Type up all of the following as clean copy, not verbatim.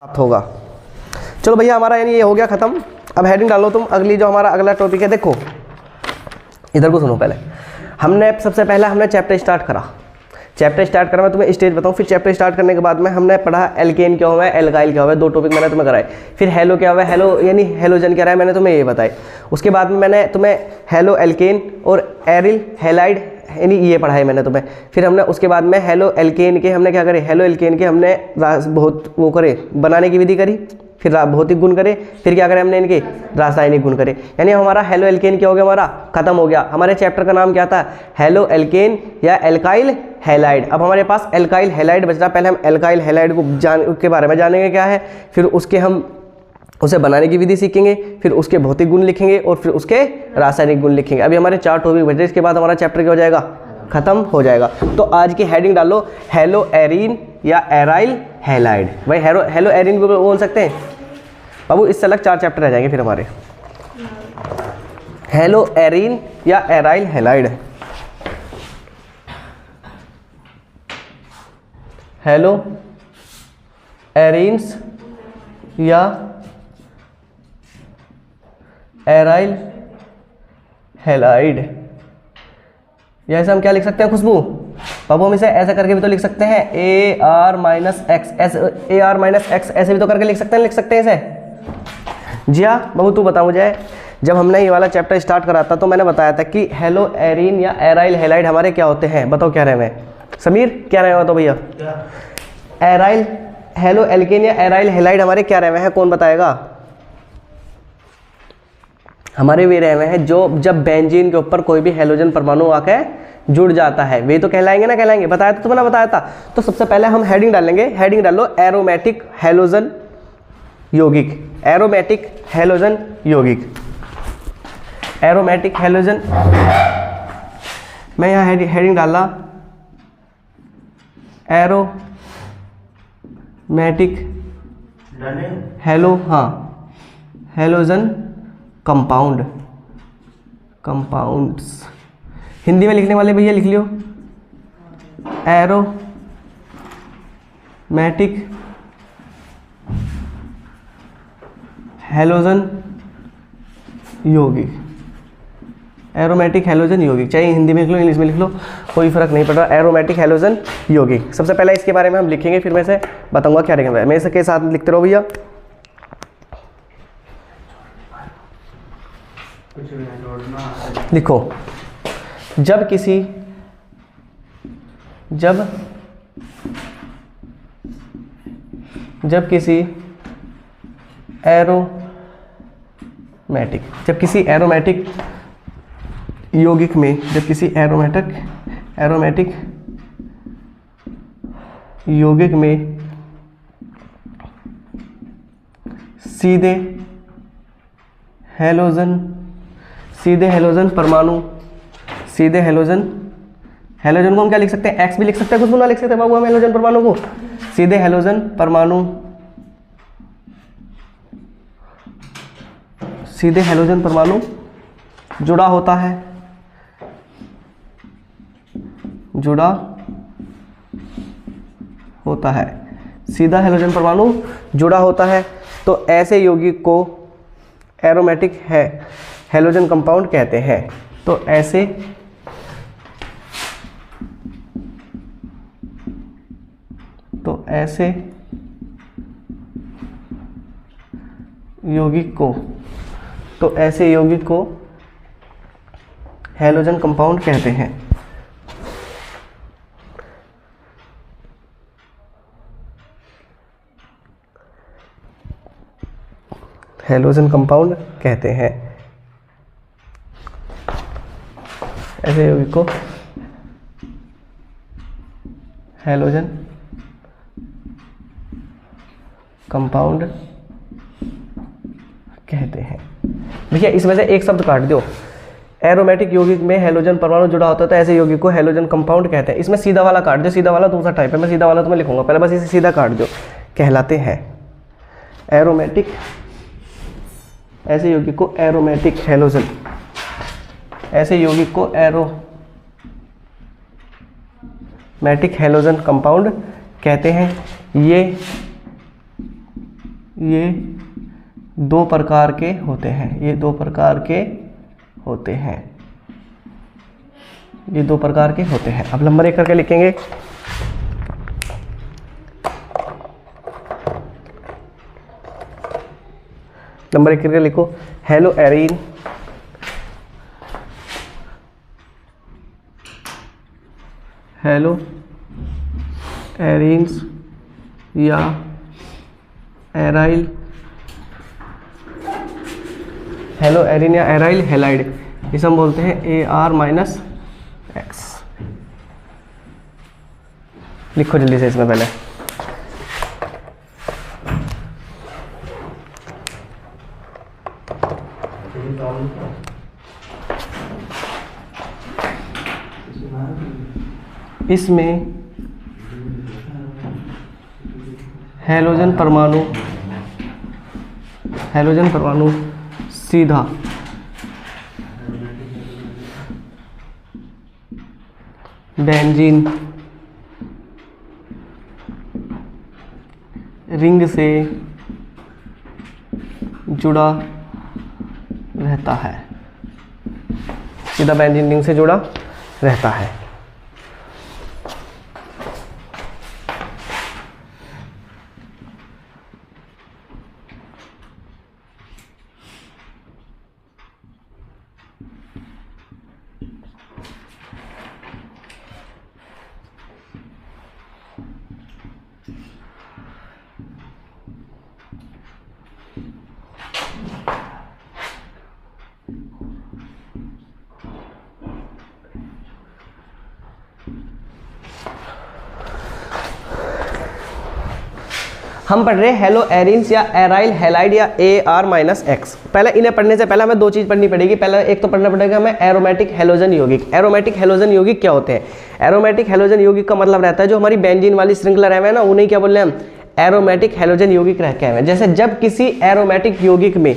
प्राप्त होगा। चलो भैया हमारा यानी ये हो गया ख़त्म। अब हेडिंग डालो तुम। अगली जो हमारा अगला टॉपिक है, देखो इधर को सुनो। पहले हमने सबसे पहले हमने चैप्टर स्टार्ट करा। चैप्टर स्टार्ट करा, मैं तुम्हें स्टेज बताऊँ। फिर चैप्टर स्टार्ट करने के बाद में हमने पढ़ा एल्केन क्या हुआ है, एल्काइल क्या हुआ है, दो टॉपिक मैंने तुम्हें कराए। फिर हेलो क्या हुआ है, हेलो यानी हेलोजन क्या रहा है, मैंने तुम्हें ये बताए। उसके बाद में मैंने तुम्हें हेलो एल्केन और एरिल हैलाइड यानी ये पढ़ाई मैंने तुम्हें। फिर हमने उसके बाद में हेलो एल्केन के हमने क्या करे, हेलो एल्केन के हमने बहुत वो करे, बनाने की विधि करी। फिर भौतिक गुण करे। फिर क्या करें हमने, इनके रासायनिक गुण करे। यानी हमारा हेलो एल्केन क्या हो गया, हमारा खत्म हो गया। हमारे चैप्टर का नाम क्या था, हेलो एल्केन या एल्काइल हैलाइड। अब हमारे पास एल्काइल हैलाइड बच रहा। पहले हम एल्काइल हैलाइड को के बारे में जानेंगे क्या है, फिर उसके हम उसे बनाने की विधि सीखेंगे, फिर उसके भौतिक गुण लिखेंगे और फिर उसके रासायनिक गुण लिखेंगे। अभी हमारे 4 टॉपिक बच रहे। इसके बाद हमारा चैप्टर क्या हो जाएगा, खत्म हो जाएगा। तो आज की हेडिंग डालो हेलो एरीन या एराइल हैलाइड। भाई हेलो एरीन को बोल सकते हैं बाबू। इससे अलग 4 चैप्टर रह जाएंगे फिर हमारे। हेलो एरीन या एराइल हैलाइड, हेलो एरीन्स या एराइल हैलाइड। या ऐसे हम क्या लिख सकते हैं खुशबू बाबू, हम इसे ऐसा करके भी तो लिख सकते हैं, AR-X ऐसे भी तो करके लिख सकते हैं इसे। जी हाँ बाबू, तू बता मुझे। जब हमने ये वाला चैप्टर स्टार्ट करा था तो मैंने बताया था कि हेलो एरीन या एराइल हैलाइड हमारे क्या होते हैं, बताओ क्या रहे हुए। समीर क्या रहे हुआ तो भैया, एराइल हेलो एल्केन या एराइल हैलाइड हमारे क्या रहे हुए हैं, कौन बताएगा। हमारे वे रहे हुए हैं जो जब बेंजीन के ऊपर कोई भी हेलोजन परमाणु आके जुड़ जाता है, वे तो कहलाएंगे ना, कहलाएंगे। बताया था तुमने, बताया था। तो सबसे पहले हम हेडिंग डालेंगे। हेडिंग डालो एरोमेटिक हेलोजन यौगिक, एरोमेटिक हेलोजन यौगिक, एरोमेटिक हेलोजन। मैं यहाँ हेडिंग डाला aromatic halogen compound, compounds. Hindi में लिखने वाले भैया लिख लियो, एरोमेटिक हेलोजन यौगिक, एरोमेटिक हेलोजन यौगिक। चाहे हिंदी में लिख लो, इंग्लिश में लिख लो, कोई फर्क नहीं पड़ रहा। एरोमेटिक हेलोजन यौगिक। सबसे पहले इसके बारे में हम लिखेंगे, फिर मैं से बताऊंगा क्या लिखेंगे। मैं इसके साथ लिखते रहो भैया। लिखो, जब किसी एरोमेटिक यौगिक में, जब किसी एरोमेटिक यौगिक में सीधे हेलोजन परमाणु, सीधे हेलोजन को हम क्या लिख सकते हैं, एक्स भी लिख सकते हैं, कुछ भी ना लिख सकते बाबू हम हेलोजन परमाणु को। सीधे हेलोजन परमाणु जुड़ा होता है, सीधा हेलोजन परमाणु जुड़ा होता है। तो ऐसे यौगिक को एरोमेटिक हेलोजन कंपाउंड कहते हैं। तो ऐसे यौगिक को हेलोजन कंपाउंड कहते हैं। हेलोजन कंपाउंड कहते हैं ऐसे यौगिक को हेलोजन कंपाउंड कहते हैं। देखिए इसमें से एक शब्द काट दो। एरोमेटिक यौगिक में हेलोजन परमाणु जुड़ा होता है तो ऐसे यौगिक को हेलोजन कंपाउंड कहते हैं। इसमें सीधा वाला काट दो, सीधा वाला दूसरा टाइप है, मैं सीधा वाला तुम्हें लिखूंगा, पहले बस इसे सीधा काट दो। कहलाते हैं एरोमेटिक, ऐसे यौगिक को एरोमेटिक हेलोजन, ऐसे यौगिक को एरोमेटिक हेलोजन कंपाउंड कहते हैं। ये ये दो प्रकार के होते हैं, ये दो प्रकार के होते हैं, ये दो प्रकार के होते हैं। अब नंबर 1 करके लिखेंगे। नंबर 1 करके लिखो, हेलो एरीन, हेलो एरीन्स या एराइल, हेलो एरीन या एराइल हेलाइड, इसे हम बोलते हैं AR-X। लिखो जल्दी से इसमें पहले। इसमें हैलोजन परमाणु सीधा बेंजीन रिंग से जुड़ा रहता है, सीधा बेंजीन रिंग से जुड़ा रहता है। हम पढ़ रहे हैं हेलो एरीन्स या एराइल हेलाइड या AR-X। पहले इन्हें पढ़ने से पहले हमें दो चीज़ पढ़नी पड़ेगी। पहले एक तो पढ़ना पड़ेगा हमें एरोमेटिक हैलोजन यौगिक। एरोमेटिक हैलोजन यौगिक क्या होते हैं? एरोमेटिक हैलोजन यौगिक का मतलब रहता है जो हमारी बेंजीन वाली श्रृंखला रहे हैं ना, उन्हें क्या बोल रहे हैं हम? एरोमेटिक हैलोजन यौगिक रह के हैं। जैसे जब किसी एरोमेटिक यौगिक में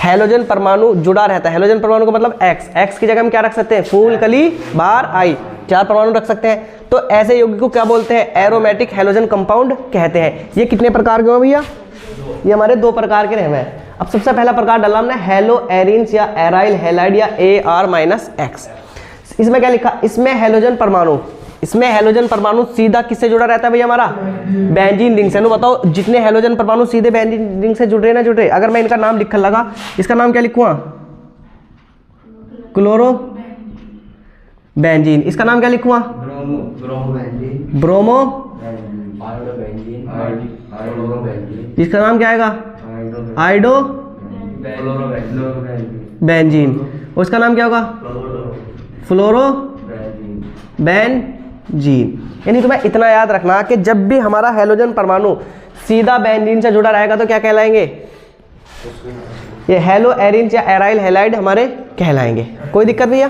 हैलोजन परमाणु जुड़ा रहता है, हैलोजन परमाणु का मतलब एक्स की जगह हम क्या रख सकते हैं? फूल, कली, बार, आई, 4 परमाणु रख सकते हैं। तो ऐसे यौगिक को क्या बोलते हैं? एरोमेटिक हैलोजन कंपाउंड कहते हैं। ये कितने प्रकार के हो भैया? ये हमारे 2 प्रकार के रहे हैं। अब सबसे पहला प्रकार डाला हमने हेलो एरीन्स या एराइल हेलाइड या AR-X। इसमें क्या लिखा? इसमें हैलोजन परमाणु सीधा किससे जुड़ा रहता है भैया? हमारा बेंजीन रिंग से। नो बताओ, जितने हैलोजन परमाणु सीधे बेंजीन रिंग से जुड़ रहे ना जुड़ रहे। अगर मैं इनका नाम लिखने लगा, इसका नाम क्या लिखूंगा? Chloro benzene. इसका नाम क्या लिखूंगा? ब्रोमो। इसका नाम क्या आएगा? आइडो बेंजीन। उसका नाम क्या होगा? फ्लोरो बेंजीन। यानी तुम्हें इतना याद रखना कि जब भी हमारा हैलोजन परमाणु सीधा बेंजीन से जुड़ा रहेगा तो क्या कहलाएंगे? ये हेलो एरीन्स या एराइल हेलाइड हमारे कहलाएंगे। कोई दिक्कत भैया?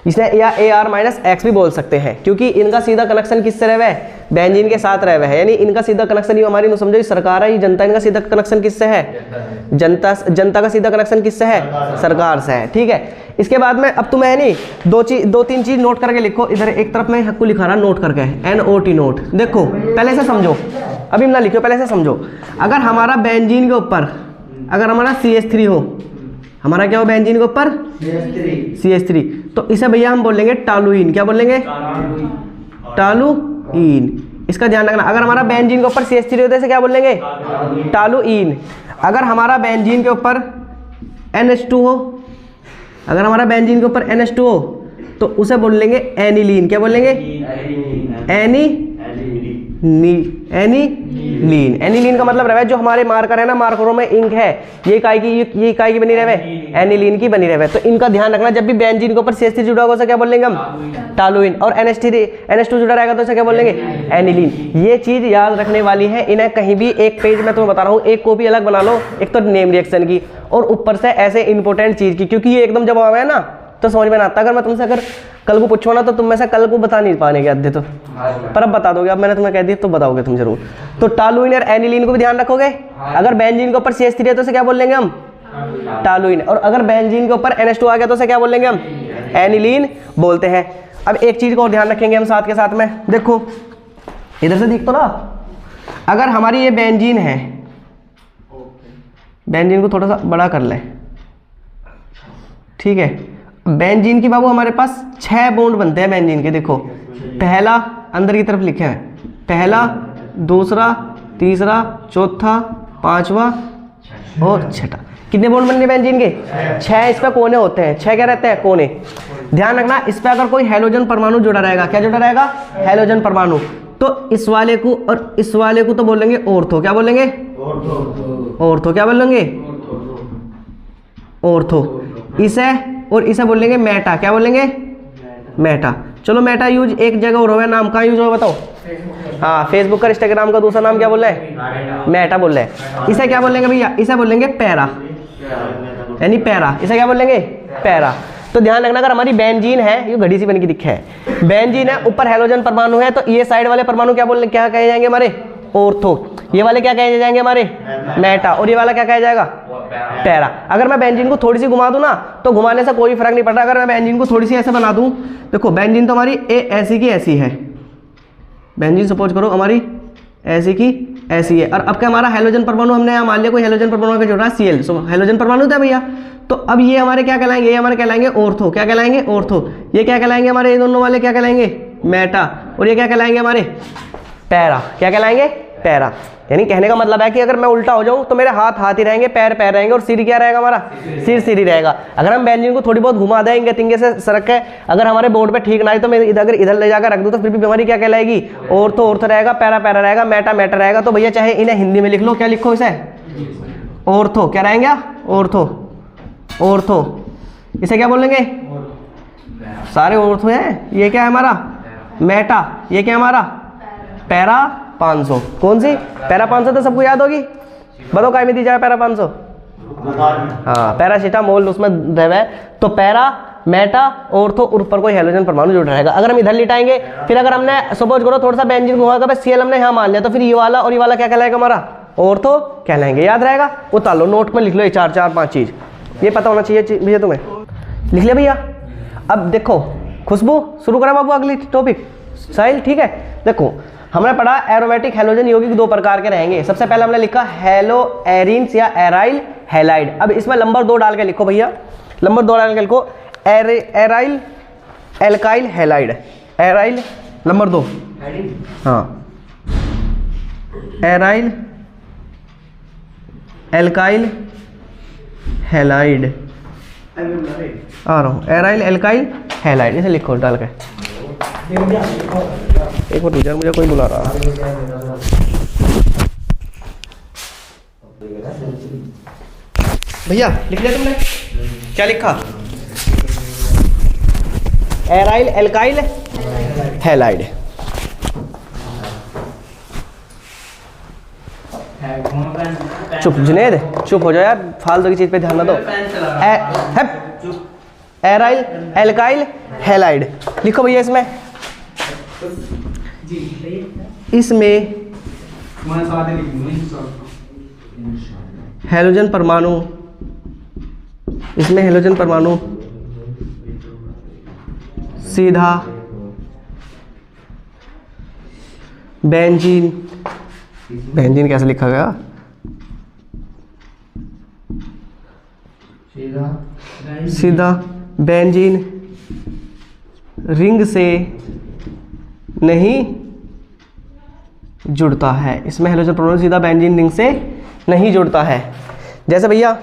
इसे या AR-X भी बोल सकते हैं, क्योंकि इनका सीधा कनेक्शन किससे रहे है? बेंजीन के साथ रहे है। यानी इनका सीधा कनेक्शन ही हमारी समझो सरकार है, ये जनता। इनका सीधा कनेक्शन किससे है? जनता का सीधा कनेक्शन किससे है? सरकार से है। ठीक है। इसके बाद में अब तुम्हें नहीं 2-3 चीज नोट करके लिखो। इधर एक तरफ मैं आपको लिखा रहा नोट करके, NOT नोट। देखो पहले से समझो, अभी ना लिखो, पहले से समझो। अगर हमारा बेंजीन के ऊपर अगर हमारा CH3 हो, हमारा क्या हो बेंजीन के ऊपर? CH3। तो इसे भैया हम बोलेंगे टालुइन। क्या बोलेंगे? टालुइन। इसका ध्यान रखना। अगर हमारा बेंजीन के ऊपर CH3 होता है इसे क्या बोलेंगे? टालुइन। अगर हमारा बेंजीन के ऊपर NH2 हो, अगर हमारा बेंजीन के ऊपर NH2 हो तो उसे बोल लेंगे एनिलीन। क्या बोलेंगे? एनिलीन। एनिलीन का मतलब रहे जो हमारे मार्कर है ना, मार्करों में इंक है, ये इकाई की बनी रहे, एनिलीन की बनी रहे। तो इनका ध्यान रखना। जब भी बेंजीन के ऊपर CH3 जुड़ा होगा उसे क्या बोलेंगे हम? टालुइन। और NH2 जुड़ा रहेगा तो उसे क्या बोलेंगे? एनिलीन। ये चीज याद रखने वाली है। इन्हें कहीं भी एक पेज में तुम्हें बता रहा हूँ, एक कॉपी अलग बना लो, एक तो नेम रिएक्शन की और ऊपर से ऐसे इंपॉर्टेंट चीज की, क्योंकि ये एकदम जब आवे ना तो समझ में ना आता। अगर मैं तुमसे अगर कल को पूछो ना तो तुम में से कल को बता नहीं पाने के आधे तो, पर अब बता दोगे। अब मैंने तुम्हें कह दिया तो बताओगे तुम जरूर। तो टालुइन और एनिलीन को भी ध्यान रखोगे। अगर बेंजीन के ऊपर CH3 है तो उसे क्या बोल लेंगे हम? टालुइन। और अगर बेंजीन के ऊपर NH2 आ गया तो उसे क्या बोल लेंगे हम? एनिलीन बोलते हैं। अब एक चीज को ध्यान रखेंगे हम साथ के साथ में। देखो इधर से देख तो ना, अगर हमारी ये बेंजीन है, बेंजीन को थोड़ा सा बड़ा कर ले, ठीक है। बेंजीन की बाबू हमारे पास 6 बॉन्ड बनते हैं बेंजीन के। देखो पहला अंदर की तरफ लिखे हैं, पहला, दूसरा, तीसरा, चौथा, पांचवा और छठा। कितने बॉन्ड बनने बेंजीन के? 6। इस पे कोने होते हैं, 6 क्या रहते हैं? कोने। ध्यान रखना इस पे अगर कोई हैलोजन परमाणु जुड़ा रहेगा, क्या जुड़ा रहेगा? हैलोजन परमाणु। तो इस वाले को और इस वाले को तो बोलेंगे ऑर्थो। क्या बोलेंगे? ऑर्थो। क्या बोलेंगे? ऑर्थो। इसे और इसे बोलेंगे मेटा। क्या बोलेंगे? मेटा। चलो मेटा यूज एक जगह और होगा, नाम कहाँ यूज होगा बताओ? हाँ, फेसबुक का, इंस्टाग्राम का दूसरा नाम क्या बोल रहे हैं? मेटा बोल रहे हैं। इसे क्या बोलेंगे भैया? इसे बोलेंगे पैरा, यानी पैरा। इसे क्या बोलेंगे? पैरा। तो ध्यान रखना, अगर हमारी बेंजीन है, ये घड़ी सी बन के दिखे है, बेंजीन है, ऊपर हैलोजन परमाणु है, तो ये साइड वाले परमाणु क्या बोलने, क्या कहे जाएंगे हमारे? ऑर्थो। ये वाले क्या कहे जाएंगे हमारे? मेटा। और ये वाला क्या कहा जाएगा? पैरा। अगर मैं बेंजीन को थोड़ी सी घुमा दूं ना, तो घुमाने से कोई फर्क नहीं पड़ रहा। अगर मैं बेंजीन को थोड़ी सी ऐसे बना दूं, देखो बेंजीन तो हमारी ऐसी की ऐसी है, बेंजीन सपोज करो हमारी ऐसी की ऐसी है। और अब क्या हमारा हैलोजन परमाणु, हमने यहाँ मान लिया कोई हैलोजन परमाणु का जोड़ रहा है Cl, सो हैलोजन परमाणु था भैया। तो अब ये हमारे क्या कहलाएंगे? ये हमारे कहलाएंगे ऑर्थो। क्या कहलाएंगे? ऑर्थो। ये क्या कहलाएंगे हमारे? ये दोनों वाले क्या कहलाएंगे? मेटा। और ये क्या कहलाएंगे हमारे? पैरा। क्या कहलाएंगे? पैरा। यानी कहने का मतलब है कि अगर मैं उल्टा हो जाऊं तो मेरे हाथ हाथ ही रहेंगे, पैर पैर रहेंगे और सिर क्या रहेगा हमारा? सिर ही रहेगा। अगर हम बेंजीन को थोड़ी बहुत घुमा देंगे, तिंगे से सरक के, अगर हमारे बोर्ड पे ठीक ना आए तो मैं इधर ले जाकर रख दूं, तो फिर भी हमारी क्या कहलाएगी? ऑर्थो ऑर्थो रहेगा, पैरा पैरा रहेगा, मेटा मेटा रहेगा। तो भैया चाहे इन्हें हिंदी में लिख लो, क्या लिखो इसे? ऑर्थो। क्या रहेंगे? ऑर्थो। ऑर्थो। इसे क्या बोलेंगे? सारे ऑर्थो हैं। ये क्या है हमारा? मेटा। ये क्या है हमारा? पैरा 500। कौन सी? पैरा 500 तो सबको याद होगी। बताओ काय में दी जाए पैरा 500? हाँ, पैरासीटामोल उसमें द्रव है। तो पैरा, मेटा, ऑर्थो और ऊपर कोई हैलोजन परमाणु जुड़ रहेगा। अगर हम इधर लिटाएंगे, फिर अगर हमने सपोज करो थोड़ा सा बेंजीन घुमाकर बस Cl हमने यहाँ मान लिया, तो फिर ये वाला और ये वाला क्या कहलाएगा हमारा? ऑर्थो कहलाएंगे। याद रहेगा? उतार लो, नोट में लिख लो ये 4-5 चीज, ये पता होना चाहिए भैया तुम्हें। लिख लिया भैया? अब देखो खुशबू, शुरू करें बाबू अगली टॉपिक। साहिल ठीक है। देखो हमने पढ़ा एरोमेटिक हैलोजन यौगिक 2 प्रकार के रहेंगे। सबसे पहले हमने लिखा हेलो एरिन्स या एराइल हैलाइड। अब इसमें नंबर 2 डाल के लिखो भैया, नंबर 2 डाल के लिखो aryl alkyl halide. Aryl number 2, हाँ, एराइल एल्काइल हैलाइड। आ रहा हूँ, एराइल एल्काइल हैलाइड, इसे लिखो डाल के। एक मिनट यार, मुझे कोई बुला रहा है। भैया लिख लिया तुमने? क्या लिखा? Aryl alkyl halide. चुप जुनेद, चुप हो जाओ यार, फालतू की चीज पे ध्यान ना दो। एराइल एल्काइल हैलाइड लिखो भैया। इसमें हैलोजन परमाणु, इसमें हैलोजन परमाणु सीधा बेंजीन, बेंजीन कैसे लिखा गया? सीधा बेंजीन रिंग से नहीं जुड़ता है। इसमें हैलोजन परमाणु सीधा बेंजीन रिंग से नहीं जुड़ता है। जैसे भैया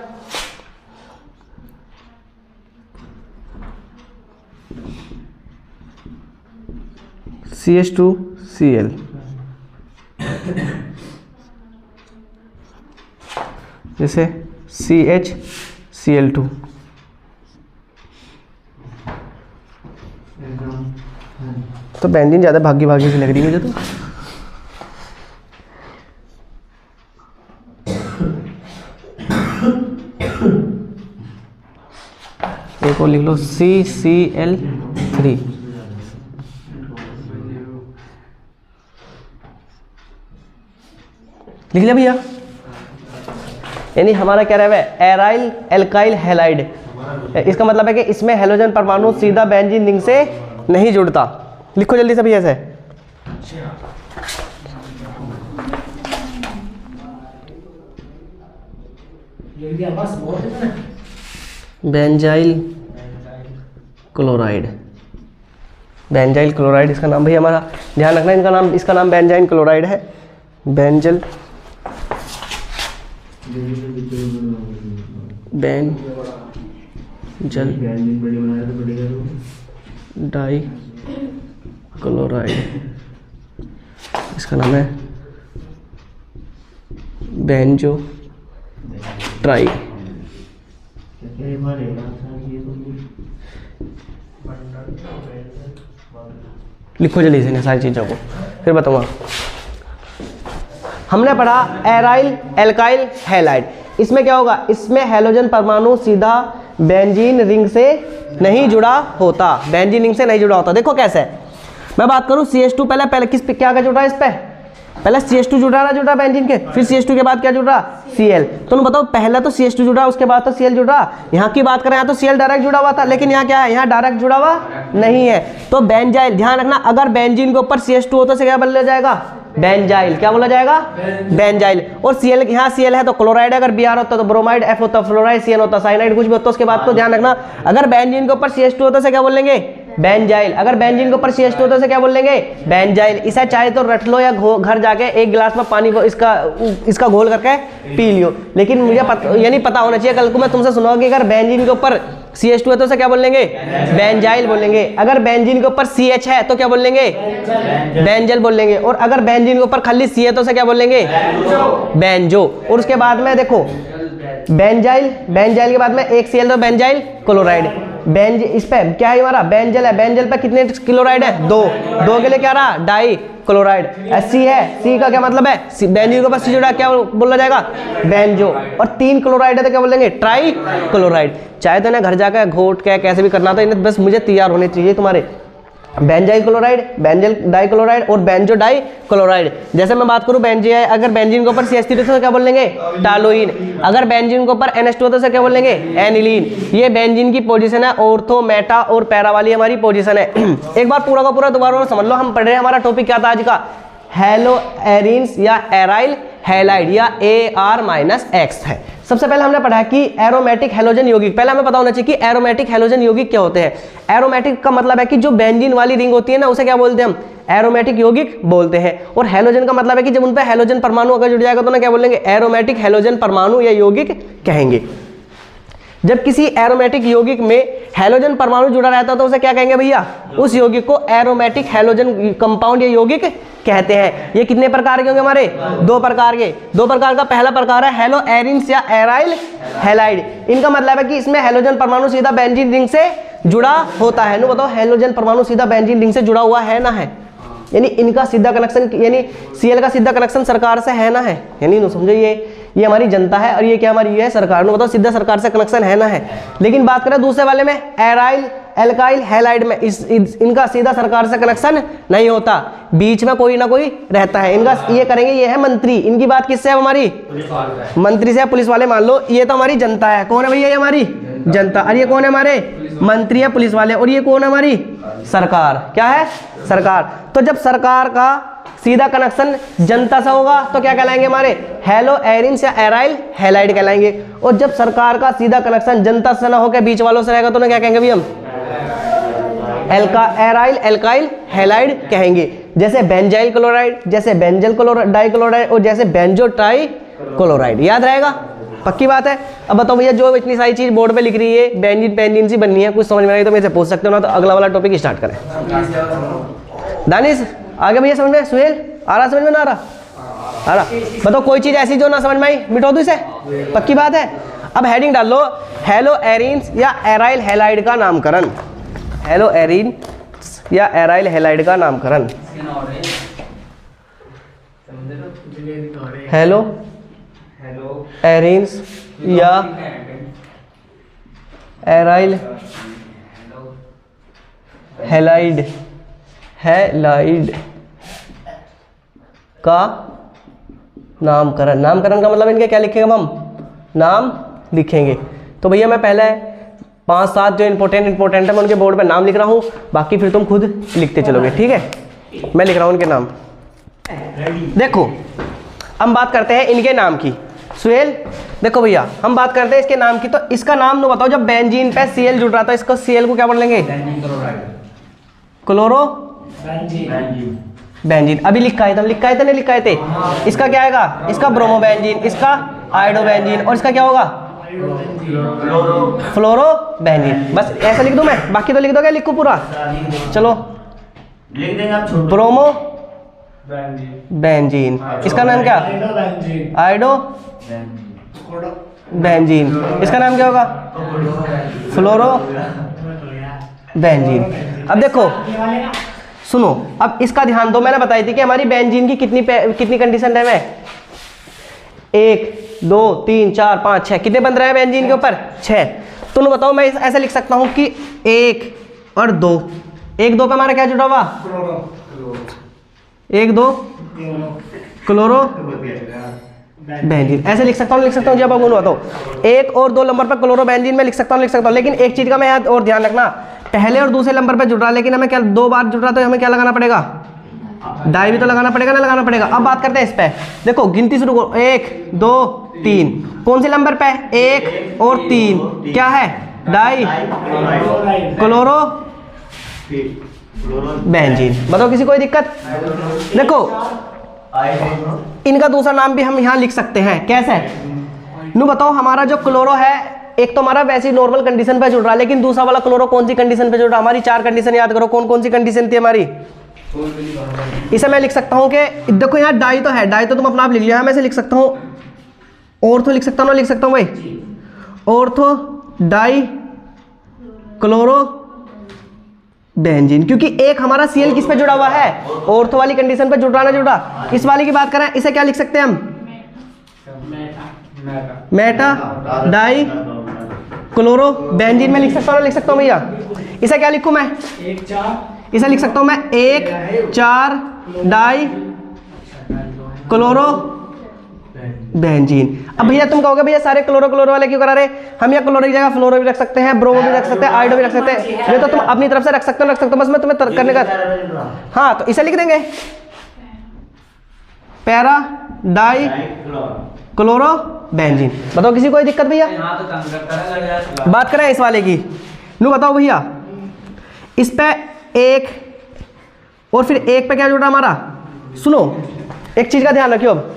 CH2Cl, जैसे CHCl2, तो बेंजीन ज़्यादा भागी भागी सी लग रही है मुझे तो। एक और लिख लो CCl3। लिख लिया भैया? यानी हमारा क्या रहा है? Aryl alkyl halide. इसका मतलब है कि इसमें हैलोजन परमाणु सीधा बेंजीन रिंग से नहीं जुड़ता। लिखो जल्दी से भैया ऐसे। Benzyl chloride. बेंजाइल क्लोराइड इसका नाम, भाई हमारा ध्यान रखना, इनका नाम, इसका नाम बेंजाइल क्लोराइड है। बेंजल डाई क्लोराइड, इसका नाम है बेंजो ट्राई। लिखो जल्दी से सारी चीज़ों को, फिर बताऊंगा। हमने पढ़ा एराइल एल्काइल हैलाइड। इसमें क्या होगा, इसमें हैलोजन परमाणु सीधा बेंजीन रिंग से नहीं जुड़ा होता, बेंजीन रिंग से नहीं जुड़ा होता। देखो कैसे, मैं बात करूं CH2, पहले किस पे क्या जुड़ा है, इस पे पहले CH2 जुड़ा बेंजीन के, फिर CH2 के बाद क्या जुड़ रहा, Cl। तो बताओ, पहले तो CH2 जुड़ा, उसके बाद तो Cl जुड़ा। यहाँ की बात करें, यहाँ तो Cl डायरेक्ट जुड़ा हुआ था, लेकिन यहाँ क्या है, यहाँ डायरेक्ट जुड़ा हुआ नहीं है। तो बेंजाइल, ध्यान रखना, अगर बेंजीन के ऊपर CH2 होता से क्या बोला जाएगा, बेंजाइल। क्या बोला जाएगा, बेंजाइल। और Cl, यहाँ Cl है तो क्लोराइड, अगर Br होता तो ब्रोमाइड, F होता फ्लोराइड, Cn होता साइनाइड, कुछ भी होता। उसके बाद तो ध्यान रखना, अगर बेंजीन के ऊपर CH2 होता से क्या बोलेंगे, बेंजाइल। अगर बेंजीन के ऊपर CH2 होता से क्या बोलेंगे, बेंजाइल। इसे चाहे तो रट लो या घर जाके एक गिलास में पानी को इसका घोल करके पी लियो, लेकिन मुझे ये नहीं पता होना चाहिए, कल को मैं तुमसे सुनूंगा कि अगर बेंजीन के ऊपर CH2 है तो उसे क्या बोलेंगे, बेंजाइल बोलेंगे। अगर बेंजीन के ऊपर CH है तो क्या बोलेंगे, बेंजल बोलेंगे। और अगर बेंजीन के ऊपर खाली C है तो उसे क्या बोलेंगे, बेंजो। और उसके बाद में देखो, बेंजाइल के बाद में एक Cl तो बेंजाइल क्लोराइड। बेंज, इस पे क्या है हमारा, बेंजल है, बेंजल पे कितने क्लोराइड है, दो के लिए क्या रहा, डाई क्लोराइड। सी है, सी का क्या मतलब है, बेंजीन के ऊपर C जुड़ा, क्या बोला जाएगा, बेंजो। और 3 क्लोराइड है तो क्या बोलेंगे, ट्राई क्लोराइड। चाहे तो इन्हें घर जाकर घोट के कैसे भी करना, तो इन्हें बस मुझे तैयार होने चाहिए तुम्हारे benzyl chloride, benzal di chloride और बेंजो डाई क्लोराइड। जैसे मैं बात करूं बेंजीन, अगर बेंजीन के ऊपर CH3 तो क्या बोलेंगे, टालोइन। अगर बेंजीन के ऊपर NH2 तो क्या बोलेंगे, एनिलीन। ये बेंजीन की पोजीशन है, ऑर्थो, मेटा और पैरा वाली हमारी पोजीशन है। एक बार पूरा का पूरा दोबारा समझ लो, हम पढ़ रहे हैं, हमारा टॉपिक क्या था आज का, हेलो एरिन्स या एराइल हैलाइड या AR-X है। सबसे पहले हमने पढ़ा कि एरोमेटिक हैलोजन यौगिक, पहले हमें पता होना चाहिए कि एरोमेटिक हैलोजन यौगिक क्या होते हैं। एरोमेटिक का मतलब है कि जो बेंजीन वाली रिंग होती है ना, उसे क्या बोलते हैं हम, एरोमेटिक यौगिक बोलते हैं। और हैलोजन का मतलब है कि जब उन पर हैलोजन परमाणु अगर जुड़ जाएगा तो ना क्या बोलेंगे, एरोमेटिक हैलोजन परमाणु या यौगिक कहेंगे। जब किसी एरोमेटिक यौगिक में हैलोजन परमाणु जुड़ा रहता है तो उसे क्या कहेंगे भैया, उस यौगिक को एरोमेटिक हैलोजन कंपाउंड या यौगिक कहते हैं। ये कितने प्रकार के होंगे हमारे, 2 प्रकार के। 2 प्रकार का पहला प्रकार है हेलो एरिन्स या एराइल हैलाइड। इनका मतलब है कि इसमें हैलोजन परमाणु सीधा बेंजीन रिंग से जुड़ा होता है। बताओ, हैलोजन परमाणु सीधा बेंजीन रिंग से जुड़ा हुआ है ना है, यानी इनका सीधा कनेक्शन, यानी Cl का सीधा कनेक्शन सरकार से है ना है, यानी समझो ये हमारी जनता है और ये क्या हमारी ये है सरकार। बताओ, सीधा सरकार से कनेक्शन है ना है। लेकिन बात करें दूसरे वाले में, एराइल एल्काइल हैलाइड में, इनका सीधा सरकार से कनेक्शन नहीं होता, बीच में कोई ना कोई रहता है। इनका ये करेंगे, ये है मंत्री। इनकी बात किससे है, हमारी मंत्री से, पुलिस वाले मान लो। ये तो हमारी जनता है, कौन है भैया, ये हमारी जनता। और ये कौन है, हमारे मंत्री है, पुलिस वाले। और ये कौन है, हमारी सरकार। क्या है, सरकार। तो जब सरकार का सीधा कनेक्शन जनता से होगा तो क्या कहलाएंगे, हमारे हेलो एरिन्स या एराइल हैलाइड कहलाएंगे। और जब सरकार का सीधा कनेक्शन जनता से ना होकर बीच वालों से रहेगा तो ना क्या कहेंगे भी हम, एराइल एल्काइल हैलाइड कहेंगे। जैसे बेंजाइल क्लोराइड, जैसे बेंजल डाई क्लोराइड और जैसे बेंजो ट्राई क्लोराइड। याद रहेगा, पक्की बात है। अब बताओ भैया, जो इतनी सारी चीज बोर्ड पे लिख रही है, बेंजीन सी बननी है, कुछ समझ में आई तो मेरे से पूछ सकते हो ना। तो अगला वाला टॉपिक स्टार्ट करें। दानिश आगे भैया, समझ में, सुहेल आ रहा, समझ में ना आ रहा, बताओ कोई चीज ऐसी जो ना समझ में आई, मिटो दो इसे, पक्की बात है। अब हेडिंग डाल लो, हेलो एरिन्स या एराइल हैलाइड का नामकरण। हेलो एरिन्स या एराइल हैलाइड का नामकरण। हेलो एरिन्स या एराइल हैलाइड का नामकरण। नामकरण का मतलब इनके क्या लिखेंगे हम, नाम लिखेंगे। तो भैया मैं पहले 5-7 जो इंपॉर्टेंट है मैं उनके बोर्ड पे नाम लिख रहा हूँ, बाकी फिर तुम खुद लिखते चलोगे, ठीक है। मैं लिख रहा हूँ उनके नाम। देखो, हम बात करते हैं इनके नाम की। सुहेल देखो भैया हम बात करते हैं इसके नाम की, तो इसका नाम तो बताओ। जब बेंजीन पे Cl जुड़ रहा था, इसको Cl को क्या बोल लेंगे? Chloro benzene. अभी लिखा है, लिखा है नहीं लिखा थे? इसका क्या आएगा? इसका ब्रोमो बेंजीन, इसका आयोडो बेंजीन, और इसका क्या होगा? फ्लोरो बेंजीन। बस ऐसा लिख दूं मैं, बाकी तो लिख दोगे? लिखो पूरा, चलो लिख देंगे आप। ब्रोमो बेंजीन, इसका नाम क्या? आयोडो बेंजीन, इसका नाम क्या होगा? फ्लोरो बेंजीन। अब देखो सुनो, अब इसका ध्यान दो। मैंने बताई थी कि हमारी बेंजीन की कितनी कंडीशन है? 1 2 3 4 5 6 कितने बन रहे हैं बेंजीन के ऊपर? 6। तुम बताओ, मैं ऐसे लिख सकता हूं कि 1 और 2, 1 2 पे हमारा क्या जुड़ा हुआ? 1 2 क्लोरो बेंजीन। ऐसे लिख सकता हूं जब आप बताओ 1 और 2 नंबर पर क्लोरो बेंजीन में लिख सकता हूं। लेकिन एक चीज का मैं याद और ध्यान रखना, पहले और दूसरे नंबर पर जुड़ रहा, लेकिन हमें क्या 2 बार जुड़ रहा, तो हमें क्या लगाना पड़ेगा? डाई भी तो लगाना पड़ेगा ना, लगाना पड़ेगा। अब बात करते हैं इस पे, देखो गिनती शुरू करो, 1 2 3। कौन से नंबर पे? 1 और 3 क्या है? Die chloro benzene. बताओ किसी कोई दिक्कत? देखो इनका दूसरा नाम भी हम यहाँ लिख सकते हैं, कैसे? नू बताओ, हमारा जो क्लोरो है, एक तो हमारा वैसे नॉर्मल कंडीशन पे जुड़ रहा है, लेकिन दूसरा वाला क्लोरो कौन सी कंडीशन पे जुड़ रहा है? हमारी 4 कंडीशन याद करो, कौन कौन सी कंडीशन थी हमारी? इसे मैं लिख सकता हूं कि देखो यहाँ डाई तो है, डाई तो तुम अपना आप लिख लिया है, मैं इसे लिख सकता हूं ऑर्थो लिख सकता हूं, लिख सकता हूं भाई, ऑर्थो डाई क्लोरो बेंजीन। क्योंकि एक हमारा Cl किस पे जुड़ा हुआ है? ऑर्थो वाली कंडीशन पे जुड़ रहा ना जुड़ा। इस वाले की बात करें, इसे क्या लिख सकते हैं हम? मेटा डाई क्लोरो बेंजीन में लिख सकता हूं, लिख सकता हूं भैया। इसे क्या लिखूं मैं? इसे लिख सकता हूं मैं 1 4 डाई क्लोरो बेंजीन। अब भैया तुम कहोगे भैया सारे क्लोरो वाले क्यों करा रहे? हम यहाँ क्लोरो की जगह फ्लोरो भी रख सकते हैं, ब्रोमो भी रख सकते हैं, आयोडो भी रख सकते हैं। ये तो तुम अपनी तरफ से रख सकते हो, बस मैं तुम्हें करने का। हाँ, तो इसे लिख देंगे पैरा डाई क्लोरो बेंजीन। बताओ किसी कोई दिक्कत भैया? बात करें इस वाले की, नू बताओ भैया, इस पे 1 और फिर 1 पे क्या जुड़ा हमारा? सुनो एक चीज का ध्यान रखियो, अब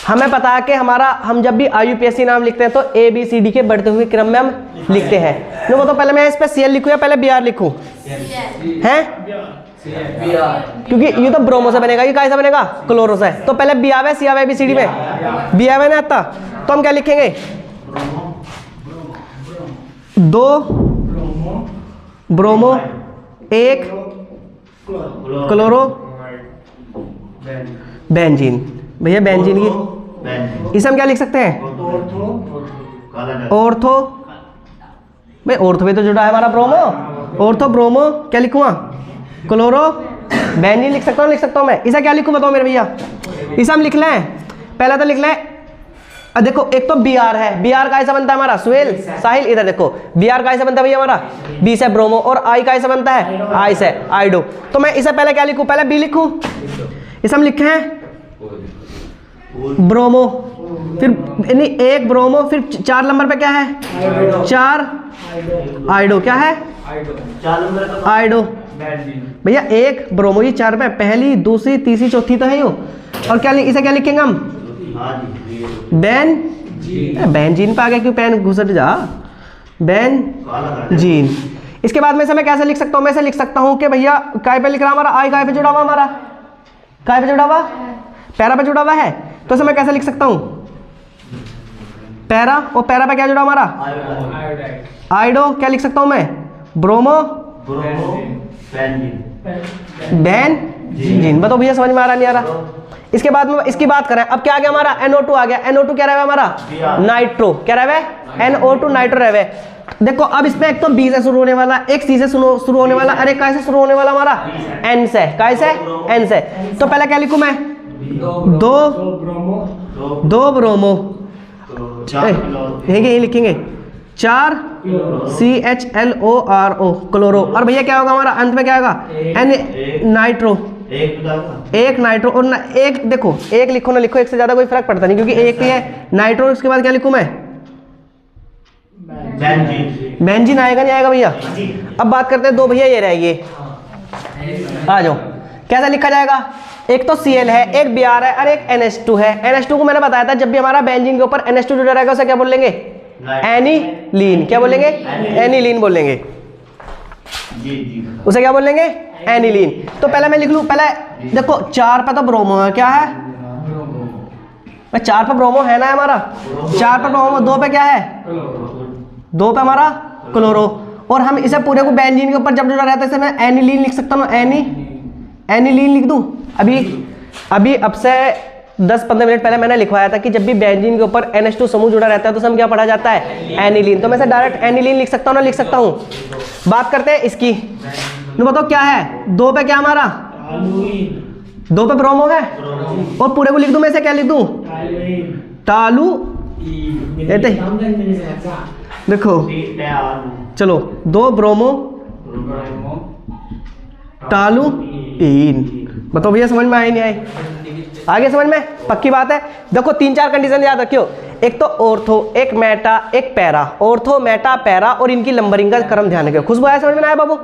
हमें पता है कि हम जब भी IUPAC नाम लिखते हैं तो ABCD के बढ़ते हुए क्रम में हम लिखते हैं। नू बताओ, पहले मैं इस पे Cl लिखूं या पहले Br लिखूं? हैं? क्योंकि ये तो ब्रोमो से बनेगा, ये कैसे बनेगा? क्लोरो से। तो पहले B आवे, C आवे ABCD में, B आवे ना आता, तो हम क्या लिखेंगे? 2 ब्रोमो 1 क्लोरो बेंजीन। भैया बेंजीन की इसे हम क्या लिख सकते हैं? ऑर्थो। भाई ऑर्थो में तो जुड़ा है हमारा ब्रोमो, ऑर्थो ब्रोमो क्या लिखूंगा? क्लोरो बेंजीन लिख सकता हूं मैं। इसे क्या लिखूं बताओ मेरे भैया? इसे हम लिख लें, पहले तो लिख लें, देखो एक तो Br है, Br का ऐसा बनता है हमारा सुहेल साहिल, इधर देखो Br का ऐसा बनता है भैया हमारा B से ब्रोमो, और I का ऐसा बनता है I से आयोडो। तो मैं इसे पहले क्या लिखूं? पहले B लिखूं। इसे हम लिखे हैं ब्रोमो, फिर 1 ब्रोमो, फिर 4 नंबर पे क्या है? 4 आयोडो। क्या है? आयोडो। भैया 1 ब्रोमो, ये 4 पे पहली दूसरी तीसरी चौथी तो है यो। और क्या इसे क्या लिखेंगे हम? बेंजीन पे आ गया, क्यों पेन घुसट जा? बेंजीन। इसके बाद में इसे मैं कैसे लिख सकता हूं? मैं इसे लिख सकता हूं कि भैया काय पे लिख रहा हमारा? आई काय पे जुड़ा हुआ हमारा? काय पे जुड़ा हुआ? पैरा पे जुड़ा हुआ है। तो इसे मैं कैसे लिख सकता हूं? पैरा, और पैरा पे क्या जुड़ा हमारा? आयोडो। क्या लिख सकता हूं मैं? Bromo benzene. बताओ भैया समझ में आ रहा नहीं आ रहा? इसके बाद में इसकी बात करें, अब क्या आ गया हमारा? NO2 आ गया। NO2 क्या रहा हमारा? नाइट्रो। क्या रहा? NO2 नाइट्रो रहा। देखो अब इसमें एक तो B से शुरू होने वाला, एक C से शुरू होने वाला, अरे कैसे शुरू होने वाला हमारा? N से। कैसे? N से। तो पहले क्या लिखूं मैं? 2 ब्रोमो, यही लिखेंगे 4 CHLORO क्लोरो। और भैया क्या होगा हमारा? अंत में क्या होगा? N nitro. एक बताओ। एक नाइट्रो और एक देखो, एक लिखो ना लिखो, एक से ज्यादा कोई फर्क पड़ता नहीं, क्योंकि एक ही है नाइट्रो। उसके बाद क्या लिखूं मैं? बेंजीन। बेंजीन आएगा नहीं आएगा भैया? अब बात करते हैं दो भैया, ये रहेगी, आ जाओ। कैसा लिखा जाएगा? एक तो Cl है, एक Br है और एक NH2 है। NH2 को मैंने बताया था, जब भी हमारा बेंजीन के ऊपर NH2 जुड़ा रहेगा उसे क्या बोलेंगे? एनिलीन। क्या बोलेंगे? एनिलीन बोलेंगे। जी जी। उसे क्या बोलेंगे? एनिलीन। तो पहले मैं लिख लूं, पहले देखो 4 पे तो ब्रोमो है, क्या है? 4 पे ब्रोमो है ना हमारा, 4 पे ब्रोमो, 2 पे क्या है? 2 पे हमारा क्लोरो। और हम इसे पूरे को बेंजीन के ऊपर जब जुड़ा रहता है इसे मैं एनिलीन लिख सकता हूँ, एनिलीन लिख दूं। अभी अब से 10-15 मिनट पहले मैंने लिखवाया था कि जब भी बेंजीन के ऊपर NH2 समूह जुड़ा रहता है तो हम क्या पढ़ा जाता है? एनिलीन। तो मैं इसे डायरेक्ट एनिलीन लिख सकता हूँ ना, लिख सकता हूँ। बात करते हैं इसकी, तो बताओ क्या है? 2 पे क्या हमारा? 2 पे ब्रोमो है, और पूरे को लिख दूं मैं इसे, क्या लिख दूं? टालू। देखो चलो, 2 ब्रोमो टालू इन। बताओ भैया समझ में आई नहीं आई? आगे समझ में? पक्की बात है। देखो 3-4 कंडीशन याद रखियो, एक तो ऑर्थो, एक मेटा, एक पैरा। ऑर्थो, मेटा, पैरा और इनकी नंबरिंग का क्रम ध्यान रखियो। खुशबू आया समझ में? आया बाबू?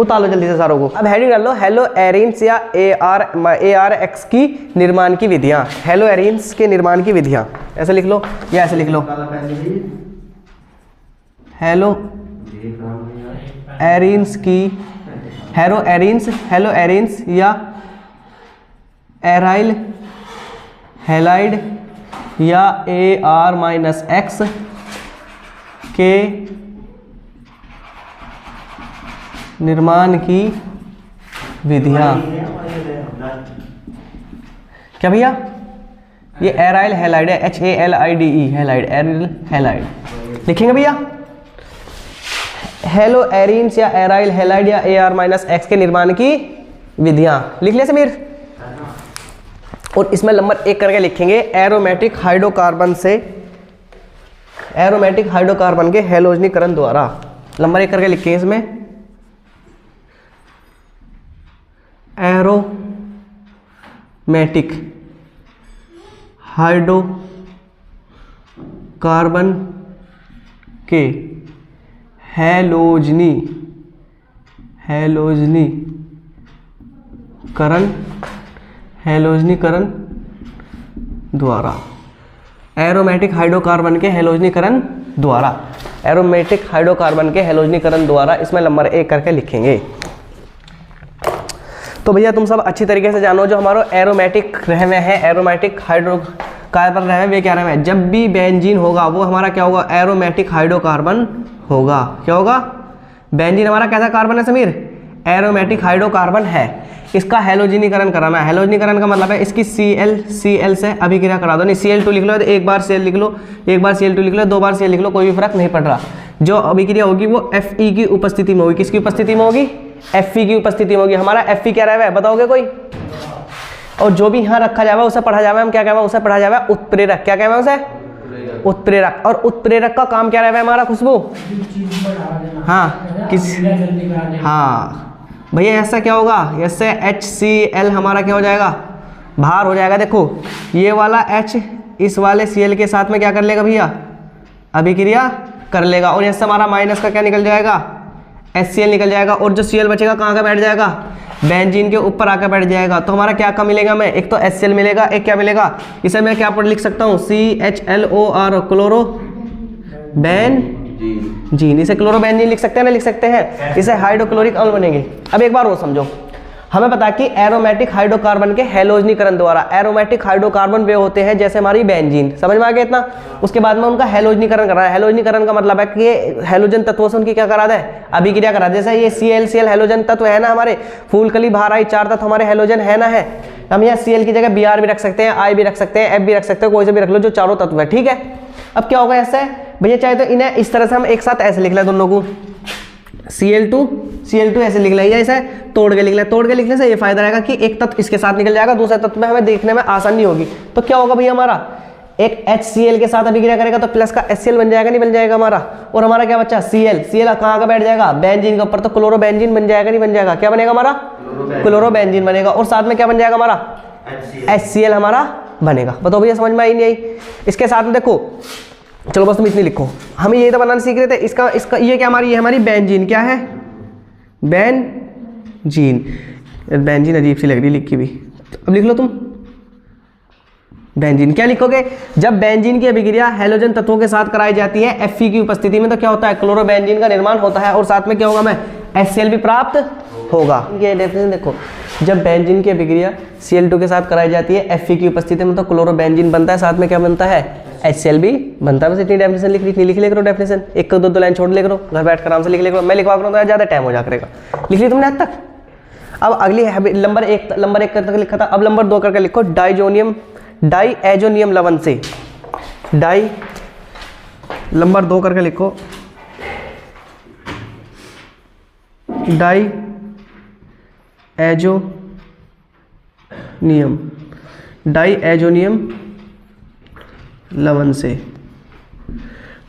उतारो जल्दी से सारों को। अब हेडिंग डाल लो, हेलो एरिन्स या ARX की निर्माण की विधियां। हेलो एरिन्स के निर्माण की विधियां, ऐसे लिख लो या ऐसे लिख लो, हेलो एरिन्स की, हेलो एरिन्स या एराइल हैलाइड या AR-X के निर्माण की विधियां। क्या भैया? ये एराइल हैलाइड है, HALIDE, हैलाइड, एराइल हैलाइड लिखेंगे भैया। हेलो एरिन्स या एराइल हैलाइड या AR-X के निर्माण की विधियां लिख लिया समीर। और इसमें नंबर 1 करके लिखेंगे एरोमेटिक हाइड्रोकार्बन से, एरोमेटिक हाइड्रोकार्बन के हैलोजनीकरण द्वारा। नंबर 1 करके लिखेंगे इसमें एरोमेटिक हाइड्रोकार्बन के हैलोजनीकरण द्वारा। एरोमेटिक हाइड्रोकार्बन के हैलोजनीकरण द्वारा, एरोमेटिक हाइड्रोकार्बन के हैलोजनीकरण द्वारा, इसमें नंबर 1 करके लिखेंगे। तो भैया तुम सब अच्छी तरीके से जानो, जो हमारा एरोमेटिक रहवे है, एरोमेटिक हाइड्रोकार्बन रहवे, वे क्या रहवे हैं? जब भी बेंजीन होगा वो हमारा क्या होगा? एरोमेटिक हाइड्रोकार्बन होगा। क्या होगा? बेंजीन हमारा कैसा कार्बन है समीर? एरोमेटिक हाइड्रोकार्बन है। इसका हैलोजनीकरण कराना है। हैलोजनीकरण का मतलब है इसकी Cl से अभिक्रिया करा दो। नहीं, Cl2 लिख लो, तो एक बार Cl लिख लो, एक बार Cl2 लिख लो, 2 बार Cl लिख लो, कोई भी फर्क नहीं पड़ रहा। जो अभिक्रिया होगी वो Fe की उपस्थिति में होगी। किसकी उपस्थिति में होगी? Fe की उपस्थिति में होगी। हमारा Fe क्या रहेगा बताओगे कोई? और जो भी यहाँ रखा जाएगा उसे पढ़ा जाएगा, हम क्या कहते हैं उसे पढ़ा जाएगा? उत्प्रेरक। क्या कहते हैं उसे? उत्प्रेरक। और उत्प्रेरक का काम क्या रहेगा हमारा खुशबू? हाँ किस, हाँ भैया ऐसा क्या होगा? ऐसे HCl हमारा क्या हो जाएगा? बाहर हो जाएगा। देखो ये वाला H इस वाले Cl के साथ में क्या कर लेगा भैया? अभिक्रिया कर लेगा। और इससे हमारा माइनस का क्या निकल जाएगा? HCl निकल जाएगा। और जो Cl बचेगा कहाँ का बैठ जाएगा? बेंजीन के ऊपर आकर बैठ जाएगा। तो हमारा क्या मिलेगा? मैं एक तो HCl मिलेगा, एक क्या मिलेगा? इसे मैं क्या लिख सकता हूँ? CHLOR, chloro benzene. इसे क्लोरो बेंजीन लिख सकते हैं ना? लिख सकते हैं। इसे हाइड्रोक्लोरिक अम्ल बनेंगे। अब एक बार और समझो, हमें पता कि एरोमेटिक हाइड्रोकार्बन के हैलोजनीकरण द्वारा, एरोमेटिक हाइड्रोकार्बन वे होते हैं जैसे हमारी बेंजीन। समझ में आ गया इतना? उसके बाद में उनका हैलोजनीकरण करना है। हैलोजनीकरण का मतलब है कि ये हैलोजन तत्वों से उनकी क्या करा दे? अभिक्रिया करा दे। जैसे ये ClCl हैलोजन तत्व है ना हमारे, फूलकली बाहर आई 4 तत्व हमारे हैलोजन है ना है। हम यहाँ Cl की जगह Br भी रख सकते हैं, I भी रख सकते हैं, F भी रख सकते हैं, कोई से भी रख लो जो चारों तत्व है। ठीक है। अब क्या होगा ऐसे भैया? चाहे तो इन्हें इस तरह से हम एक साथ ऐसे लिख लें दोनों को, Cl2 ऐसे लिख लें, या इसे तोड़ के लिख लें। तोड़ के लिखने से ये फायदा रहेगा कि एक तत्व इसके साथ निकल जाएगा, दूसरे तत्व में हमें देखने में आसानी होगी। तो क्या होगा भैया? हमारा एक HCl के साथ अभिक्रिया करेगा तो प्लस का HCl बन जाएगा, नहीं बन जाएगा हमारा? और हमारा क्या बच्चा? Cl कहाँ का बैठ जाएगा? बेंजीन के ऊपर, तो क्लोरो बेंजीन बन जाएगा, नहीं बन जाएगा? क्या बनेगा हमारा? क्लोरोबेंजीन बनेगा और साथ में क्या बन जाएगा हमारा HCl हमारा बनेगा। बताओ भैया समझ में आई नहीं आई? इसके साथ में देखो, चलो बस तुम इतनी लिखो, हम ये तो बनाना सीख रहे थे। इसका इसका ये क्या हमारी, ये हमारी बेंजीन, क्या है बेंजीन। बेंजीन अजीब सी लग रही लिख की भी, अब लिख लो तुम बेंजीन। क्या लिखोगे? जब बेंजीन की अभिक्रिया हैलोजन तत्वों के साथ कराई जाती है Fe की उपस्थिति में तो क्या होता है, क्लोरोबेंजीन का निर्माण होता है और साथ में क्या होगा, मैं HCl भी प्राप्त होगा। ये डेफिनेशन देखो, जब बेंजीन की अभिक्रिया Cl2 के साथ कराई जाती है Fe की उपस्थिति में तो क्लोरोबेंजीन बनता है, साथ में क्या बनता है HCl भी बनता है। बस इतनी डेफिनेशन लिख ले करो डेफिनेशन, एक दो लाइन छोड़ ले करो, घर बैठ कर आराम से लिख ले करो। मैं लिखवा करूँ तो ज़्यादा टाइम हो जा करेगा। लिख ली तुमने आज तक? अब अगली नंबर एक तक लिखा था, अब नंबर 2 करके लिखो, डाईएजोनियम लवण से, नंबर 2 करके लिखो, डाईएजोनियम लवण से,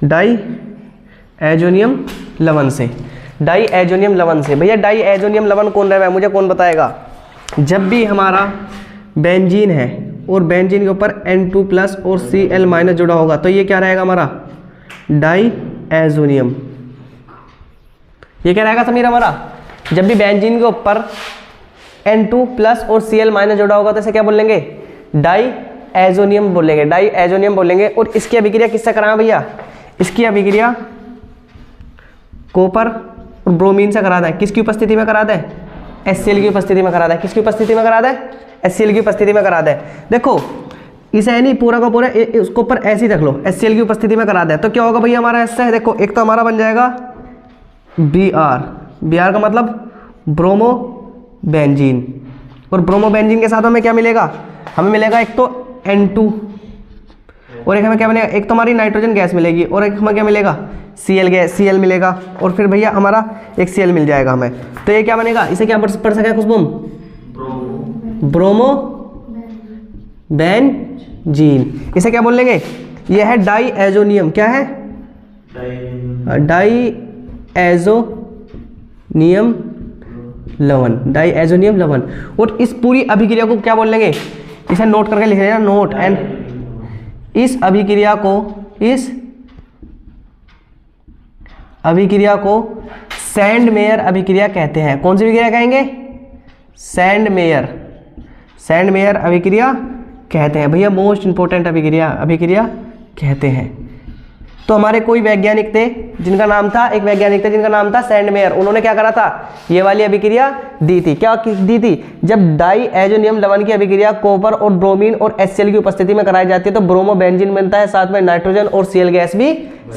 डाईएजोनियम लवण से। भैया डाईएजोनियम लवण कौन रहा है, मुझे कौन बताएगा? जब भी हमारा बेंजीन है और बेंजीन के ऊपर N2+ और Cl- जुड़ा होगा तो ये क्या रहेगा हमारा डाईएजोनियम। ये क्या रहेगा समीर हमारा? जब भी बेंजीन के ऊपर N2+ और Cl- जुड़ा होगा तो इसे क्या बोलेंगे, डाईएजोनियम बोलेंगे, डाईएजोनियम बोलेंगे। और इसकी अभिक्रिया किससे कराएं भैया? इसकी अभिक्रिया कॉपर और ब्रोमीन से करा दें। किसकी उपस्थिति में करा दें? HCl की उपस्थिति में करा दें। किसकी उपस्थिति में करा दें? HCl की उपस्थिति में करा दें। देखो इसे नहीं पूरा का पूरा उसको ऊपर ऐसे ही रख लो, HCl की उपस्थिति में करा दें तो क्या होगा भैया हमारा ऐसा है। देखो एक तो हमारा बन जाएगा Br का मतलब ब्रोमोबेंजीन, और ब्रोमोबेंजीन के साथ हमें क्या मिलेगा? हमें मिलेगा एक तो N2 और एक हमें क्या मिलेगा, एक तो हमारी नाइट्रोजन गैस मिलेगी और एक हमें क्या मिलेगा, Cl मिलेगा, और फिर भैया हमारा एक Cl मिल जाएगा हमें। तो ये क्या बनेगा, इसे क्या पढ़ सके खुशबू? ब्रोमोबेंजीन। इसे क्या बोल लेंगे? ये है डाईएजोनियम, क्या है डाईएजोनियम लवण। और इस पूरी अभिक्रिया को क्या बोल लेंगे? इसे नोट करके लिख लेना, नोट। एंड इस अभिक्रिया को सैंडमेयर अभिक्रिया कहते हैं। कौन सी अभिक्रिया कहेंगे? सैंडमेयर अभिक्रिया कहते हैं भैया, मोस्ट इंपोर्टेंट अभिक्रिया कहते हैं। तो हमारे कोई वैज्ञानिक थे जिनका नाम था, एक वैज्ञानिक थे जिनका नाम था सैंडमेयर। उन्होंने क्या करा था, ये वाली अभिक्रिया दी थी। क्या दी थी? जब डाईएजोनियम लवण की अभिक्रिया कॉपर और ब्रोमीन और HCl की उपस्थिति में कराई जाती है तो ब्रोमोबेंजीन बनता है, साथ में नाइट्रोजन और Cl गैस भी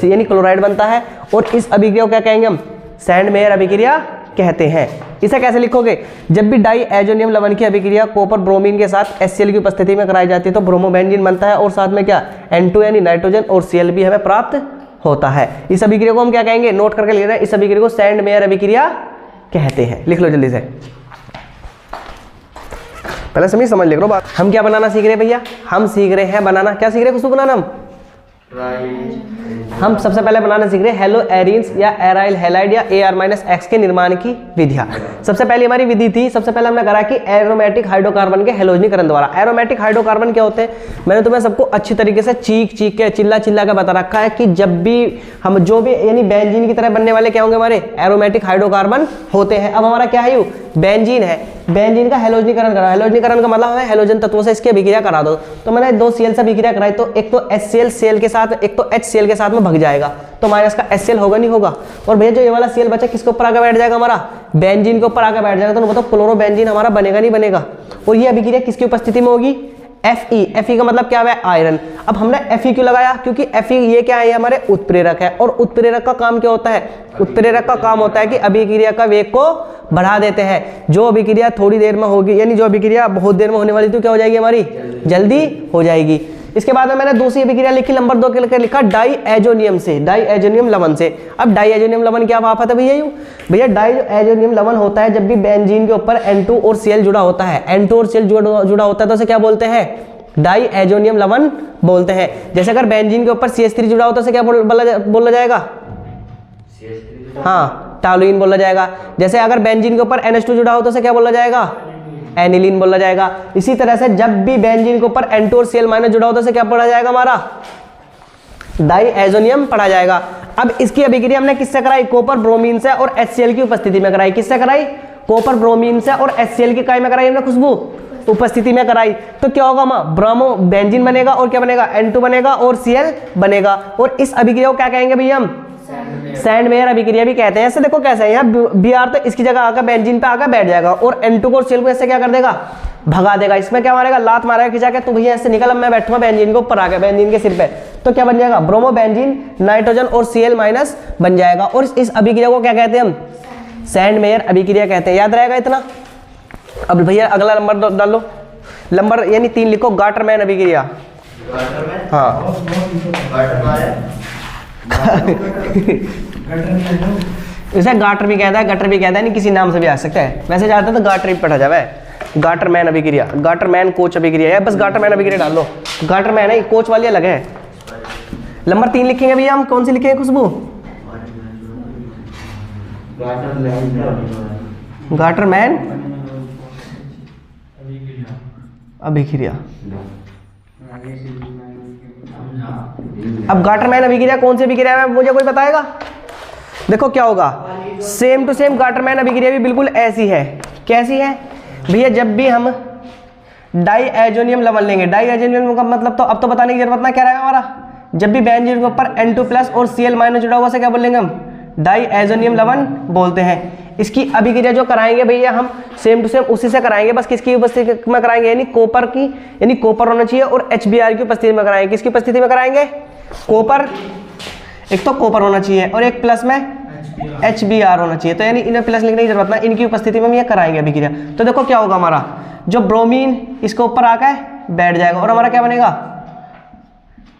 यानी क्लोराइड बनता है। और इस अभिक्रिया को क्या कहेंगे हम? सैंडमेयर अभिक्रिया कहते हैं। इसे कैसे लिखोगे? जब भी डाईएजोनियम लवण की अभिक्रिया कॉपर ब्रोमीन के साथ HCl की उपस्थिति में कराई जाती है तो ब्रोमोबेंजीन बनता है और साथ में क्या N2 यानी नाइट्रोजन और Cl भी हमें प्राप्त होता है। इस अभिक्रिया को हम क्या कहेंगे? नोट करके लिख रहे हैं, इस अभिक्रिया को सैंडमेयर अभिक्रिया कहते हैं। लिख लो जल्दी से, पहले समझ ले लो बात। हम क्या बनाना सीख रहे हैं भैया? हम सीख रहे हैं बनाना, क्या सीख रहे हैं? कुछ बनाना हम सबसे पहले बनाना सीख रहे हैं हेलो एरीन्स या एराइल हैलाइड या Ar-X के निर्माण की विधियां। सबसे पहले हमारी विधि थी, सबसे पहले हमने करा कि एरोमेटिक हाइड्रोकार्बन के हेलोजनीकरण द्वारा। एरोमेटिक हाइड्रोकार्बन क्या होते हैं? मैंने तुम्हें सबको अच्छी तरीके से चीख के चिल्ला के बता रखा है कि जब भी हम जो भी यानी बेंजीन की तरह बनने वाले क्या होंगे, हमारे एरोमेटिक हाइड्रोकार्बन होते हैं। अब हमारा क्या है, यू बेंजीन है, बेंजीन का हेलोजनीकरण करा। हेलोजनीकरण का मतलब है हेलोजन तत्वों से इसकी अभिक्रिया करा दो। तो मैंने 2 Cl से अभिक्रिया कराई तो एक तो HCl Cl के साथ, एक तो HCl के साथ में भग जाएगा तो माइनस का HCl होगा नहीं होगा। और भैया जो ये वाला Cl बचा किसके ऊपर आके बैठ जाएगा? हमारा बेंजीन के ऊपर आके बैठ जाएगा। तो बताओ क्लोरोबेंजीन हमारा बनेगा नहीं बनेगा? और ये अभिक्रिया किसकी उपस्थिति में होगी? Fe का मतलब क्या है? आयरन। अब हमने Fe क्यों लगाया? क्योंकि Fe ये क्या है, हमारे उत्प्रेरक है। और उत्प्रेरक का काम क्या होता है? उत्प्रेरक का काम होता है कि अभिक्रिया का वेग को बढ़ा देते हैं। जो अभिक्रिया थोड़ी देर में होगी यानी जो अभिक्रिया बहुत देर में होने वाली थी क्या हो जाएगी हमारी? जल्दी हो जाएगी। इसके बाद में मैंने दूसरी अभिक्रिया लिखी, नंबर 2 के लिखा डाईएजोनियम से, डाईएजोनियम लवण से। अब डाईएजोनियम लवण क्या बात है भैया? भैया डाईएजोनियम लवण होता है जब भी बेंजीन के ऊपर N2 और Cl जुड़ा होता है। N2 और Cl जुड़ा होता है तो उसे क्या बोलते हैं? डाईएजोनियम लवण बोलते हैं। जैसे अगर बेंजीन के ऊपर CH3 जुड़ा होता है उसे क्या बोला जाएगा? हाँ टॉलुइन बोला जाएगा। जैसे अगर बेंजीन के ऊपर NH2 जुड़ा हो तो उसे क्या बोला जाएगा? एनिलीन बोला जाएगा। इसी तरह से जब भी बेंजीन के ऊपर N2 और Cl माइनस जुड़ा हो तो उसे क्या पढ़ा जाएगा? हमारा डाईएजोनियम पढ़ा जाएगा। अब इसकी अभिक्रिया हमने किससे कराई? कॉपर ब्रोमीन से और HCl की उपस्थिति में कराई। किससे कराई? कॉपर ब्रोमीन से और HCl की काय में कराई हमने? खुशबू उपस्थिति में कराई। तो क्या होगा माँ? ब्रोमो बेंजीन बनेगा और क्या बनेगा? N2 बनेगा और Cl बनेगा। और इस अभिक्रिया को क्या कहेंगे भैया हम? सैंड मेयर अभिक्रिया भी कहते हैं। ऐसे देखो कैसे है, यहाँ Br तो इसकी जगह आकर बेंजीन पे आकर बैठ जाएगा और N2 को और Cl को ऐसे क्या कर देगा? भगा देगा। इसमें क्या मारेगा? लात मारेगा खिंचा के, तो भैया ऐसे निकल, अब मैं बैठूंगा बेंजीन के ऊपर आके, बेंजीन के सिर पे, तो क्या बन जाएगा? ब्रोमो बेंजीन नाइट्रोजन और Cl माइनस बन जाएगा। और इस अभिक्रिया को क्या कहते हैं हम? सैंड मेयर अभिक्रिया कहते हैं। याद रहेगा इतना। अब भैया अगला नंबर डाल लो, नंबर यानी 3 लिखो, गाटरमैन अभिक्रिया। हाँ इसे गाटर भी कहता है, गटर भी कहता है, नहीं किसी नाम से भी आ सकता है। वैसे जाते हैं तो गाटर ही पढ़ा जावे। गाटरमैन अभिक्रिया, गाटरमैन कोच अभिक्रिया है, बस गाटरमैन अभिक्रिया डाल लो। गाटरमैन है, कोच वाली अलग है। नंबर 3 लिखेंगे भैया हम, कौन सी लिखेंगे खुशबू? गाटरमैन अभिक्रिया। अब गाटरमैन अभिक्रिया कौन सी अभिक्रिया है मुझे कोई बताएगा? देखो क्या होगा, सेम टू सेम गाटरमैन अभिक्रिया भी बिल्कुल ऐसी है। कैसी है भैया? जब भी हम डाईएजोनियम लवण लेंगे, डाईएजोनियम का मतलब तो अब तो बताने की जरूरत ना, क्या रहेगा हमारा? जब भी बेंजीन के ऊपर N2 प्लस और Cl माइनस जुड़ा हुआ से क्या बोलेंगे हम? डाईएजोनियम लवण बोलते हैं। इसकी अभिक्रिया जो कराएंगे भैया हम सेम टू सेम उसी से कराएंगे, बस किसकी उपस्थिति में कराएंगे? यानी कॉपर की, यानी कॉपर होना चाहिए और HBr की उपस्थिति में कराएंगे। किसकी उपस्थिति में कराएंगे? कॉपर, एक तो कॉपर होना चाहिए और एक प्लस में HBr होना चाहिए। तो यानी इन्हें प्लस लिखने की जरूरत ना, इनकी उपस्थिति में हम ये कराएंगे अभिक्रिया। तो देखो क्या होगा, हमारा जो ब्रोमीन इसके ऊपर आकर बैठ जाएगा और हमारा क्या बनेगा?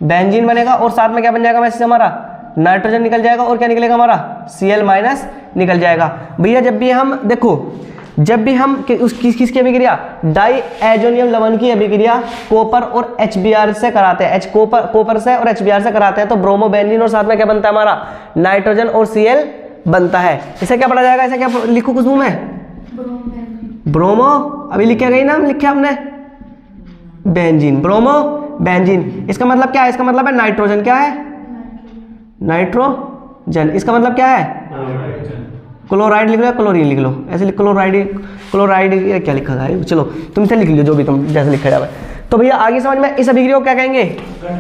बेंजीन बनेगा और साथ में क्या बन जाएगा? वैसे हमारा नाइट्रोजन निकल जाएगा और क्या निकलेगा? हमारा Cl माइनस निकल जाएगा। भैया जब भी हम देखो, जब भी हम किसकी अभिक्रिया? डाईएजोनियम लवण की अभिक्रिया कॉपर और HBr से कराते हैं, कॉपर से और HBr से कराते हैं, तो ब्रोमो बेंजीन और साथ में क्या बनता है? हमारा नाइट्रोजन और Cl बनता है। इसे क्या पढ़ा जाएगा? इसे क्या लिखो खुशबू में? ब्रोमो, अभी लिखा गई ना, हम लिखे हमने बेंजीन, ब्रोमो बेंजीन। इसका मतलब क्या है? इसका मतलब है नाइट्रोजन। क्या है? नाइट्रोजन। इसका मतलब क्या है? क्लोराइड लिख लो, क्लोरीन लिख लो, ऐसे क्लोराइड, क्लोराइड क्या लिखा है? चलो तुम इसे लिख लो, जो भी तुम जैसे लिखा जाए। तो भैया आगे समझ में, इस अभिक्रिया को क्या कहेंगे?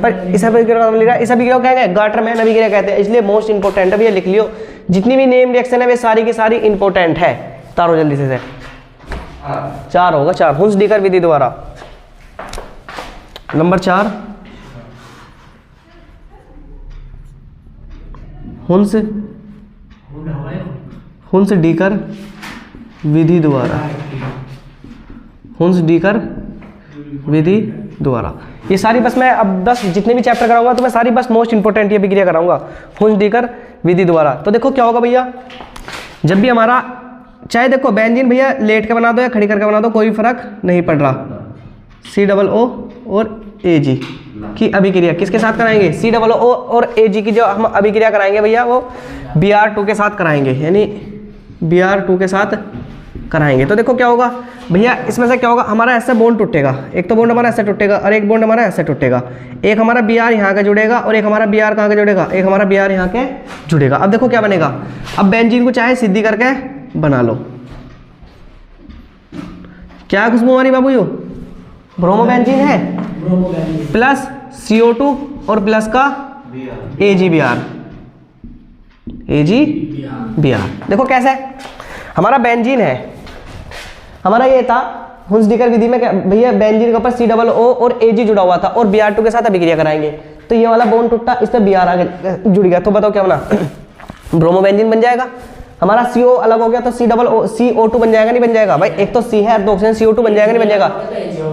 पर इस अभिक्रिया का नाम लिख रहा है, इस अभिक्रिया को क्या कहेंगे? गाटरमैन अभिक्रिया कहते हैं। इसलिए मोस्ट इंपोर्टेंट है भैया, लिख लियो। जितनी भी नेम रिएक्शन है वे सारी की सारी इंपोर्टेंट है। तारो जल्दी से 4 होगा, 4 हुंस-डीकर विधि द्वारा। नंबर 4 हुंस-डीकर विधि द्वारा, हुंस-डीकर विधि द्वारा। ये सारी बस मैं अब 10 जितने भी चैप्टर कराऊंगा तो मैं सारी बस मोस्ट इंपोर्टेंट ये अभिक्रिया कराऊंगा हुंस-डीकर विधि द्वारा। तो देखो क्या होगा भैया, जब भी हमारा, चाहे देखो बेंजीन भैया लेट के बना दो या खड़ी करके बना दो, कोई फर्क नहीं पड़ रहा। COO और Ag की अभिक्रिया किसके साथ कराएंगे? COO और Ag की जो हम अभिक्रिया कराएंगे भैया वो Br2 के साथ कराएंगे, यानी Br2 के साथ कराएंगे। तो देखो क्या होगा भैया, इसमें से क्या होगा? हमारा ऐसे बॉन्ड टूटेगा, एक तो बॉन्ड हमारा ऐसे टूटेगा और एक बॉन्ड हमारा ऐसे टूटेगा। एक हमारा Br यहाँ का जुड़ेगा और एक हमारा Br कहाँ का जुड़ेगा? एक हमारा Br यहाँ के जुड़ेगा। अब देखो क्या बनेगा, अब बेंजीन को चाहे सीधी करके बना लो। क्या खुशबू हमारी बाबू? यो ब्रोमो बेंजीन है प्लस CO2 और प्लस का AgBr। देखो कैसे हमारा बेंजीन है, हमारा ये था हुंस-डीकर विधि में भैया बेंजीन के ऊपर COO और Ag जुड़ा हुआ था और Br2 के साथ अभिक्रिया कराएंगे। तो ये वाला बॉन्ड टूटा, इस पे Br आगे जुड़ गया, तो बताओ क्या बना? ब्रोमो बेंजीन बन जाएगा। हमारा CO अलग हो गया तो CO2 बन जाएगा, नहीं बन जाएगा भाई? एक तो C है और 2 ऑक्सीजन, CO2 बन जाएगा, नहीं बन जाएगा?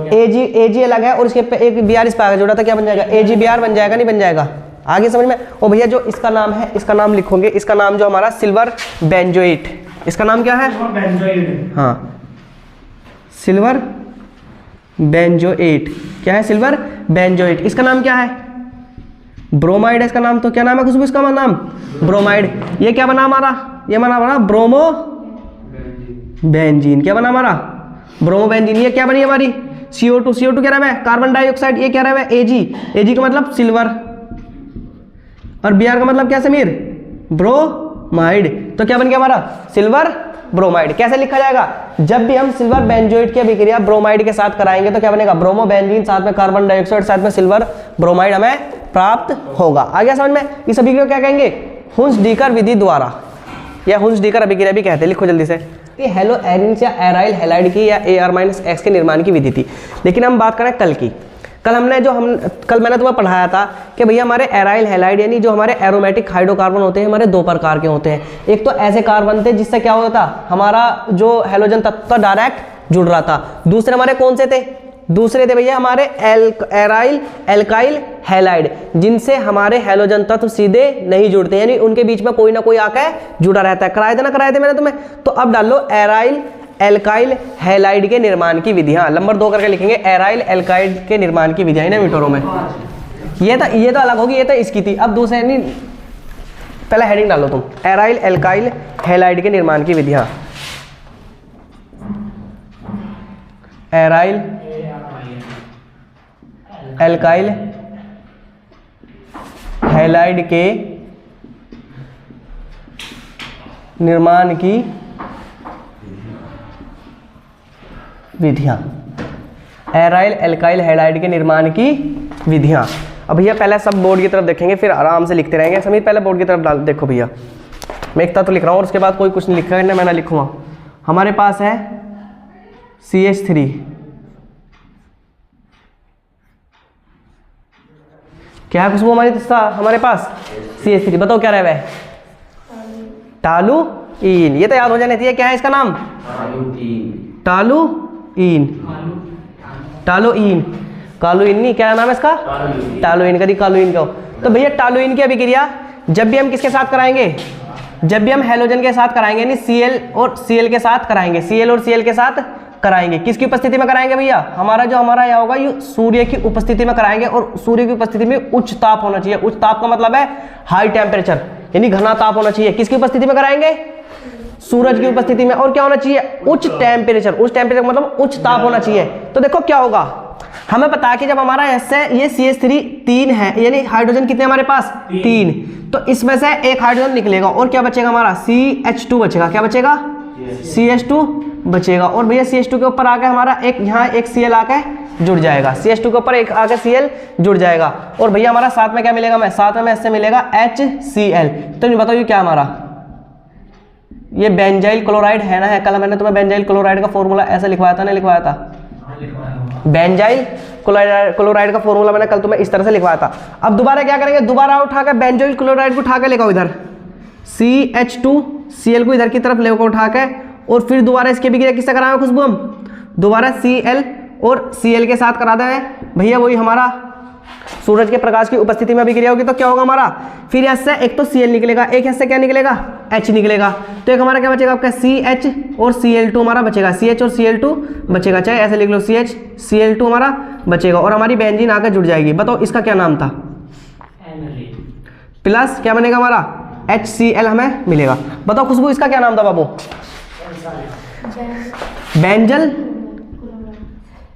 Ag अलग है और इसके पे एक Br इस पे आगे जुड़ा था, क्या बन जाएगा? AgBr बन जाएगा, नहीं बन जाएगा? आगे समझ में? और भैया जो इसका नाम है, इसका नाम लिखोगे, इसका नाम जो हमारा सिल्वर बेंजोएट, इसका नाम क्या है? हाँ, सिल्वर बेंजोएट। क्या है? Silver benzoate. इसका नाम क्या है? ब्रोमाइड है इसका नाम। तो क्या नाम है खुशबू इसका नाम? ब्रोमाइड। ये क्या बना हमारा? ये बना हमारा ब्रोमो बेंजीन। क्या बना हमारा? Bromo benzene. ये क्या बनी हमारी? CO2। CO2 क्या रहा है? Carbon dioxide. ये क्या रहा है? Ag। Ag का मतलब सिल्वर, और Br का मतलब क्या समीर? ब्रोमाइड। तो क्या बन गया हमारा? Silver bromide. कैसे लिखा जाएगा? जब भी हम सिल्वर बेंजोइड की अभिक्रिया ब्रोमाइड के साथ कराएंगे तो क्या बनेगा? ब्रोमो बेंजीन, साथ में कार्बन डाइऑक्साइड, साथ में सिल्वर ब्रोमाइड हमें प्राप्त होगा। आ गया समझ में? इस अभिक्रिया को क्या कहेंगे? हुंस-डीकर विधि द्वारा, या हुंस-डीकर अभिक्रिया भी कहते हैं। लिखो जल्दी से। हेलो एरिन्स या एराइल हैलाइड की या Ar-X के निर्माण की विधि थी। लेकिन हम बात करें कल की। कल मैंने तुम्हें पढ़ाया था कि भैया हमारे एराइल हैलाइड यानी जो हमारे एरोमेटिक हाइड्रोकार्बन होते हैं हमारे दो प्रकार के होते हैं। एक तो ऐसे कार्बन थे जिससे क्या होता था, हमारा जो हैलोजन तत्व डायरेक्ट जुड़ रहा था। दूसरे हमारे कौन से थे? दूसरे थे भैया हमारे एराइल एल्काइल हैलाइड, जिनसे हमारे हैलोजन तत्व सीधे नहीं जुड़ते, यानी उनके बीच में कोई ना कोई आकर जुड़ा रहता है। कराए थे मैंने तुम्हें। तो अब डाल लो एराइल एल्काइल हैलाइड के निर्माण की विधियां। नंबर 2 करके लिखेंगे एराइल एल्काइड के निर्माण की विधियां ना मीटरों में। ये तो अलग होगी, ये तो इसकी थी। अब दूसरे नहीं, पहले हेडिंग डालो तुम, एराइल एल्काइल हैलाइड के निर्माण की विधियां। एराइल एल्काइल हैलाइड के निर्माण की विधियां। एराइल एल्काइल हैलाइड के निर्माण की विधियां। अब भैया पहले सब बोर्ड की तरफ देखेंगे, फिर आराम से लिखते रहेंगे। समीर पहले बोर्ड की तरफ डाल। देखो भैया मैं एक तो लिख रहा हूँ और उसके बाद कोई कुछ नहीं लिखा है, मैं ना लिखूंगा। हमारे पास है CH3, क्या है खुशबू हमारे पास? CH3। बताओ क्या रहा है? टालुइन। ये तो याद हो जाने चाहिए। क्या है इसका नाम? टालुइन। कालुइन नहीं, क्या नाम है इसका? टालुइन। कभी कालुइन का हो तो भैया टालुइन की अभिक्रिया जब भी हम किसके साथ कराएंगे? जब भी हम हैलोजन के साथ कराएंगे, यानी Cl और Cl के साथ कराएंगे। Cl और Cl के साथ कराएंगे। किसकी उपस्थिति में कराएंगे भैया? हमारा यहाँ होगा ये सूर्य की उपस्थिति में कराएंगे, और सूर्य की उपस्थिति में उच्च ताप होना चाहिए। उच्च ताप का मतलब है हाई टेम्परेचर, यानी घना ताप होना चाहिए। किसकी उपस्थिति में कराएंगे? सूरज की उपस्थिति में। और क्या होना चाहिए? उच्च टेम्परेचर। उच्च टेम्परेचर मतलब उच्च ताप होना चाहिए। तो देखो क्या होगा, हमें पता है कि जब हमारा ऐसे ये CH3 3 है, यानी हाइड्रोजन कितने हमारे पास? 3। तो इसमें से एक हाइड्रोजन निकलेगा और क्या बचेगा हमारा? CH2 बचेगा। क्या बचेगा? CH2 बचेगा। और भैया CH2 के ऊपर आके हमारा एक यहाँ एक Cl आके जुड़ जाएगा। CH2 के ऊपर एक आके Cl जुड़ जाएगा। और भैया हमारा साथ में क्या मिलेगा? साथ में इससे मिलेगा HCl। तो नहीं बताओ ये क्या हमारा? ये बेंजाइल क्लोराइड है ना? है। कल मैंने तुम्हें बेंजाइल क्लोराइड का फॉर्मूला ऐसे लिखवाया था, नहीं लिखवाया था? बेंजाइल क्लोराइड का फॉर्मूला मैंने कल तुम्हें इस तरह से लिखवाया था। अब दोबारा क्या करेंगे? दोबारा उठाकर बेंजाइल क्लोराइड को उठाकर लेकर इधर CH2Cl को इधर की तरफ लेकर उठाकर, और फिर दोबारा इसके अभिक्रिया किससे कराएंगे खुशबू? हम दोबारा Cl और Cl के साथ करा दें भैया, वही हमारा सूरज के प्रकाश की उपस्थिति में अभिक्रिया होगी। तो क्या होगा हमारा? फिर यहाँ से एक तो Cl निकलेगा, एक यहाँ से क्या निकलेगा? H निकलेगा। तो एक हमारा क्या बचेगा आपका? CH और Cl2 हमारा बचेगा। CH और Cl2 बचेगा, चाहे ऐसे लिख लो, CH Cl2 हमारा बचेगा, और हमारी बेंजीन आकर जुड़ जाएगी। बताओ इसका क्या नाम था? प्लस क्या बनेगा हमारा? HCl हमें मिलेगा। बताओ खुशबू इसका क्या नाम था बाबू?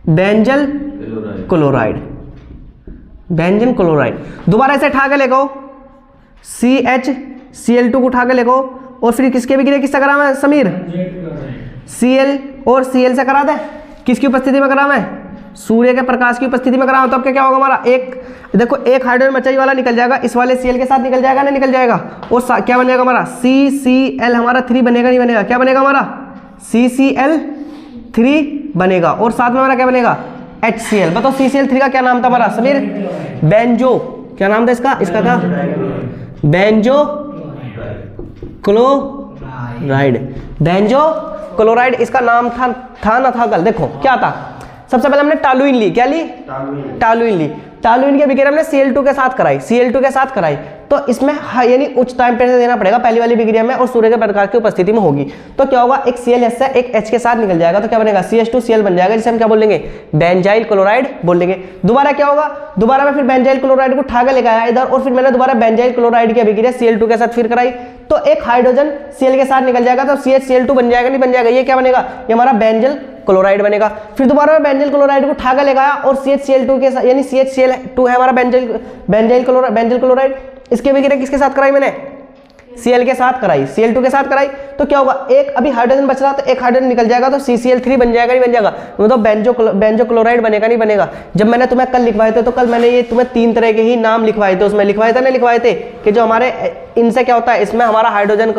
Benzal chloride. Benzene chloride. दोबारा इसे उठा के लेको, CH Cl2 को उठा के लेको, और फिर किसके भी किससे करा मैं समीर? Cl और Cl से करा दे। किसकी उपस्थिति में करा मैं? सूर्य के प्रकाश की उपस्थिति में करा। तो अब क्या होगा हमारा? एक देखो, एक हाइड्रोजन बचा वाला निकल जाएगा, इस वाले Cl के साथ निकल जाएगा, नहीं निकल जाएगा। और क्या बनेगा हमारा? CCl हमारा 3 बनेगा, नहीं बनेगा? क्या बनेगा हमारा? CCl3 बनेगा। और साथ में हमारा क्या बनेगा? HCl। बताओ CCl3 का क्या नाम था हमारा समीर? बेंजो। क्या नाम था इसका? इसका था बेंजो क्लोराइड। बेंजो क्लोराइड इसका नाम था ना था कल? देखो क्या था, सबसे पहले हमने टालुइन ली। क्या ली? टालुइन ली। टालुइन की अभिक्रिया हमने Cl2 के साथ कराई। Cl2 के साथ कराई तो इसमें यानी उच्च टेम्परेचर देना पड़ेगा पहली वाली अभिक्रिया में, और सूर्य के प्रकाश की उपस्थिति में होगी। तो क्या होगा? एक Cl से एक H के साथ निकल जाएगा, तो क्या बनेगा? CH2Cl बन जाएगा, जिसे हम क्या बोलेंगे? बेंजाइल क्लोराइड बोलेंगे। दोबारा क्या होगा? दोबारा मैं फिर बेंजाइल क्लोराइड को उठा के लेकर आया इधर, और फिर मैंने दोबारा बेंजाइल क्लोराइड की अभिक्रिया Cl2 के साथ फिर कराई, तो एक हाइड्रोजन Cl के साथ निकल जाएगा तो CHCl2 बन जाएगा, नहीं बन जाएगा? ये क्या बनेगा? ये हमारा बेंजल क्लोराइड बनेगा। फिर दोबारा मैं बेंजल क्लोराइड को उठा कर लेगा और CHCl2 के साथ, यानी CHCl2 है हमारा बेंजल क्लोराइड, इसके विक्रिया किसके साथ कराई मैंने? Cl के साथ कराई, Cl2 के साथ कराई, तो क्या होगा? एक अभी हाइड्रोजन बच रहा तो एक हाइड्रोजन निकल जाएगा तो CCl3 बन जाएगा, नहीं बन जाएगा? मतलब बेंजो क्लोराइड बनेगा, नहीं बनेगा? जब मैंने तुम्हें कल लिखवाए थे तो कल मैंने ये तुम्हें 3 तरह के ही नाम लिखवाए थे, उसमें लिखवाए थे ना, लिखवाए थे कि जो हमारे इनसे क्या होता है, इसमें हमारा हाइड्रोजन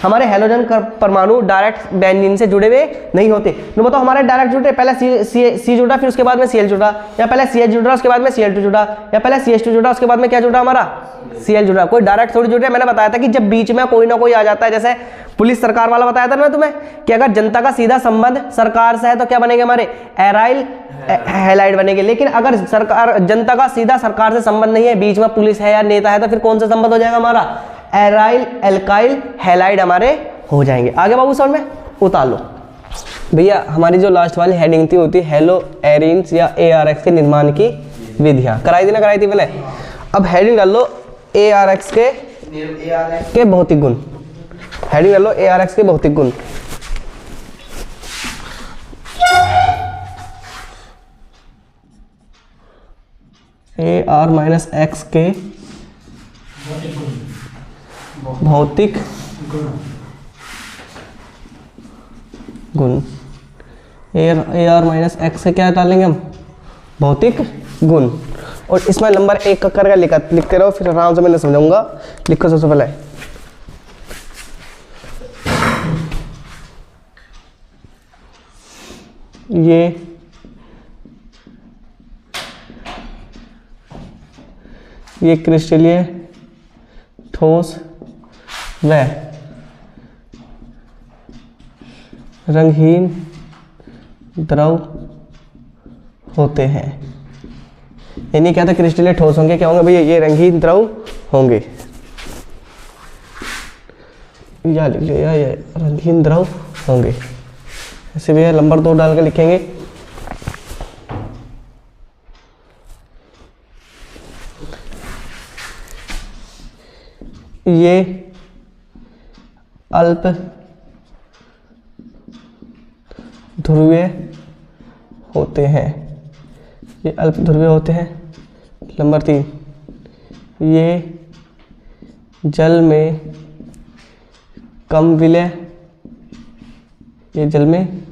हमारे हेलोजन परमाणु डायरेक्ट बेंजीन से जुड़े हुए नहीं होते। तो बताओ हमारे डायरेक्ट जुड़े, पहले सी जुड़ा फिर उसके बाद में Cl जुड़ा, या पहले CH जुड़ा उसके बाद में Cl2 जुड़ा, या पहले CH2 जुड़ा उसके बाद में क्या जुड़ा? हमारा Cl जुड़ा। कोई डायरेक्ट थोड़ी जुड़ रहा है। मैंने बताया था कि जब बीच में कोई ना कोई आ जाता है, जैसे पुलिस सरकार वाला बताया था ना मैं तुम्हें कि अगर जनता का सीधा संबंध सरकार से है तो क्या बनेंगे? हमारे एराइल हैलाइड बनेंगे। लेकिन अगर जनता का सीधा सरकार से संबंध नहीं है, बीच में पुलिस है या नेता है, तो फिर कौन सा संबंध हो जाएगा? हमारा एराइल एल्काइल हैलाइड हमारे हो जाएंगे। आगे बाबू समझ में उतार लो भैया। हमारी जो लास्ट वाली हेडिंग थी होती हेलो एरिन्स या ARX के निर्माण की विधियां। कराई थी ना? कराई थी पहले। अब हेडिंग डाल लो ARX के भौतिक गुण। हेडिंग डाल लो ARX के भौतिक गुण। AR-X के भौतिक गुण। AR-X से क्या डालेंगे हम? भौतिक गुण। और इसमें नंबर 1 का करके लिखते रहो, फिर आराम से मैं समझाऊंगा। लिखो सबसे पहले ये क्रिस्टलीय ठोस व रंगहीन द्रव होते हैं। यानी क्या था? क्रिस्टलीय ठोस होंगे, क्या होंगे भैया? ये रंगीन द्रव होंगे। या लिख लो या ये रंगीन द्रव होंगे। ऐसे भैया नंबर 2 डाल के लिखेंगे। ये अल्प ध्रुवीय होते हैं। ये अल्प ध्रुवीय होते हैं। नंबर 3, ये जल में कम विलय, ये जल में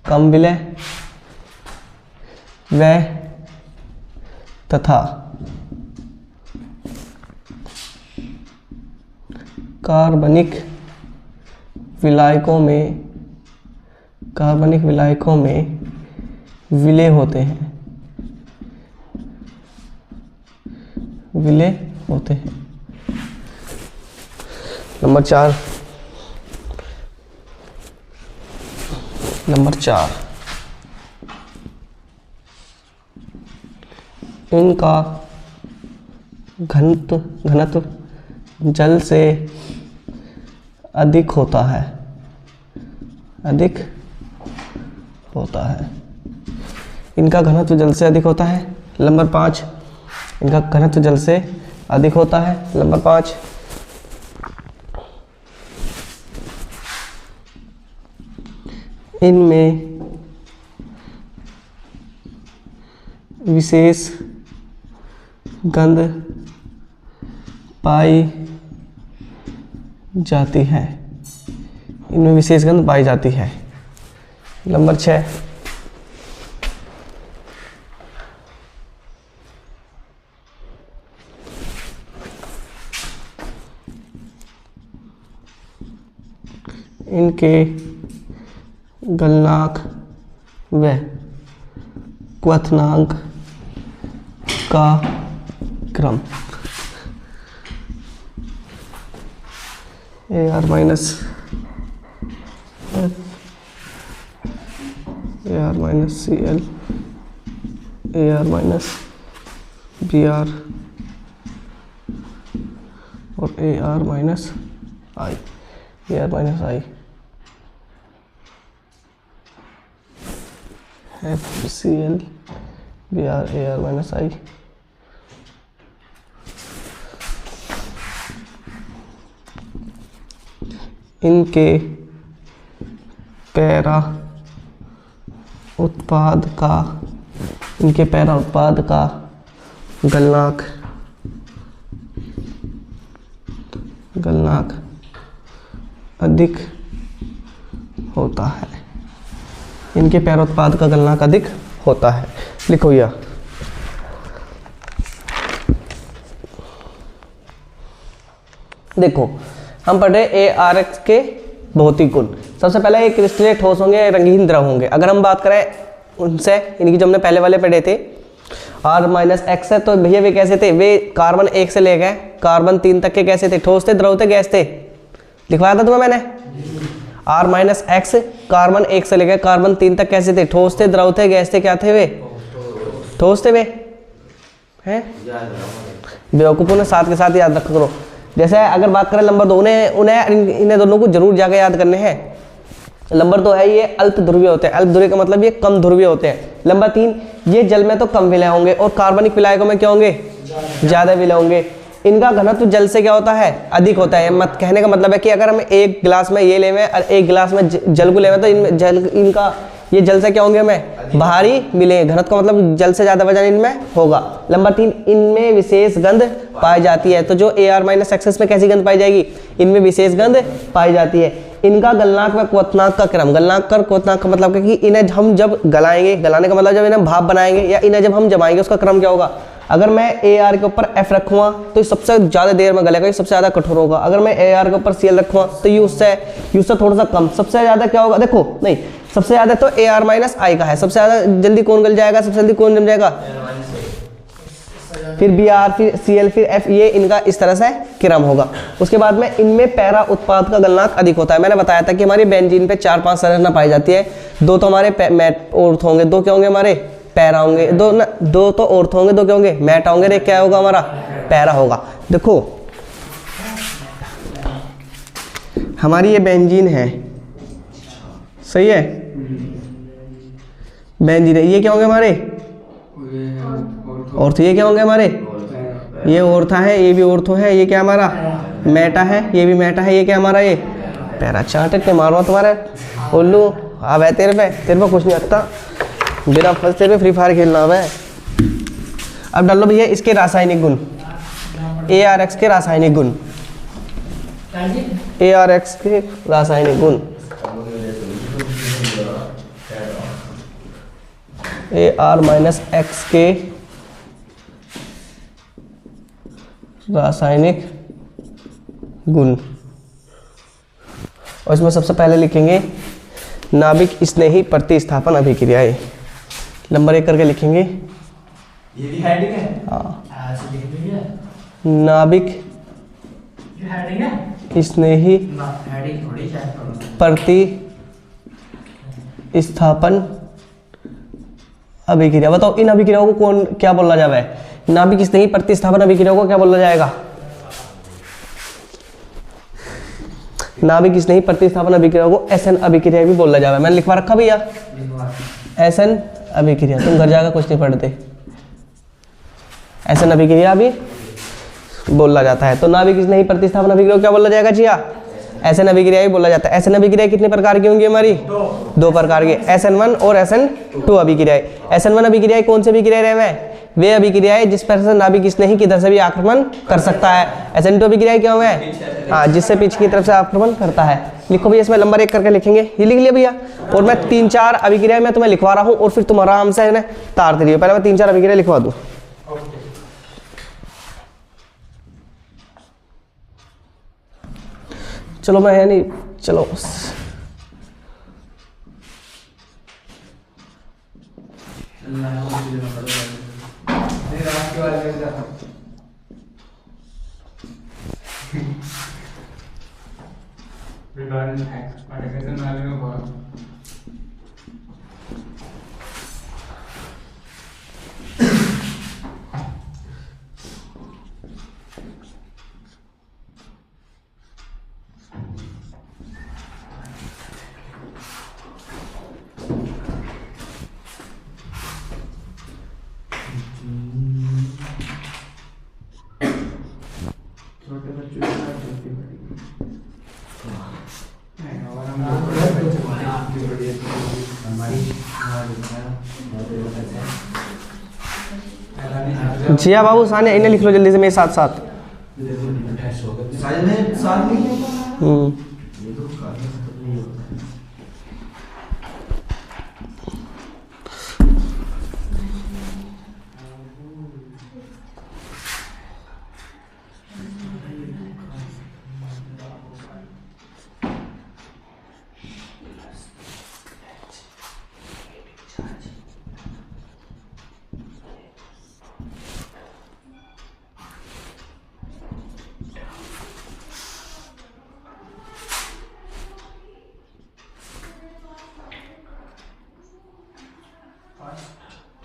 कम विलय व तथा कार्बनिक विलायकों में विलय होते हैं। विलय होते हैं। नंबर 4 इनका घनत्व जल से अधिक होता है। इनका घनत्व जल से अधिक होता है। नंबर 5, इनका घनत्व जल से अधिक होता है। नंबर 5, इनमें विशेष गंध पाई जाती है। इनमें विशेष गंध पाई जाती है। नंबर 6, इनके गलनांक व क्वथनांक का क्रम AR minus CL AR minus BR और AR minus I FCl BR AR minus I। इनके पैरा उत्पाद का गलनांक अधिक होता है। इनके पैरा उत्पाद का गलनांक अधिक होता है। लिखो यह। देखो हम पढ़ रहे ARX के भौतिक गुण। सबसे पहले ये क्रिस्टलीय ठोस होंगे, रंगहीन द्रव होंगे। अगर हम बात करें उनसे, इनकी जो हमने पहले वाले पढ़े थे R-X है, तो भैया वे कैसे थे? वे कार्बन 1 से ले गए कार्बन 3 तक के कैसे थे? ठोस थे, द्रव थे, गैस थे? लिखवाया था तुम्हें मैंने। R-X कार्बन 1 से ले गए कार्बन 3 तक कैसे थे? ठोस थे, द्रव थे, गैस थे, क्या थे वे? ठोस थे वे हैं। बेवकूफ़ों ने साथ के साथ याद रखा करो। जैसे अगर बात करें नंबर 2, उन्हें इन्हें दोनों को जरूर जाकर याद करने हैं। नंबर 2 है ये अल्प ध्रुवीय होते हैं। अल्प ध्रुवीय का मतलब ये कम ध्रुवीय होते हैं। नंबर 3 ये जल में तो कम विलय होंगे और कार्बनिक विलायकों में क्या होंगे? ज़्यादा विलय होंगे। इनका घनत्व जल से क्या होता है? अधिक होता है। मत कहने का मतलब है कि अगर हम एक गिलास में ये लेवें और एक गिलास में जल को लेवें तो इनमें ये जल से क्या होंगे? हमें भारी मिलेंगे। घनत्व का मतलब जल से ज़्यादा वजन इनमें होगा। नंबर 3 इनमें विशेष गंध पाई जाती है। तो जो AR-X में कैसी गंध पाई जाएगी? इनमें विशेष गंध पाई जाती है। इनका गलनांक व क्वथनांक का क्रम। गलनांक कर क्वथनांक का मतलब कि इन्हें हम जब गलाएंगे, गलाने का मतलब जब इन्हें भाप बनाएंगे या इन्हें जब हम जमाएंगे उसका क्रम क्या होगा? अगर मैं AR के ऊपर F रखूँगा तो ये सबसे ज़्यादा देर में गलेगा, ये सबसे ज़्यादा कठोर होगा। अगर मैं AR के ऊपर Cl रखूँगा तो ये उससे थोड़ा सा कम। सबसे ज़्यादा क्या होगा? देखो नहीं, सबसे ज़्यादा तो AR-I का है। सबसे ज़्यादा जल्दी कौन गल जाएगा? सबसे जल्दी कौन जम जाएगा? फिर Br, फिर Cl, फिर F, ये इनका इस तरह से क्रम होगा। उसके बाद में इनमें पैरा उत्पाद का गलनांक अधिक होता है। मैंने बताया था कि हमारी बेंजीन पे 4-5 संरचना पाई जाती है। 2 तो हमारे मैट ऑर्थ होंगे, 2 क्या होंगे? हमारे पैरा होंगे। 2 तो ऑर्थ होंगे, 2 क्या होंगे? मैट होंगे। एक क्या होगा? हमारा पैरा होगा। देखो हमारी ये बेंजीन है, सही है? बेंजीन है। ये क्या होंगे हमारे? ऑर्थो। ये क्या होंगे हमारे? ये ऑर्था है, ये भी ऑर्थो है। ये क्या हमारा? मेटा है। ये भी मेटा है। ये क्या हमारा? ये पैरा। चाटे के मारो तुम्हारे उल्लू। अब है तेरे पे कुछ नहीं आता। बिना फंस तेरे पे फ्री फायर खेलना है। अब डाल लो भैया इसके रासायनिक गुण। ARX के रासायनिक गुण। ARX के रासायनिक गुण। AR-X के रासायनिक गुण। और इसमें सबसे पहले लिखेंगे नाभिक स्नेही प्रतिस्थापन अभिक्रियाएं। नंबर 1 करके लिखेंगे। ये भी हेडिंग है। हाँ, ऐसे लिख दीजिए। नाभिक ये हेडिंग है। स्नेही ना हेडिंग थोड़ी चेक करो। प्रतिस्थापन अभिक्रिया। बताओ इन अभिक्रियाओं को कौन क्या बोला जाए? नाभिक स्नेही प्रतिस्थापन अभिक्रियाओं को क्या बोला जाएगा? नाभिक स्नेही प्रतिस्थापन अभिक्रिया को SN अभिक्रिया भी बोला जाएगा। मैंने लिखवा रखा भैया SN अभिक्रिया। तुम घर जाकर कुछ नहीं पढ़ते। SN अभिक्रिया भी बोला जाता है। तो नाभिक स्नेही प्रतिस्थापन अभिक्रिया को क्या बोला जाएगा जी? SN अभिक्रिया भी बोला जाता है। SN अभिक्रिया कितने प्रकार की होंगी हमारी? 2 प्रकार की, SN1 और SN2 अभिक्रियाएं। SN1 अभिक्रियाएं कौन सी अभिक्रियाएं हैं? वे अभिक्रियाएं जिस पर से नाभिक स्नेही किधर से भी आक्रमण कर सकता है। SN2 अभिक्रियाएं क्या हुए? हाँ, जिससे पीछे की तरफ से आक्रमण करता है। लिखो भैया इसमें नंबर 1 करके लिखेंगे। ये लिख लिया भैया। और मैं 3-4 अभिक्रियाएं मैं तुम्हें लिखवा रहा हूँ और फिर तुम आराम से इन्हें तारते रहिए। पहले मैं 3-4 अभिक्रिया लिखवा दूँ। चलो मैं यानी चलो छोटे बच्चों जिया बाबू साने इन्हें लिख लो जल्दी से मेरे साथ साथ।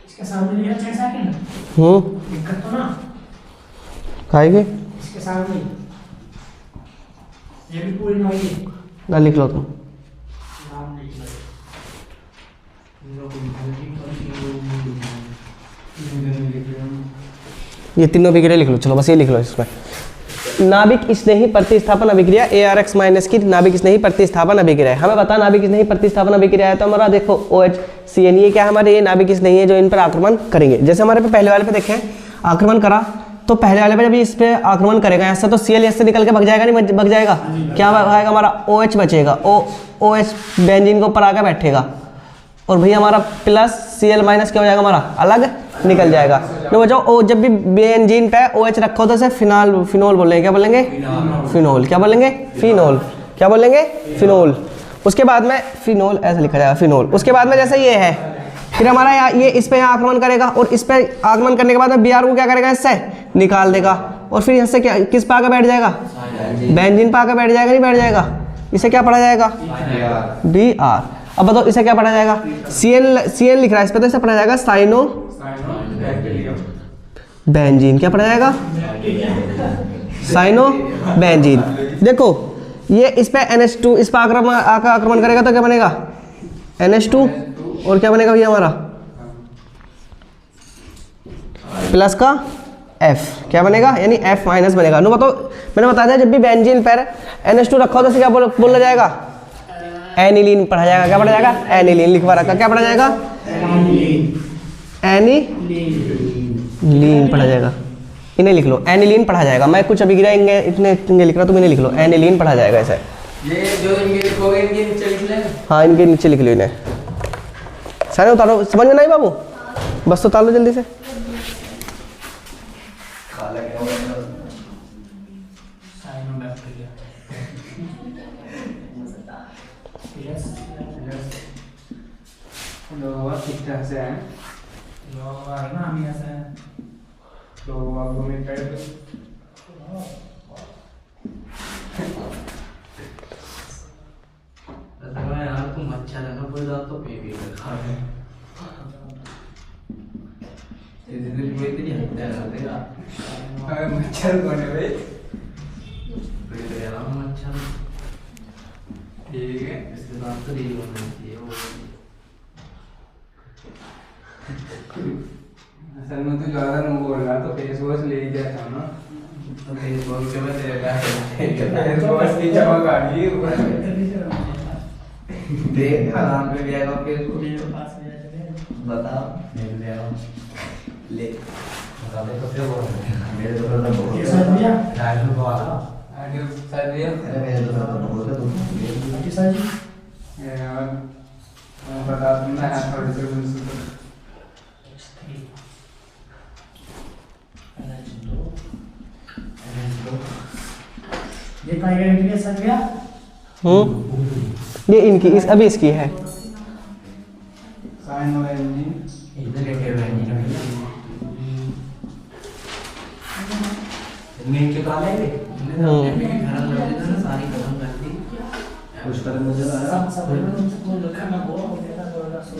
इसके सामने लिया 6 सेकंड दिक्कत तो ना खाएगी इसके सामने ये भी पूरी नहीं है ना, लिख लो तुम। नाम लिख लो ये तीनों अभिक्रिया लिख लो, चलो बस ये लिख लो इसमें। नाभिक स्नेही प्रतिस्थापन अभिक्रिया ARX माइनस की नाभिक स्नेही प्रतिस्थापन अभिक्रिया है। हमें पता नाभिक स्नेही प्रतिस्थापन अभिक्रिया है तो हमारा देखो OHCN ये क्या है हमारे, ये नाभिक स्नेही है जो इन पर आक्रमण करेंगे। जैसे हमारे पे पहले वाले पे देखें आक्रमण करा तो पहले वाले पे जब इस पे आक्रमण करेगा ऐसा तो Cl ऐसे निकल के भग जाएगा, नहीं भग जाएगा, क्या आएगा हमारा OH बचेगा, OH बेंजीन के ऊपर आकर बैठेगा और भैया हमारा प्लस Cl माइनस क्या हो जाएगा हमारा अलग निकल जाएगा। तो बचाओ जब भी बेंजीन पे OH रखा हो तो इसे फिनोल बोलेंगे, क्या बोलेंगे फिनोल, क्या बोलेंगे फिनोल, क्या बोलेंगे फिनोल। उसके बाद में फिनोल ऐसे लिखा जाएगा फिनोल। उसके बाद में जैसे ये है फिर हमारा ये इस पे यहाँ आक्रमण करेगा और इस पे आक्रमण करने के बाद में Br को क्या करेगा इससे निकाल देगा और फिर इससे क्या किस पे आकर बैठ जाएगा, बेंजीन पे आकर बैठ जाएगा, नहीं बैठ जाएगा, इसे क्या पढ़ा जाएगा Br। अब बताओ इसे क्या पढ़ा जाएगा, Cl लिख रहा है इस पे तो इसे पढ़ा जाएगा साइनो बेंजीन, क्या पढ़ा जाएगा साइनो बेंजीन। देखो ये इस पे NH2 इस पे आक्रमण करेगा तो क्या बनेगा NH2 और क्या बनेगा भैया हमारा प्लस का F, क्या बनेगा यानी F माइनस बनेगा। नो बताओ मैंने बताया था जब भी बेंजीन पर NH2 रखा हो तो इसे क्या बोला जाएगा एनिलीन पढ़ा जाएगा, क्या पढ़ा जाएगा एनिलीन लिखवा रखा, क्या पढ़ा जाएगा एनिलीन पढ़ा जाएगा। इन्हें लिख लो एनिलीन पढ़ा जाएगा। मैं कुछ अभी गिरा इतने लिख रहा तुम इन्हें लिख लो एनिलीन पढ़ा जाएगा ऐसे। ये जो इनके लिखोगे इनके नीचे लिख लेना। हाँ इनके नीचे लिख लो इन्हें। सारे उतारो, समझ में नहीं बाबू, बस तो उतार लो जल्दी से। यार तुम अच्छा लगा कोई बात तो पे भी खा रहे इधर कोई नहीं हत्या कर देगा। अरे मच्छर कौन है भाई, पेड़ यार मच्छर ठीक है, इसके बाद तो ये होना चाहिए वो। असल में तो ज़्यादा नहीं बोल रहा तो फेस वॉश ले ही जाता ना, तो फेस वॉश के बाद तेरे का फेस वॉश की चमक आ गई देख आराम पे भी आएगा फिर उसको भी पास में चले बताओ ले ले आओ ले बता दे तो फिर वो मेरे तो बहुत कैसा दिया राइट को वाला आगे सर दिया अरे मेरे तो बहुत है तुम अच्छी सर जी यार मैं बता दूंगा हाथ थोड़ी सी ये टाइगर के लिए सर गया ये इनकी इस अभी इसकी है साइन और इंजन इधर लेके बैठे हैं इनमें के काले हैं इनने घर लगे थे ना सारी खत्म कर दी कुछ कर मुझे आया सब को लिखा ना हो गया थोड़ा सो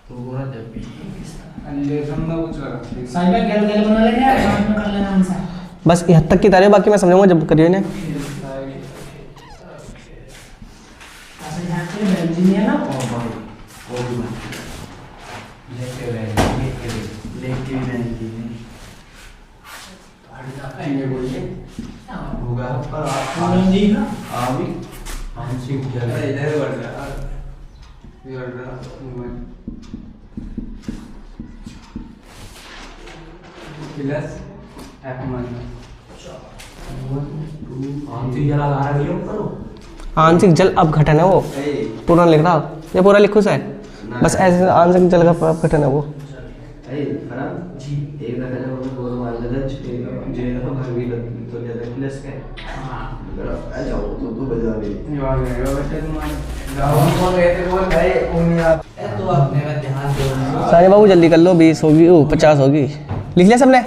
तो बोला जब भी अंडे समझा कुछ लगा साइबर गेल गेल बना लेंगे बाद में कर लेना हमसे बस यहाँ तक की तारीफ, बाकी मैं समझाऊंगा जब करिए ना। ऐसे यहाँ पे बेंजीन है ना वो भी लेके बेंजीन आएंगे बोलिए होगा पर आप बेंजीन आवी आंशिक प्लस F माइनस आंशिक जल अपघटन है वो, पूरा लिख रहा ये पूरा लिखो सर, बस ऐसे आंशिक जल का अपघटन है वो। एक दफे जब हम दो मान लेते हैं जे का भाग भी तो लेते हैं प्लस के आ जाओ तो बजा दे ये आ गया वैसे तुम्हारे गाँव कौन गए थे बोल भाई उन्हीं आप तो आपने में ध्यान दो सारे बाबू जल्दी कर लो, 20 होगी 50 होगी। लिख लिया सबने?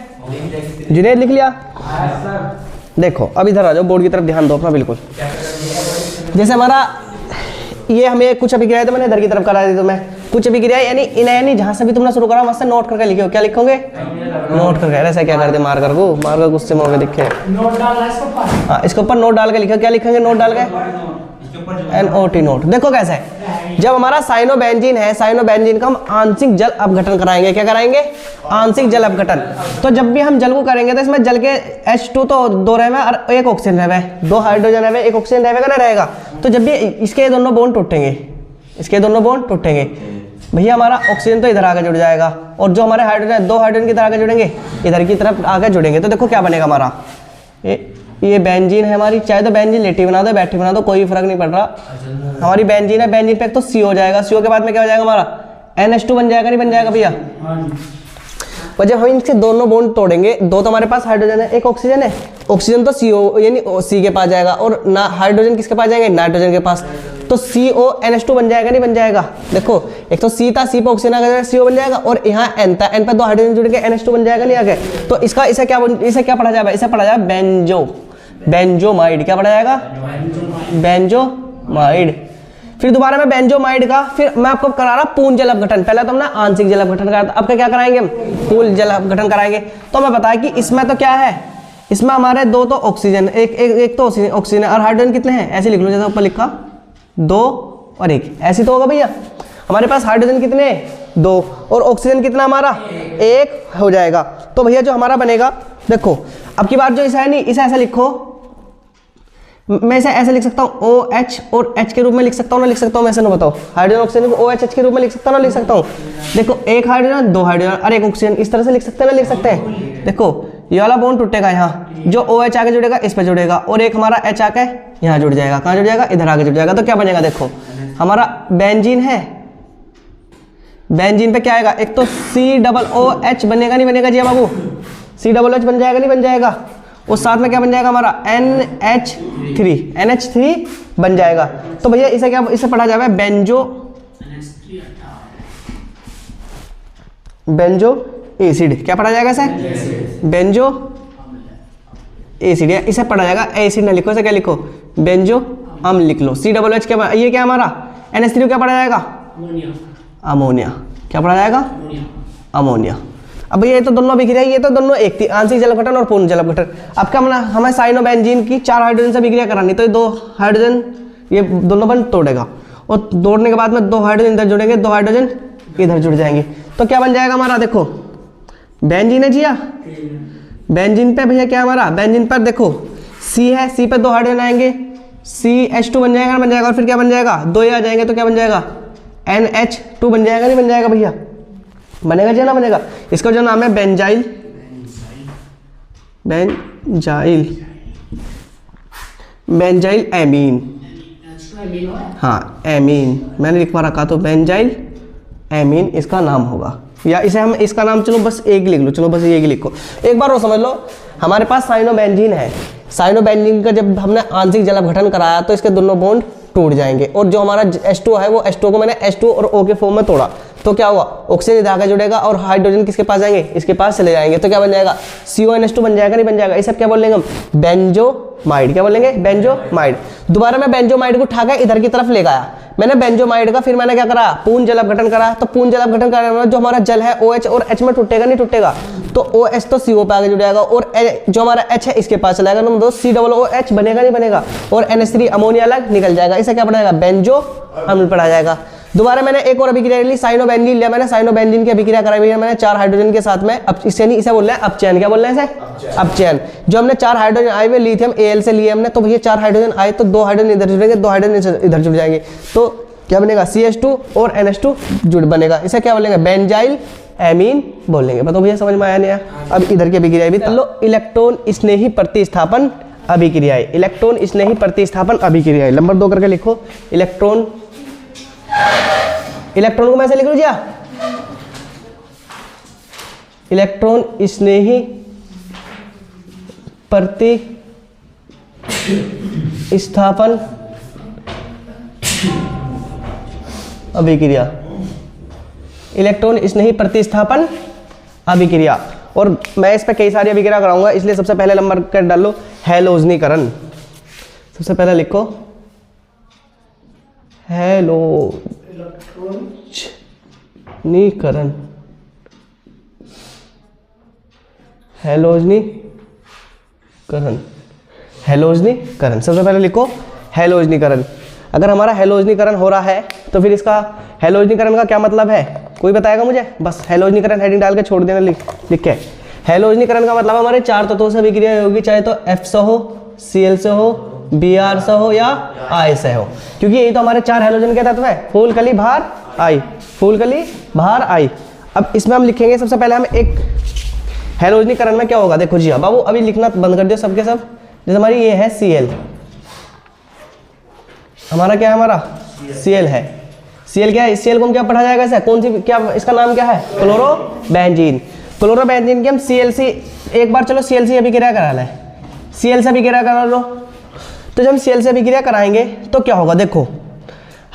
जुनेद लिख लिया? सर देखो अब इधर आ जाओ, बोर्ड की तरफ ध्यान दो अपना बिल्कुल। जैसे हमारा ये हमें कुछ अभिक्रिया तो मैंने इधर की तरफ करा दी, तो मैं कुछ अभिक्रिया यानी इनयानी जहाँ से भी तुमने शुरू करा वहाँ से नोट करके लिखो। क्या लिखोगे? नोट करके। ऐसा क्या करते मार्कर को, मार्कर गुस्से में होकर दिखे। नोट डालना है इसके ऊपर। हाँ इसके ऊपर नोट डाल के लिखो। क्या लिखेंगे नोट डाल के? NOT note. देखो कैसे है, जब हमारा साइनोबेंजीन है, साइनोबेंजीन का हम आंशिक जल अपघटन कराएंगे। क्या कराएंगे? आंशिक जल अपघटन। तो जब भी हम जल को करेंगे तो इसमें जल के H2 तो 2 रहेगा और 1 ऑक्सीजन रहेगा, 2 हाइड्रोजन रहेगा, 1 ऑक्सीजन रहेगा ना रहेगा। तो जब भी इसके दोनों बॉन्ड टूटेंगे, इसके दोनों बॉन्ड टूटेंगे, भैया हमारा ऑक्सीजन तो इधर आगे जुड़ जाएगा और जो हमारे हाइड्रोजन 2 हाइड्रोजन किधर आगे जुड़ेंगे? इधर की तरफ आगे जुड़ेंगे। तो देखो क्या बनेगा हमारा, ये बेंजीन है हमारी, चाहे तो बेंजीन लेटी बना दो बैठी बना दो कोई फर्क नहीं पड़ रहा। हमारी बेंजीन है, बेंजीन पे एक तो C हो जाएगा, CO के बाद में क्या हो जाएगा हमारा NH2 बन जाएगा, नहीं बन जाएगा भैया? और जब हम इनसे दोनों बॉन्ड तोड़ेंगे, दो तो हमारे पास हाइड्रोजन है, 1 ऑक्सीजन है, ऑक्सीजन तो CO यानी C के पास जाएगा और ना हाइड्रोजन किसके पास जाएंगे? नाइट्रोजन के पास। तो CO NH2 बन जाएगा, नहीं बन जाएगा? देखो एक तो C था, C पे ऑक्सीजन आ गया, CO बन जाएगा और यहाँ N था, N पे 2 हाइड्रोजन जुड़ के NH2 बन जाएगा, नहीं आ गया? तो इसका इसे क्या पढ़ा जाएगा? इसे पढ़ा जाएगा बेंजोमाइड। क्या पढ़ा जाएगा? बेंजोमाइड। फिर दोबारा मैं बेंजोमाइड का, फिर मैं आपको करा रहा पूर्ण जल अपघटन। पहले तो हमने आंशिक जल अपघटन कराया था, अब क्या कराएंगे हम? पूर्ण जल अपघटन कराएंगे। तो मैं बताया कि इसमें तो क्या है, इसमें हमारे 2 तो ऑक्सीजन, एक तो ऑक्सीजन और हाइड्रोजन कितने हैं? ऐसे लिख लो जैसे ऊपर लिखा, 2 और 1, ऐसे तो होगा भैया। हमारे पास हाइड्रोजन कितने? 2 और ऑक्सीजन कितना हमारा? 1 हो जाएगा। तो भैया जो हमारा बनेगा, देखो अब की बार जो इसे है नहीं, इसे ऐसा लिखो, मैं इसे ऐसे लिख सकता हूँ OH और H के रूप में लिख सकता हूँ ना लिख सकता हूँ? ऐसे ना बताओ, हाइड्रोजन ऑक्सीजन को OH के रूप में लिख सकता हूँ ना लिख सकता हूँ? देखो 1 हाइड्रोजन 2 हाइड्रोजन और 1 ऑक्सीजन, इस तरह से लिख सकते हैं ना लिख सकते हैं? देखो ये वाला बॉन्ड टूटेगा, यहाँ जो OH आगे जुड़ेगा इस पे जुड़ेगा और एक हमारा H आके यहाँ जुड़ जाएगा। कहाँ जुड़ जाएगा? इधर आगे जुड़ जाएगा। तो क्या बनेगा? देखो हमारा बेंजीन है, बेंजीन पे क्या आएगा? एक तो COOH बनेगा, नहीं बनेगा जी बाबू? COOH बन जाएगा, नहीं बन जाएगा? उस साथ में क्या बन जाएगा हमारा? NH3 बन जाएगा। तो भैया इसे क्या, इसे पढ़ा जाएगा बेंजो एसिड। क्या पढ़ा जाएगा इसे? Benzo acid. इसे पढ़ा जाएगा एसिड ना लिखो, इसे क्या लिखो? बेंजो अम्ल लिख लो। COOH क्या, ये क्या हमारा NH3 क्या पढ़ा जाएगा? अमोनिया। क्या पढ़ा जाएगा? अमोनिया। अब ये तो दोनों अभिक्रिया, ये तो दोनों एक थी, आंशिक जल अपघटन और पूर्ण जल अपघटन। अब क्या हमें साइनोबेंजीन की 4 हाइड्रोजन से अभिक्रिया करानी, तो ये 2 हाइड्रोजन ये दोनों बंद तोड़ेगा और तोड़ने के बाद में 2 हाइड्रोजन इधर जुड़ेंगे, 2 हाइड्रोजन इधर जुड़ जाएंगे। तो क्या बन जाएगा हमारा? देखो बेंजीन है जिया, बेंजीन पे भैया क्या हमारा? बेंजीन पर देखो C है, C पे 2 हाइड्रोजन आएंगे, CH2 बन जाएगा, बन जाएगा और फिर क्या बन जाएगा? 2 आ जाएंगे तो क्या बन जाएगा? NH2 बन जाएगा, नहीं बन जाएगा भैया? बनेगा जी ना बनेगा? इसका जो नाम है बेंजाइल एमीन। हाँ एमीन मैंने लिखवा रखा, तो बेंजाइल एमीन इसका नाम होगा, या इसे हम इसका नाम चलो बस एक लिख लो, चलो बस एक लिखो। एक बार वो समझ लो, हमारे पास साइनोबेंजीन है, साइनोबेंजीन का जब हमने आंशिक जल अपघटन कराया तो इसके दोनों बॉन्ड टूट जाएंगे और जो हमारा H2 है वो H2 को मैंने H2 और O के फॉर्म में तोड़ा, तो क्या हुआ? ऑक्सीजन इधर आगे जुड़ेगा और हाइड्रोजन किसके पास जाएंगे? इसके पास चले जाएंगे। तो क्या बन जाएगा? CONH2 बन जाएगा, नहीं बन जाएगा? इसे क्या बोलेंगे हम? बेंजोमाइड। क्या बोलेंगे? बेंजोमाइड। दोबारा मैं बेंजोमाइड को उठा के इधर की तरफ ले गया, मैंने बेंजोमाइड का, फिर मैंने क्या करा? पूर्ण जल अपघटन करा। तो पूर्ण जल अपघटन कराने में जो हमारा जल है OH और H में टूटेगा, नहीं टूटेगा? तो OH तो CO पे आगे जुड़ जाएगा और जो हमारा H है इसके पास चला जाएगा, तो COOH बनेगा, नहीं बनेगा? और NH3 अमोनिया अलग निकल जाएगा। इसे क्या पढ़ा जाएगा? बेंजो अम्ल पढ़ा जाएगा। दोबारा मैंने एक और अभिक्रिया ली, साइनोबेंजीन लिया मैंने, साइनोबेंजीन की अभिक्रिया कराई भैया मैंने 4 हाइड्रोजन के साथ में। अब इससे नहीं, इसे बोल रहे हैं अपचयन। क्या बोल रहे हैं इसे? अपचयन। जो हमने 4 हाइड्रोजन आए हुए लिथियम Al से लिए हमने, तो भैया 4 हाइड्रोजन आए तो 2 हाइड्रोजन इधर जुड़ेंगे, 2 हाइड्रोजन इधर जुड़ जाएंगे। तो क्या बनेगा, CH2 और NH2 जुड़ बनेगा, इसे क्या बोलेंगे, बेंजाइल एमीन बोलेंगे। बताओ भैया समझ में आया नहीं आया? अब इधर की अभिक्रिया भी लो, इलेक्ट्रॉन स्नेही प्रतिस्थापन अभिक्रियाएं, इलेक्ट्रॉन स्नेही प्रतिस्थापन अभिक्रियाएं, नंबर 2 करके लिखो। इलेक्ट्रॉन को मैं ऐसे लिख लूँ, इलेक्ट्रॉन स्नेही प्रतिस्थापन अभिक्रिया, इलेक्ट्रॉन स्नेही प्रतिस्थापन अभिक्रिया। और मैं इस पे कई सारी अभिक्रिया कराऊंगा, इसलिए सबसे पहले नंबर कर डालो हैलोजनीकरण। सबसे पहले लिखो हैलोजनीकरण, हैलोजनीकरण, हैलोजनीकरण। सबसे पहले लिखो हैलोजनीकरण। अगर हमारा हैलोजनीकरण हो रहा है तो फिर इसका हैलोजनीकरण का क्या मतलब है, कोई बताएगा मुझे? बस हैलोजनीकरण हेडिंग डाल के छोड़ देना लिख के। हैलोजनीकरण का मतलब हमारे 4 तत्वों से अभिक्रिया होगी, चाहे तो F से हो, Cl से हो, Br से हो या I से हो, क्योंकि यही तो हमारे 4 हैलोजन के तत्व है, फूल कली भार I, फूल कली भार I। अब इसमें हम लिखेंगे सबसे पहले हम एक हैलोजनीकरण में क्या होगा, देखो जी हाँ बाबू, अभी लिखना बंद कर दियो सबके सब। जैसे हमारी ये है Cl, हमारा क्या है, हमारा Cl है। Cl क्या है, Cl को हम क्या पढ़ा जाएगा इसे, कौन सी, क्या इसका नाम क्या है, क्लोरोबेंजीन। क्लोरोबेंजीन की हम Cl एक बार चलो Cl से अभिक्रिया करा लें, Cl से अभिक्रिया करा लो। तो जब हम Cl से अभिक्रिया कराएंगे तो क्या होगा, देखो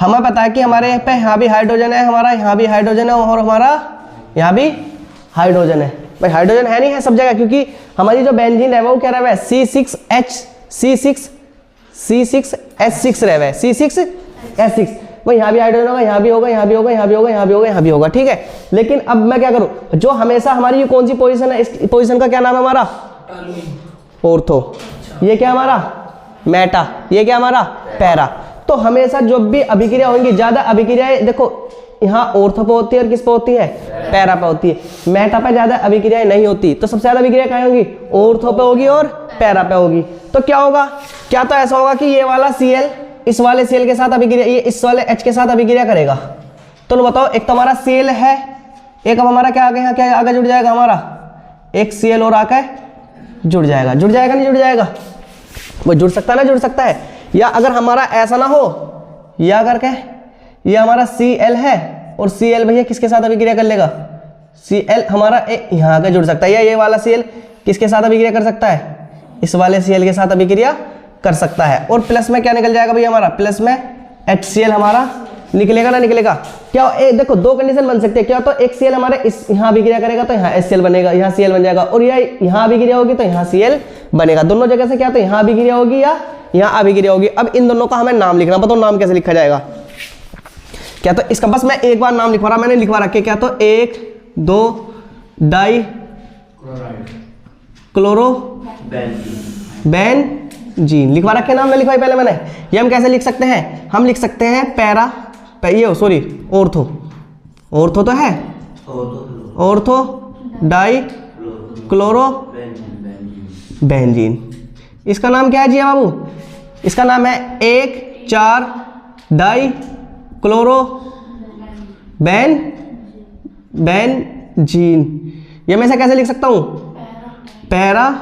हमें पता है कि हमारे पे यहाँ भी हाइड्रोजन है, हमारा यहाँ भी हाइड्रोजन है और हमारा यहाँ भी हाइड्रोजन है। भाई हाइड्रोजन है नहीं है सब जगह, क्योंकि हमारी जो बेंजीन है वो क्या रहा है, C6H6 रह है, C6H6। वही यहाँ भी हाइड्रोजन होगा, यहाँ भी होगा, यहाँ भी होगा, यहाँ भी होगा, यहाँ भी होगा, यहाँ भी होगा, ठीक है। लेकिन अब मैं क्या करूँ, जो हमेशा हमारी ये कौन सी पोजीशन है, इस पोजीशन का क्या नाम है हमारा, ऑर्थो। ये क्या हमारा मेटा, ये क्या हमारा पैरा। तो हमेशा जो भी अभिक्रिया होंगी, ज्यादा अभिक्रियाएं देखो यहाँ ऑर्थो पे होती है और किस पे होती है, पैरा पे होती है। मेटा पे ज्यादा अभिक्रियाएं नहीं होती, तो सबसे ज्यादा अभिक्रिया कहाँ होगी, ऑर्थो पे होगी और पैरा पे होगी। तो क्या होगा, क्या तो ऐसा होगा कि ये वाला Cl इस वाले Cl के साथ अभिक्रिया, ये इस वाले H के साथ अभिक्रिया करेगा। तो बताओ, एक तो हमारा Cl है, एक अब हमारा क्या आगे, यहाँ क्या आगे जुड़ जाएगा, हमारा एक Cl और आके जुड़ जाएगा। जुड़ जाएगा नहीं जुड़ जाएगा, वो जुड़ सकता है ना, जुड़ सकता है। या अगर हमारा ऐसा ना हो, या करके ये हमारा Cl है और Cl भैया किसके साथ अभिक्रिया कर लेगा, Cl हमारा यहाँ आके जुड़ सकता है, या ये वाला Cl किसके साथ अभिक्रिया कर सकता है, इस वाले Cl के साथ अभिक्रिया कर सकता है। और प्लस में क्या निकल जाएगा भैया हमारा, प्लस में HCl हमारा निकलेगा ना निकलेगा। क्या देखो दो कंडीशन बन सकती है, क्या तो एक Cl हमारे इस यहाँ अभिक्रिया करेगा तो यहाँ HCl बनेगा, यहाँ Cl बन जाएगा, और यहाँ अभिक्रिया होगी तो यहाँ Cl बनेगा। दोनों जगह से क्या तो यहाँ अभिक्रिया होगी या यहाँ अभिक्रिया होगी। अब इन दोनों का हमें नाम लिखना, बताओ नाम कैसे लिखा जाएगा। क्या तो इसका बस मैं एक बार नाम लिखवा रहा, मैंने लिखवा रखे, क्या तो 1 2 डाई क्लोरो बेंजीन लिखवा रखे, नाम नहीं लिखवाई पहले मैंने। ये हम कैसे लिख सकते हैं, हम लिख सकते हैं पैरा, ये सॉरी ऑर्थो, ऑर्थो तो है, ऑर्थो डाई क्लोरो बेंजीन। इसका नाम क्या है जी बाबू, इसका नाम है 1 4 डाई क्लोरो बेंजीन। ये मैं इसे कैसे लिख सकता हूँ, पैरा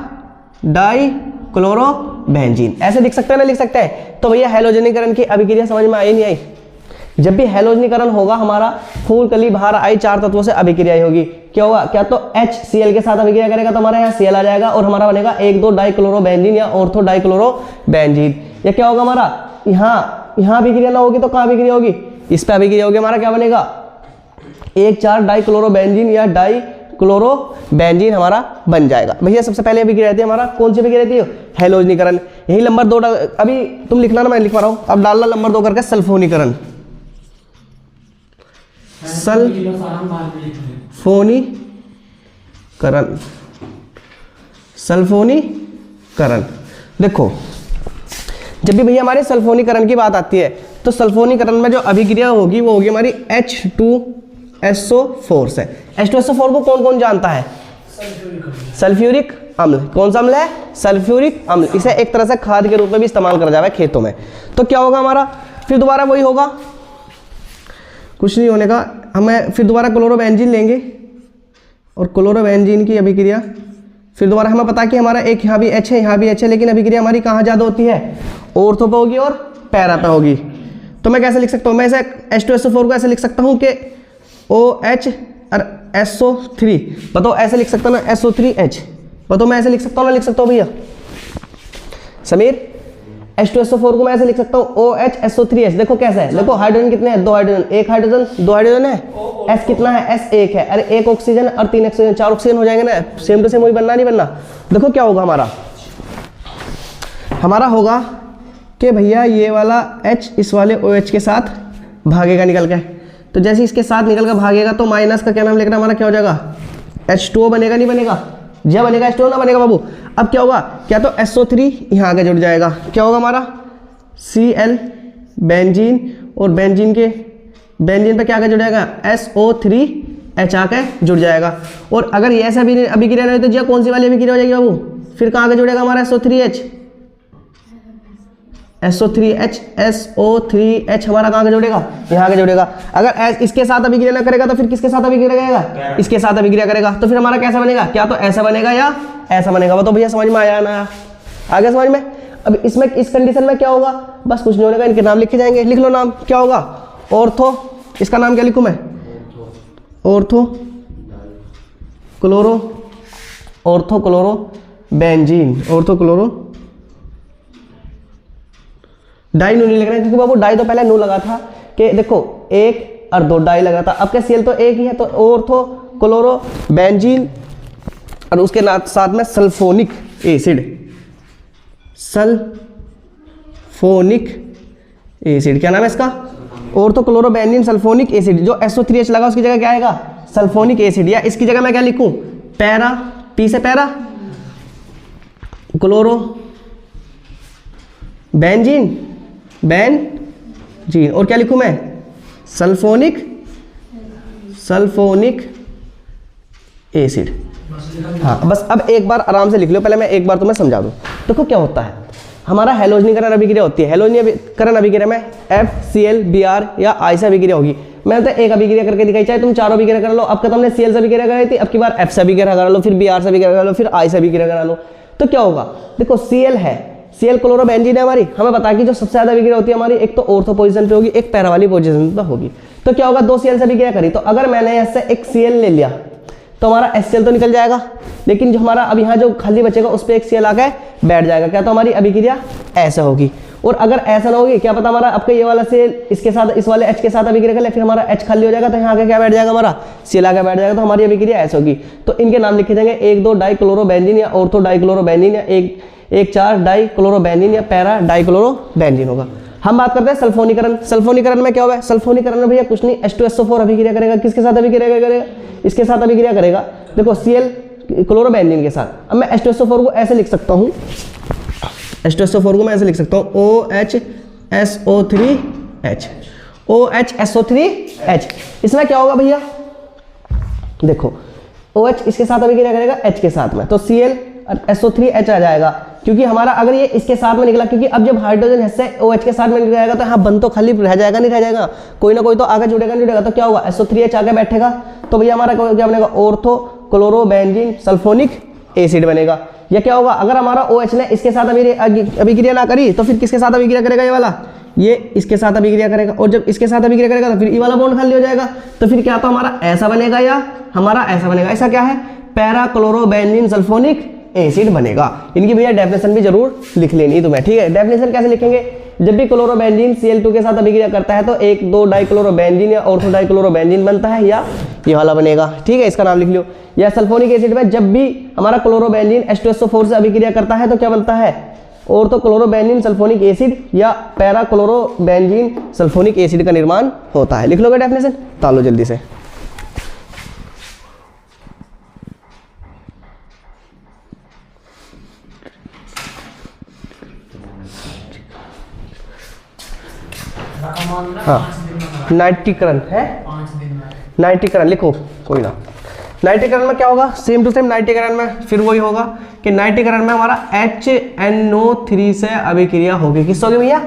डाई क्लोरो बेंजीन, ऐसे लिख सकते हैं ना, लिख सकते हैं। तो भैया हैलोजनीकरण की अभिक्रिया समझ में आई नहीं आई। जब भी हैलोजनीकरण होगा हमारा फूल कली भार आई 4 तत्वों से अभिक्रिया होगी। क्या होगा, क्या तो HCl के साथ अभिक्रिया करेगा तो हमारा यहाँ Cl आ जाएगा और हमारा बनेगा 1 2 डाई क्लोरो बेंजीन या ऑर्थो डाई क्लोरो बेंजीन। या क्या होगा हमारा, यहाँ अभिक्रिया ना होगी तो कहाँ अभिक्रिया होगी, इस पे अभिक्रिया होगी, हमारा क्या बनेगा 1 4 डाई क्लोरो बेंजीन या डाई क्लोरो बेंजीन हमारा बन जाएगा। भैया सबसे पहले अभिक्रिया रहती है हमारा, कौन सी अभिक्रिया रहती है, हैलोजनीकरण। यही नंबर 2 अभी तुम लिखना ना, मैं लिखवा रहा हूँ, अब डालना नंबर 2 करके सल्फोनीकरण। सल्फोनीकरण, सल्फोनीकरण। देखो जब भी भैया हमारे सल्फोनीकरण की बात आती है तो सल्फोनीकरण में जो अभिक्रिया होगी वो होगी हमारी H2SO4 से। H2SO4 को कौन कौन जानता है, सल्फ्यूरिक अम्ल। कौन सा अम्ल है, सल्फ्यूरिक अम्ल। इसे एक तरह से खाद के रूप में भी इस्तेमाल करा जाए खेतों में। तो क्या होगा हमारा, फिर दोबारा वही होगा कुछ नहीं होने का। हमें फिर दोबारा क्लोरोबेंजीन लेंगे और क्लोरोबेंजीन की अभिक्रिया, फिर दोबारा हमें पता कि हमारा एक यहाँ भी H है, यहाँ भी H है, लेकिन अभिक्रिया हमारी कहाँ ज़्यादा होती है, ऑर्थो पे होगी और पैरा पे होगी। तो मैं कैसे लिख सकता हूँ, मैं इसे H2SO4 को ऐसे लिख सकता हूँ कि OH और SO3, बताओ ऐसे लिख सकता हूँ ना, SO3H, बताओ मैं ऐसे लिख सकता हूँ ना, लिख सकता हूँ भैया समीर? H2SO4 को मैं ऐसे लिख सकता हूँ OH SO3H। देखो कैसे है, देखो हाइड्रोजन कितने हैं, 2 हाइड्रोजन, 1 हाइड्रोजन, 2 हाइड्रोजन है, S कितना है, S 1 है, अरे 1 ऑक्सीजन और 3 ऑक्सीजन, 4 ऑक्सीजन हो जाएंगे ना, सेम टू सेम वही बनना नहीं बनना। देखो क्या होगा हमारा होगा कि भैया ये वाला H इस वाले OH के साथ भागेगा निकल के, तो जैसे इसके साथ निकल कर भागेगा तो माइनस का क्या नाम लिखना हमारा, क्या हो जाएगा, H2O बनेगा नहीं बनेगा, जब बनेगा H2O ना बनेगा बाबू। अब क्या होगा, क्या तो SO3 यहाँ आगे जुड़ जाएगा, क्या होगा हमारा Cl बेंजीन, और बेंजीन पे क्या आगे जुड़ जाएगा, SO3H आके जुड़ जाएगा। और अगर ये ऐसा भी अभिक्रिया नहीं तो जी कौन सी वाली अभिक्रिया हो जाएगी बाबू, फिर कहाँ आगे जुड़ेगा हमारा SO3H हमारा कहाँ आगे जुड़ेगा, यहाँ आगे जुड़ेगा। अगर इसके साथ अभिक्रिया ना करेगा तो फिर किसके साथ अभिक्रिया करेगा, इसके साथ अभिक्रिया करेगा, तो फिर हमारा कैसा बनेगा, क्या तो ऐसा बनेगा या ऐसा बनेगा। वो तो भैया समझ में आया ना, आगे समझ में। अब इसमें इस कंडीशन में क्या होगा, बस कुछ नहीं होने का, इनके नाम लिखे जाएंगे, लिख लो नाम, क्या होगा ऑर्थो, इसका नाम क्या लिखूँ मैं, ortho chloro benzene, ortho chloro di नू नहीं लिख रहे हैं, क्योंकि बाबू डाई तो पहले नू लगा था कि देखो 1 और 2 डाई लगा था, अब क्या Cl तो एक ही है, तो ऑर्थो क्लोरो बेंजीन और उसके साथ में सल्फोनिक एसिड, क्या नाम है इसका, ortho chloro benzene sulphonic acid. जो SO3H लगा उसकी जगह क्या आएगा, सल्फोनिक एसिड, या इसकी जगह मैं क्या लिखूं, पैरा, पी से पैरा क्लोरो बेंजीन और क्या लिखूं मैं, सल्फोनिक एसिड। हाँ बस अब एक बार आराम से लिख लो, पहले मैं एक बार तुम्हें समझा दूं। देखो क्या होता है, हमारा हैलोजनीकरण अभिक्रिया होती है, हैलोजनीकरण अभिक्रिया में FCl Br या I से अभिक्रिया होगी। मैंने तो एक अभिक्रिया करके दिखाई, चाहे तुम 4 अभिक्रिया कर लो। अब का तुमने Cl से अभिक्रिया कराई थी, अब की बार F से अभिक्रिया करा लो, फिर Br से अभिक्रिया करा लो, फिर I से अभिक्रिया करा लो, तो क्या होगा, देखो Cl है, Cl क्लोरोबेंजीन है हमारी, हमें पता कि जो सबसे ज्यादा अभिक्रिया होती है हमारी, एक तो ऑर्थो पोजीशन पे होगी, एक पैरा वाली पोजीशन पे होगी। तो क्या होगा, 2 Cl से अभिक्रिया करी, तो अगर मैंने ऐसे एक Cl ले लिया तो हमारा HCl तो निकल जाएगा, लेकिन जो हमारा अब यहाँ जो खाली बचेगा उस पर एक Cl आके बैठ जाएगा, क्या तो हमारी अभिक्रिया ऐसा होगी। और अगर ऐसा ना होगी, क्या पता हमारा आपका ये वाला Cl इसके साथ इस वाले H के साथ अभिक्रिया कर ले, फिर हमारा H खाली हो जाएगा, तो यहाँ आके क्या बैठ जाएगा, हमारा Cl आके बैठ जाएगा, तो हमारी अभिक्रिया ऐसे होगी। तो इनके नाम लिखे जाएंगे 1,2 डाइक्लोरोबेंजीन या ऑर्थो डाइक्लोरोबेंजीन, या 1,4 डाइक्लोरोबेंजीन या पैरा डाइक्लोरोबेंजीन होगा। हम बात करते हैं सल्फोनीकरण। सल्फोनीकरण में क्या होगा, सल्फोनीकरण में भैया कुछ नहीं, H2SO4 अभिक्रिया करेगा, किसके साथ अभिक्रिया करेगा, इसके साथ अभिक्रिया करेगा, देखो Cl क्लोरोबेंजीन के साथ। अब मैं H2SO4 को ऐसे लिख सकता हूँ, H2SO4 को मैं ऐसे लिख सकता हूँ OHSO3H। इसमें क्या होगा भैया, देखो OH इसके साथ अभिक्रिया करेगा H के साथ में, तो Cl और SO3H आ जाएगा, क्योंकि हमारा अगर ये इसके साथ में निकला, क्योंकि अब जब हाइड्रोजन से OH के साथ में निकल जाएगा तो हाँ बंद तो खाली रह जाएगा, नहीं रह जाएगा, कोई ना कोई तो आगे जुड़ेगा नहीं जुड़ेगा, तो क्या होगा, SO3H आगे बैठेगा, तो भैया हमारा क्या बनेगा, ऑर्थो क्लोरोबेंजीन सल्फोनिक एसिड बनेगा। या क्या होगा, अगर हमारा OH ने इसके साथ अभिक्रिया ना करी तो फिर किसके साथ अभिक्रिया करेगा, ये वाला, ये इसके साथ अभिक्रिया करेगा, और जब इसके साथ अभिक्रिया करेगा तो फिर ये वाला बॉन्ड खाली हो जाएगा, तो फिर क्या तो हमारा ऐसा बनेगा या हमारा ऐसा बनेगा। ऐसा क्या है, पैरा क्लोरोबेंजीन सल्फोनिक एसिड बनेगा। इनकी भैया डेफिनेशन भी जरूर लिख लेनी तुम्हें, ठीक है। डेफिनेशन कैसे लिखेंगे, जब भी क्लोरोबेंजीन Cl2 के साथ अभिक्रिया करता है तो 1,2 डाइक्लोरोबेंजीन या ऑर्थो डाइक्लोरोबेंजीन बनता है, या ये वाला बनेगा, ठीक है, इसका नाम लिख लो। या सल्फोनिक एसिड में जब भी हमारा क्लोरोबेंजीन H2SO4 से अभिक्रिया करता है तो क्या बनता है, ऑर्थो क्लोरोबेंजीन सल्फोनिक एसिड या पैरा क्लोरोबेंजीन सल्फोनिक एसिड का निर्माण होता है। लिख लोगे डेफिनेशन, तालो जल्दी से। हाँ, नाइट्रीकरण है, 5 दिन में नाइट्रीकरण लिखो, कोई ना। नाइट्रीकरण में क्या होगा, सेम टू सेम नाइट्रीकरण में फिर वही होगा कि नाइट्रीकरण में हमारा HNO3 से अभिक्रिया होगी, किस होगी भैया,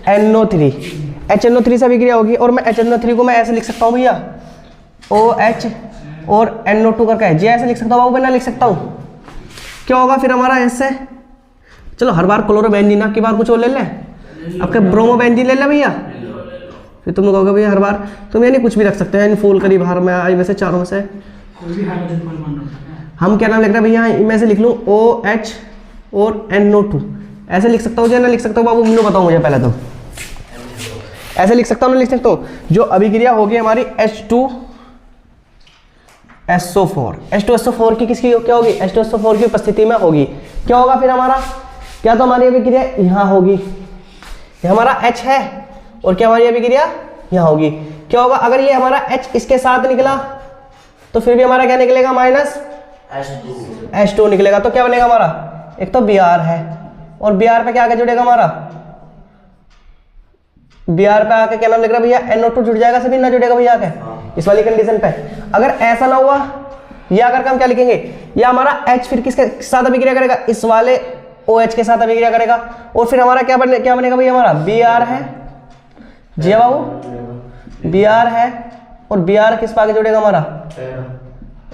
NO3। HNO3 से अभिक्रिया होगी और मैं HNO3 को मैं ऐसे लिख सकता हूँ भैया OH और NO2 करके है जी, ऐसे लिख सकता हूँ बाबू, मैं ना लिख सकता हूँ। क्या होगा फिर हमारा ऐसे, चलो हर बार क्लोरोबेंजीन, आपकी बार कुछ और ले ले, आपके ब्रोमोबेंजीन ले ले भैया। फिर तुम कहोगे भैया हर बार तुम यानी कुछ भी रख सकते हैं, यानी फूल करी बाहर में आई वैसे चारों में से हम क्या नाम लिख रहे हैं भैया, मैं से लिख लूँ OH और NO2, ऐसे लिख सकता हूँ या ना लिख सकता हूँ बाबू, मुझे बताओ मुझे पहले तो ऐसे लिख सकता हूँ ना लिख सकता हूँ। जो अभिक्रिया होगी हमारी H2SO4, H2SO4 की किसकी क्या होगी, H2SO4 की उपस्थिति में होगी। क्या होगा फिर हमारा, क्या तो हमारी अभिक्रिया यहाँ होगी, ये हमारा H है और क्या हमारी अभिक्रिया यहाँ होगी। क्या होगा अगर ये हमारा H इसके साथ निकला तो फिर भी हमारा क्या निकलेगा, माइनस H2 निकलेगा। तो क्या बनेगा हमारा, एक तो Br है और Br पे क्या आके जुड़ेगा हमारा, Br पे आके क्या नाम लिख रहा है भैया, NO2 जुड़ जाएगा, सभी ना जुड़ेगा भैया आके इस वाली कंडीशन पे। अगर ऐसा ना हुआ या अगर हम क्या लिखेंगे, या हमारा H फिर किसके साथ अभिक्रिया करेगा, इस वाले OH के साथ अभिक्रिया करेगा और फिर हमारा क्या बनेगा भैया, हमारा Br है जी बाबू, Br है और Br किस पे आगे जुड़ेगा हमारा,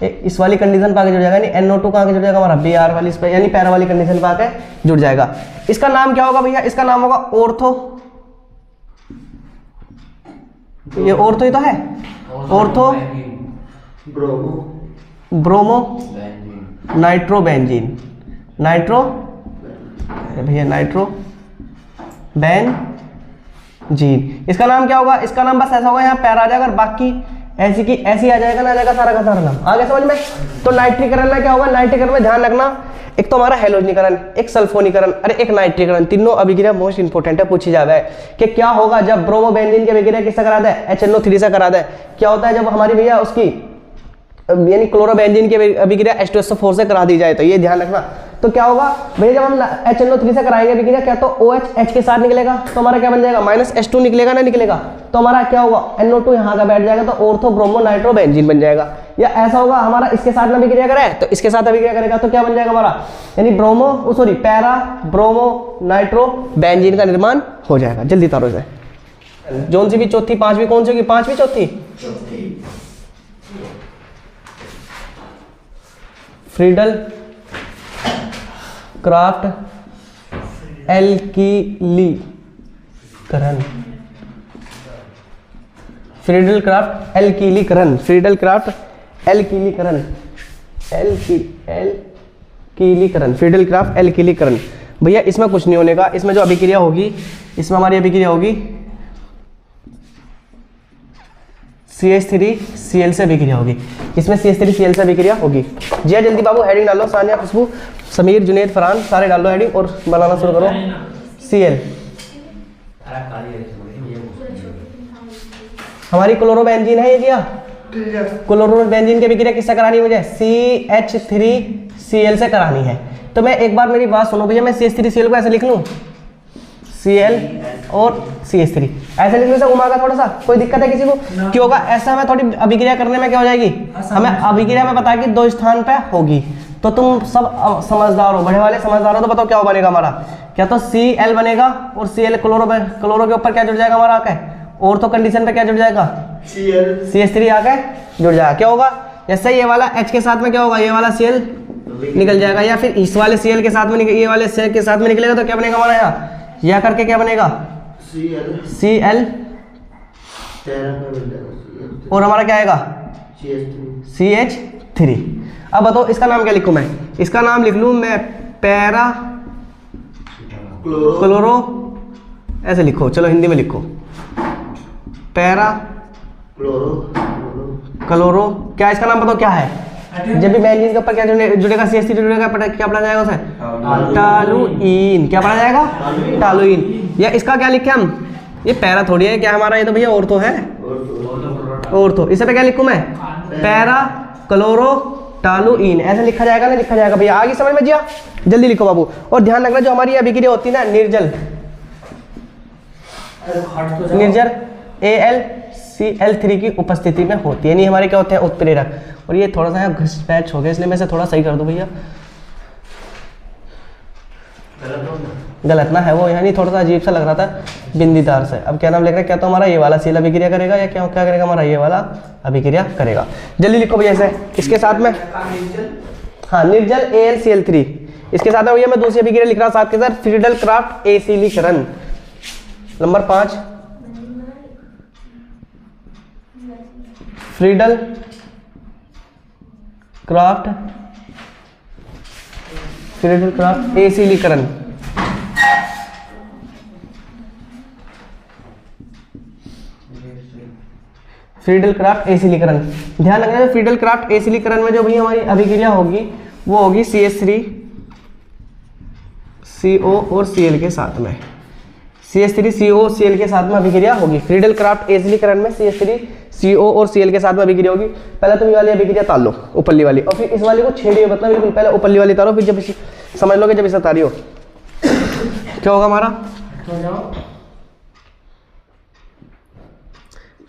इस वाली कंडीशन पे आगे जुड़ जाएगा, यानी NO2 कहाँ आगे जुड़ जाएगा हमारा, Br वाली इस पे, यानी पैरा वाली कंडीशन पे आके जुड़ जाएगा। इसका नाम क्या होगा भैया, इसका नाम होगा ऑर्थो, ये ऑर्थो ही तो है, ऑर्थो ब्रोमो नाइट्रोबेंजीन, नाइट्रो भैया नाइट्रो बेंजीन। इसका नाम क्या होगा, इसका नाम बस ऐसा होगा, यहाँ पैरा आ जाएगा और बाकी ऐसी की ऐसी आ जाएगा ना, आ जाएगा सारा का सारा नाम। आगे समझ में। तो नाइट्रीकरण में क्या होगा, नाइट्रीकरण में ध्यान रखना, एक तो हमारा हेलोजनीकरण, एक सल्फोनीकरण, अरे एक नाइट्रीकरण, तीनों अभिक्रिया मोस्ट इंपोर्टेंट है, पूछी जावे है कि क्या होगा जब ब्रोमोबेंजीन की अभिक्रिया किससे करा दे, HNO3 से करा दे। क्या होता है जब हमारी भैया उसकी यानी क्लोरोबेंजीन की अभिक्रिया H2SO4 से करा दी जाए, तो ये ध्यान रखना। तो क्या होगा भैया जब हम HNO3 से कराएंगे अभिक्रिया, क्या तो OH H के साथ निकलेगा तो हमारा क्या बन जाएगा, माइनस H2 निकलेगा ना निकलेगा, तो हमारा क्या होगा, NO2 यहाँ का बैठ जाएगा तो ऑर्थो ब्रोमो नाइट्रोबेंजीन बन जाएगा। या ऐसा होगा हमारा इसके साथ में अभिक्रिया करे तो इसके साथ अभिक्रिया करेगा तो क्या बन जाएगा हमारा, यानी पैरा ब्रोमो नाइट्रोबेंजीन का निर्माण हो जाएगा। जल्दी तारो से, जोन सी भी चौथी पांचवी कौन सी होगी, पांचवी चौथी फ्रीडल क्राफ्ट एल्कीलीकरण, फ्रीडल क्राफ्ट एल्कीलीकरण, फ्रीडल क्राफ्ट एल्कीलीकरण, एल्कीलीकरण, फ्रीडल क्राफ्ट एल्कीलीकरण। भैया इसमें कुछ नहीं होने का, इसमें जो अभिक्रिया होगी, इसमें हमारी अभिक्रिया होगी CH3Cl से अभिक्रिया होगी, इसमें CH3Cl से अभिक्रिया होगी। जी जल्दी बाबू हेडिंग डालो, सानिया, खुशबू, समीर, जुनेद, फरहान, सारे डालो हेडिंग और बनाना शुरू करो। Cl हमारी क्लोरोबेंजीन है ये जी, क्लोरोबेंजीन की अभिक्रिया किससे करानी है मुझे, CH3Cl से करानी है। तो मैं एक बार मेरी बात सुनो भैया, मैं CH3Cl को ऐसे लिख लूँ, Cl और CH3 ऐसे लिखने से घुमागा थोड़ा सा, कोई दिक्कत है किसी को, क्यों होगा ऐसा, हमें थोड़ी अभिक्रिया करने में क्या हो जाएगी, हमें अभिक्रिया में पता है कि 2 स्थान पे होगी। तो तुम सब समझदार हो, बड़े वाले समझदार हो, तो बताओ क्या बनेगा हमारा, क्या तो Cl बनेगा और Cl क्लोरो के ऊपर क्या जुड़ जाएगा हमारा आके, और तो कंडीशन पे क्या जुड़ जाएगा, CH3 आके जुड़ जाएगा। क्या होगा, जैसे ये वाला H के साथ में क्या होगा, ये वाला Cl निकल जाएगा, या फिर इस वाले Cl के साथ में ये वाले Cl के साथ में निकलेगा तो क्या बनेगा हमारा यहाँ, या करके क्या बनेगा Cl और हमारा क्या आएगा CH3। अब बताओ इसका नाम क्या लिखूं मैं, इसका नाम लिख लूं मैं पैरा क्लोरो, ऐसे लिखो, चलो हिंदी में लिखो, पैरा क्लोरो, क्या इसका नाम बताओ क्या है, जब भी बेंजीन के ऊपर क्या जुड़ेगा, CH3 जुड़ेगा, क्या पढ़ा जाएगा उसे, टालुइन, क्या पढ़ा जाएगा, टालुइन। या इसका क्या लिखे हम, ये पैरा थोड़ी है क्या हमारा, ये तो भैया ऑर्थो है, ऑर्थो, इसे पे क्या लिखूं मैं, पैरा क्लोरो टालुइन, ऐसे लिखा जाएगा ना, लिखा जाएगा भैया, आगे समझ में जिया, जल्दी लिखो बाबू। और ध्यान रखना जो हमारी अभिक्रिया होती है ना, निर्जल AlCl3 की उपस्थिति में होती है, नहीं हमारे क्या होते हैं उत्प्रेरक। और ये थोड़ा सा घिस पैच हो गया, इसलिए मैं इसे थोड़ा सही कर दूं भैया, गलत ना है वो, यानी थोड़ा सा अजीब सा लग रहा था बिंदीदार से। अब क्या नाम लिख रहे हैं, क्या तो हमारा ये वाला सील अभिक्रिया करेगा या क्या क्या करेगा, हमारा ये वाला अभिक्रिया करेगा। जल्दी लिखो भैया इसे, इसके साथ में हाँ निर्जल AlCl3, इसके साथ में भैया मैं दूसरी अभिक्रिया लिख रहा हूँ साथ के साथ, फ्रीडल क्राफ्ट एसिलीकरण। नंबर 5 फ्रीडल क्राफ्ट एसिलीकरण। फ्रीडल क्राफ्ट एसिलीकरण, ध्यान रखना है फ्रीडल क्राफ्ट एसिलीकरण में जो भी हमारी अभिक्रिया होगी वो होगी CH3 CO और Cl के साथ में, CH3 CO Cl के साथ में अभिक्रिया होगी। फ्रीडल क्राफ्ट एसिलीकरण में CH3 CO और Cl के साथ में अभिक्रिया होगी। पहले तुम ये वाली अभिक्रिया ताल लो, ऊपरली वाली, और फिर इस वाली को छेड़िए, मतलब बिल्कुल पहले ऊपरली वाली तारो, फिर जब समझ लोगे जब इसे तारी हो क्या होगा हमारा।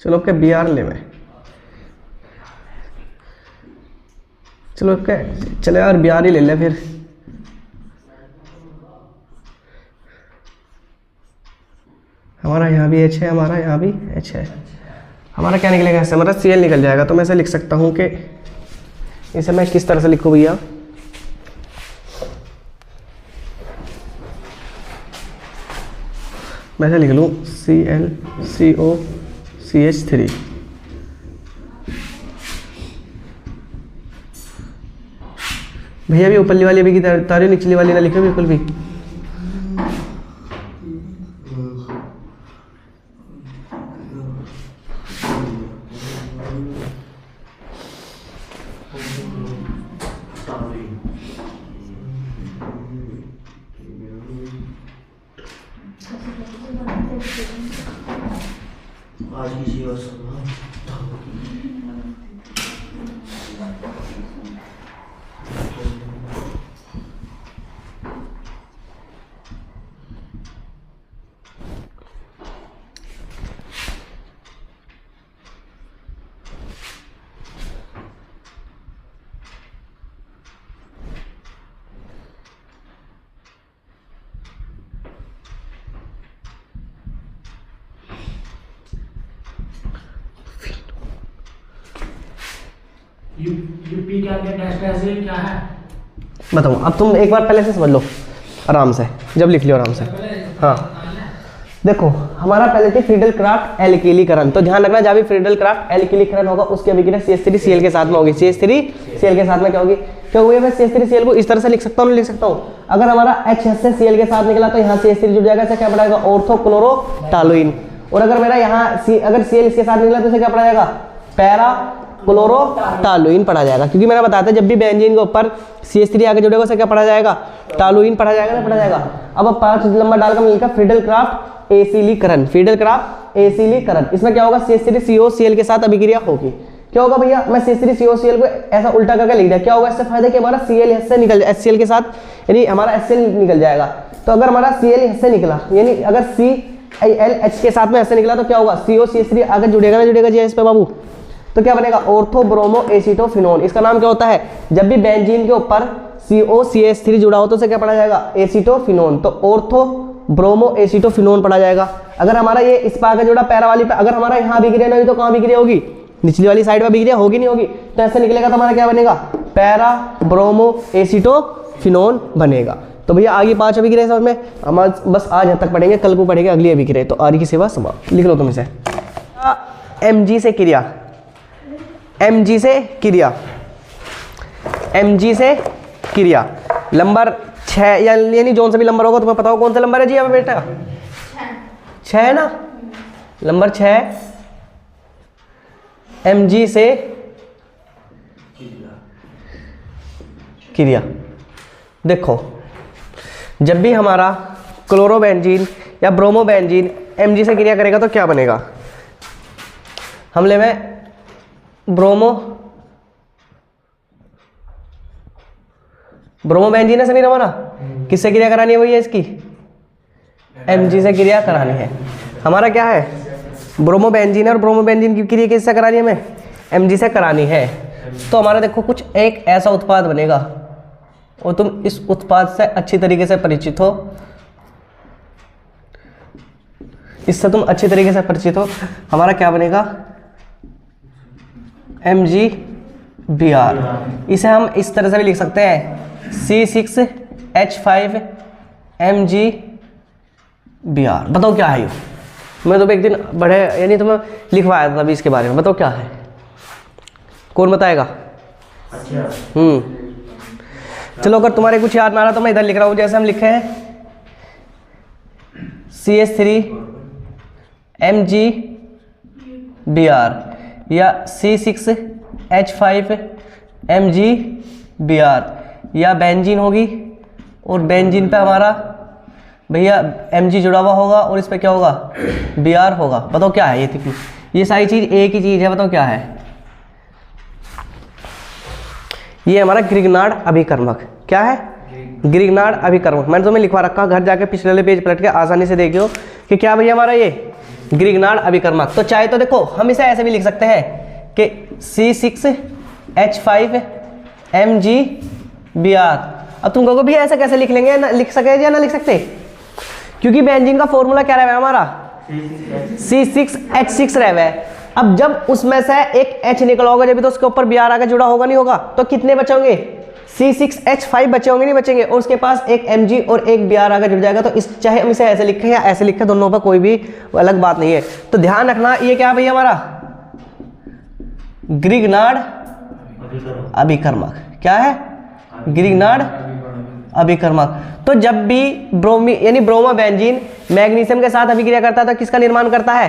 चलो क्या Br ले में, चलो क्या चले यार Br ही ले ले फिर। हमारा यहाँ भी H है, हमारा यहाँ भी H है, हमारा क्या निकलेगा ऐसे, हमारा Cl निकल जाएगा। तो मैं ऐसे लिख सकता हूँ कि इसे मैं किस तरह से लिखूँ भैया, मैं ऐसे लिख लूँ ClCOCH3। भैया भी ऊपरली वाली अभी की तारी, निचली वाली ना लिखे बिल्कुल भी। यूपी क्या है बताऊँ, अब तुम एक बार पहले से समझ लो आराम से, जब लिख लियो आराम से। हाँ देखो हमारा पहले थी फ्रीडल क्राफ्ट एल्किलीकरण, तो ध्यान रखना जब भी फ्रीडल क्राफ्ट एल्किलीकरण होगा उसकी अभिक्रिया CH3 Cl के साथ में होगी। CH3 Cl के साथ में क्या होगी, क्या होगी, मैं CH3 Cl को इस तरह से लिख सकता हूँ, लिख सकता हूँ। अगर हमारा H से Cl के साथ निकला तो यहाँ CH3 जुड़ जाएगा, इसे क्या पड़ेगा ऑर्थोक्लोरोटालुइन। और अगर मेरा यहाँ अगर Cl इसके साथ निकला तो इसे क्या पड़ा जाएगा, पैरा क्लोरोटालुइन पढ़ा जाएगा, क्योंकि मैंने बताया था जब भी बेंजीन के ऊपर CH3 आगे जुड़ेगा उसे क्या पढ़ा जाएगा, टालुइन पढ़ा जाएगा ना, पढ़ा जाएगा। अब 5 नंबर डालकर मैंने लिखा फ्रीडल क्राफ्ट एसिलीकरण, फ्रीडल क्राफ्ट एसिलीकरण। इसमें क्या होगा, CH3 CO Cl के साथ अभिक्रिया होगी। क्या होगा भैया, मैं CH3 CO Cl को ऐसा उल्टा करके लिख दिया, क्या होगा इससे फायदा कि हमारा Cl से निकल जाए, HCl के साथ यानी हमारा HCl निकल जाएगा। तो अगर हमारा Cl से निकला यानी अगर ClH के साथ में ऐसे निकला तो क्या होगा, CO CH3 आगे जुड़ेगा ना जुड़ेगा जी इस पे बाबू, तो क्या बनेगा ऑर्थो ब्रोमो एसीटोफिनोन। इसका नाम क्या होता है, जब भी बेंजीन के ऊपर COCH3 जुड़ा हो तो उसे क्या पढ़ा जाएगा, एसीटोफिनोन, तो ऑर्थो ब्रोमो एसीटोफिनोन पढ़ा जाएगा। अगर हमारा ये इस पे आगे जुड़ा पैरा वाली पे, अगर हमारा यहाँ अभिक्रिया नहीं तो कहाँ अभिक्रिया होगी, निचली वाली साइड में अभिक्रिया होगी नहीं होगी, तो ऐसे निकलेगा तो हमारा क्या बनेगा, पैरा ब्रोमो एसीटोफिनोन बनेगा। तो भैया आगे 5 अभिक्रिया समझ में, हम बस आज तक पढ़ेंगे, कल को पढ़ेंगे अगली अभिक्रिया। तो आज की सेवा समाप्त, लिख लो तुम इसे। Mg से क्रिया, Mg से क्रिया, Mg से क्रिया नंबर 6 यानी जो सा भी नंबर होगा तुम्हें पता होगा कौन सा नंबर है जी अब बेटा, 6 है ना, नंबर 6 Mg से क्रिया। देखो जब भी हमारा क्लोरोबेंजीन या ब्रोमोबेंजीन Mg से क्रिया करेगा तो क्या बनेगा, हमले में ब्रोमोबेंजीन से नहीं रहा ना, किससे क्रिया करानी है भैया, इसकी Mg से क्रिया करानी है। हमारा क्या है, ब्रोमोबेंजीन और ब्रोमोबेंजीन की क्रिया किससे करानी है, हमें Mg से करानी है। तो हमारा देखो कुछ एक ऐसा उत्पाद बनेगा, और तुम इस उत्पाद से अच्छी तरीके से परिचित हो, इससे तुम अच्छी तरीके से परिचित हो, हमारा क्या बनेगा MgBr। इसे हम इस तरह से भी लिख सकते हैं C6H5 MgBr। बताओ क्या है ये? मैं तो एक दिन बड़े यानी तुम्हें लिखवाया था अभी इसके बारे में, बताओ क्या है, कौन बताएगा? चलो अगर तुम्हारे कुछ याद ना रहा तो मैं इधर लिख रहा हूँ, जैसे हम लिखे हैं CH3 MgBr या C6H5 MgBr या बेंजीन होगी, और बेंजीन पे हमारा भैया Mg जुड़ा हुआ होगा और इस पे क्या होगा Br होगा। बताओ क्या है ये सारी चीज़ एक ही चीज़ है, बताओ क्या है? ये हमारा ग्रिग्नार्ड अभिकर्मक। क्या है? ग्रिग्नार्ड अभिकर्मक। मैंने तुम्हें लिखवा रखा, घर जाके पिछले वाले पेज पलट के आसानी से देखियो कि क्या भैया हमारा ये ग्रिग्नार्ड अभिकर्मक। तो चाहे तो देखो हम इसे ऐसे भी लिख सकते हैं कि C6H5 MgBr। अब तुम कहोगे भी ऐसा कैसे लिख लेंगे, ना लिख सके या ना लिख सकते, क्योंकि बेंजीन का फॉर्मूला क्या रहा है हमारा C6H6 रहा है। अब जब उसमें से एक H निकला होगा जब तो उसके ऊपर Br आगे जुड़ा होगा नहीं होगा, तो कितने बचेंगे C6H5 बचे होंगे नहीं बचेंगे, और उसके पास एक Mg और एक Br आगे जुड़ जाएगा। तो इस चाहे हम इसे ऐसे लिखें या ऐसे लिखें, दोनों पर कोई भी अलग बात नहीं है। तो ध्यान रखना ये क्या भैया हमारा ग्रिग्नार्ड अभिकर्मक। क्या है? ग्रिग्नार्ड अभिकर्मक। तो जब भी ब्रोमी यानी ब्रोमो बेंजीन मैग्नीशियम के साथ अभिक्रिया करता है तो किसका निर्माण करता है?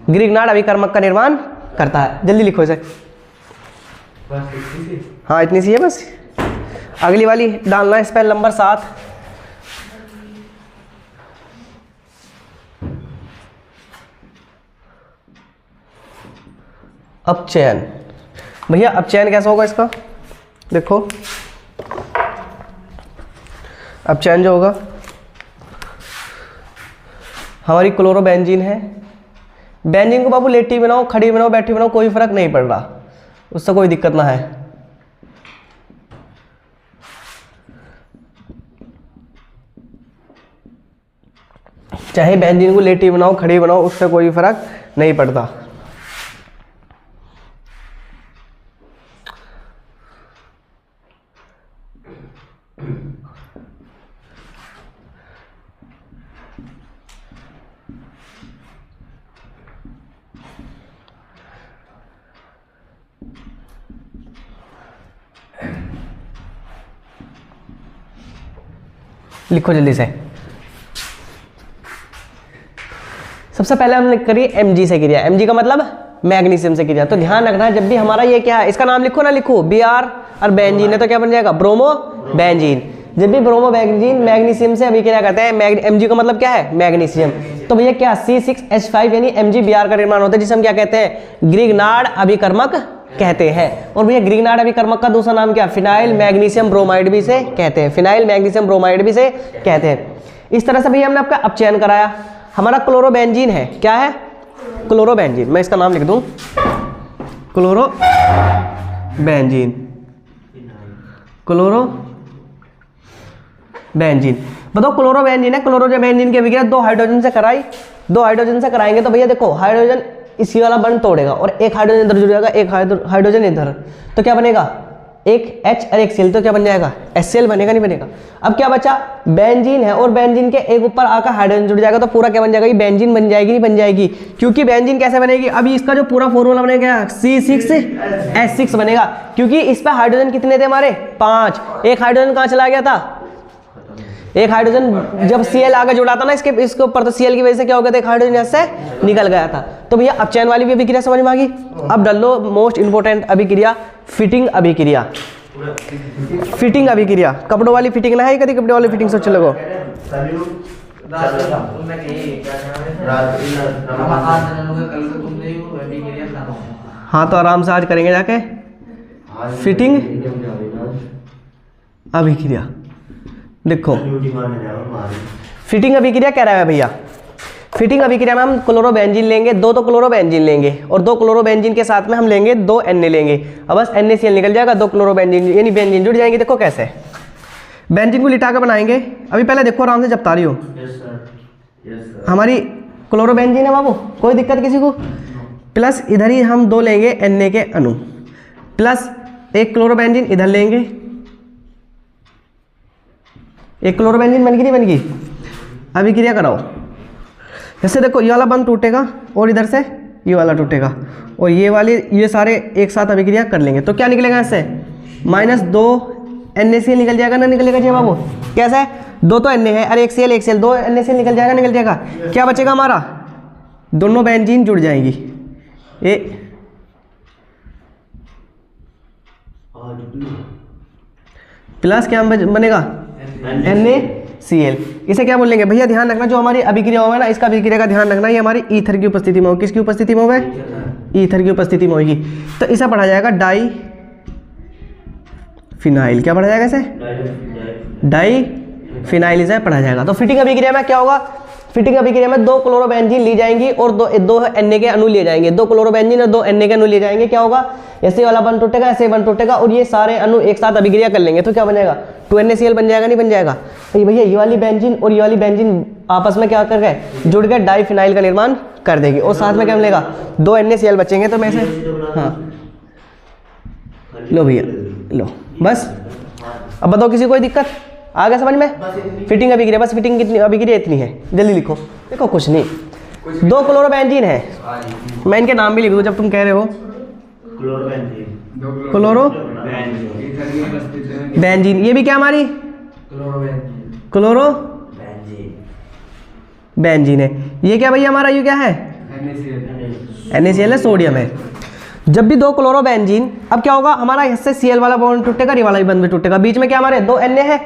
ग्रिग्नार्ड अभिकर्मक का निर्माण करता है। जल्दी लिखो इसे। हाँ इतनी सी है बस, अगली वाली डालना है स्पेल नंबर 7। अपचयन। भैया अपचयन कैसा होगा इसका? देखो अपचयन जो होगा, हमारी क्लोरोबेंजीन है, बेंजीन को बाबू लेटी बनाओ, खड़ी बनाओ, बैठी बनाओ, कोई फर्क नहीं पड़ रहा, उससे कोई दिक्कत ना है। चाहे बेंजीन को लेटी बनाओ, खड़ी बनाओ, उससे कोई फर्क नहीं पड़ता। लिखो जल्दी से। सबसे पहले हमने करी Mg से क्रिया, Mg का मतलब मैग्नीशियम से क्रिया। तो ध्यान रखना जब भी हमारा ये क्या है, इसका नाम लिखो ना लिखो, Br और बेंजीन है तो क्या बन जाएगा ब्रोमो बेंजीन। जब भी ब्रोमो बेंजीन मैग्नीशियम से अभिक्रिया करते हैं, Mg का मतलब क्या है मैग्नीशियम, तो भैया क्या C6H5 यानी MgBr का निर्माण होता है, जिसे हम क्या कहते हैं ग्रिग्नार्ड अभिकर्मक कहते हैं। और भैया ग्रिग्नार्ड अभिकर्मक का दूसरा नाम क्या? फिनाइल मैग्नीशियम ब्रोमाइड भी से कहते हैं, फिनाइल मैग्नीशियम ब्रोमाइड भी से कहते हैं। इस तरह से भैया हमने आपका अपचयन कराया। हमारा क्लोरोबेंजीन है, क्या है क्लोरोबेंजीन, मैं इसका नाम लिख दूं क्लोरोबेंजीन, क्लोरोबेंजीन। बताओ क्लोरोबेंजीन है, क्लोरोबेंजीन की अभिक्रिया 2 हाइड्रोजन से कराई, 2 हाइड्रोजन से कराएंगे तो भैया देखो हाइड्रोजन इसी वाला बंध तोड़ेगा और एक हाइड्रोजन इधर जुड़ जाएगा, एक हाइड्रोजन इधर, तो क्या बनेगा एक H और एक Cl, तो क्या बन जाएगा HCl बनेगा नहीं बनेगा। अब क्या बचा बेंजीन है और बेंजीन के एक ऊपर आकर हाइड्रोजन जुड़ जाएगा, तो पूरा क्या बन जाएगा ये बेंजीन बन जाएगी नहीं बन जाएगी, क्योंकि बेंजीन कैसे बनेगी? अभी इसका जो पूरा फॉर्मूला बनेगा C6H6 बनेगा, क्योंकि इस पे हाइड्रोजन कितने थे हमारे 5, एक हाइड्रोजन कहाँ चला गया था, एक हाइड्रोजन जब Cl आगे जुड़ा था ना इसके ऊपर, तो Cl की वजह से क्या हो गया था एक हाइड्रोजन यहाँ से निकल गया था। तो भैया अपचयन वाली भी अभिक्रिया समझ में आ गई। अब डाल लो मोस्ट इंपोर्टेंट अभिक्रिया, फिटिंग अभिक्रिया। फिटिंग अभिक्रिया कपड़ों वाली फिटिंग ना है, कभी कपड़े वाली फिटिंग सोच लगो। हाँ तो आराम से आज करेंगे जाके फिटिंग अभिक्रिया। देखो फिटिंग अभिक्रिया कह रहा है भैया, फिटिंग अभिक्रिया में हम क्लोरोबेंजीन लेंगे, 2 तो क्लोरोबेंजीन लेंगे और 2 क्लोरोबेंजीन के साथ में हम लेंगे 2 Na लेंगे। अब बस NaCl निकल जाएगा, 2 क्लोरोबेंजीन यानी बेंजीन जुड़ जाएंगे। देखो कैसे, बेंजीन को लिटा के बनाएंगे। अभी पहले देखो आराम से जपता रही हो। हमारी क्लोरोबेंजीन है बाबू, कोई दिक्कत किसी को। प्लस इधर ही हम 2 लेंगे Na के अणु, प्लस एक क्लोरोबेंजीन इधर लेंगे। एक क्लोरोबेंजीन बन गई, नहीं बन गई? अभी क्रिया कराओ। जैसे देखो ये वाला बंद टूटेगा और इधर से ये वाला टूटेगा और ये सारे एक साथ अभिक्रिया कर लेंगे तो क्या निकलेगा इससे? -2 NaCl निकल जाएगा ना, निकलेगा जी बाबू? कैसा है? 2 तो Na है, अरे एक Cl 2 NaCl निकल जाएगा, निकल जाएगा। क्या बचेगा हमारा? दोनों बेंजीन जुड़ जाएंगी। प्लस क्या बनेगा? NaCl। इसे क्या बोलेंगे भैया? ध्यान रखना जो हमारी अभिक्रिया होगा ना, इसका अभिक्रिया का ध्यान रखना, ये हमारी ईथर की उपस्थिति में होगी। किसकी उपस्थिति में होगा? ईथर की उपस्थिति में होगी। तो इसे पढ़ा जाएगा डाई फिनाइल। क्या पढ़ा जाएगा इसे? डाई फिनाइल इसे पढ़ा जाएगा। तो फिटिंग अभिक्रिया में क्या होगा? फिटिंग अभिक्रिया में 2 क्लोरोबेंजीन ली जाएंगी और दो Na के अणु लिए जाएंगे। 2 क्लोरोबेंजीन और 2 Na के अणु लिए जाएंगे। क्या होगा? ऐसे वाला बन टूटेगा, ऐसे बन टूटेगा और ये सारे अणु एक साथ अभिक्रिया कर लेंगे तो क्या बनेगा? 2 NaCl बन जाएगा, नहीं बन जाएगा? तो भैया ये वाली बेंजीन और ये वाली बेंजीन आपस में क्या कर गए? जुड़ गए, डाई फिनाइल का निर्माण कर देगी और साथ में क्या मिलेगा? 2 NaCl बचेंगे। तो मैं से हाँ लो भैया लो, बस। अब बताओ किसी कोई दिक्कत आ गया समझ में? फिटिंग अभिक्रिया, बस फिटिंग कितनी अभिक्रिया इतनी है, जल्दी लिखो। देखो कुछ नहीं, 2 क्लोरोबेंजीन है, मैं इनके नाम भी लिख दूँ जब तुम कह रहे हो। क्लोरोबेंजीन, ये भी क्या हमारी क्लोरोबेंजीन है। ये क्या भैया हमारा? ये क्या है? NaCl है, सोडियम है। जब भी 2 क्लोरोबेंजीन, अब क्या होगा हमारा? इससे Cl वाला बॉन्ड टूटेगा, ये वाला भी बंद भी टूटेगा। बीच में क्या हमारे 2 Na है,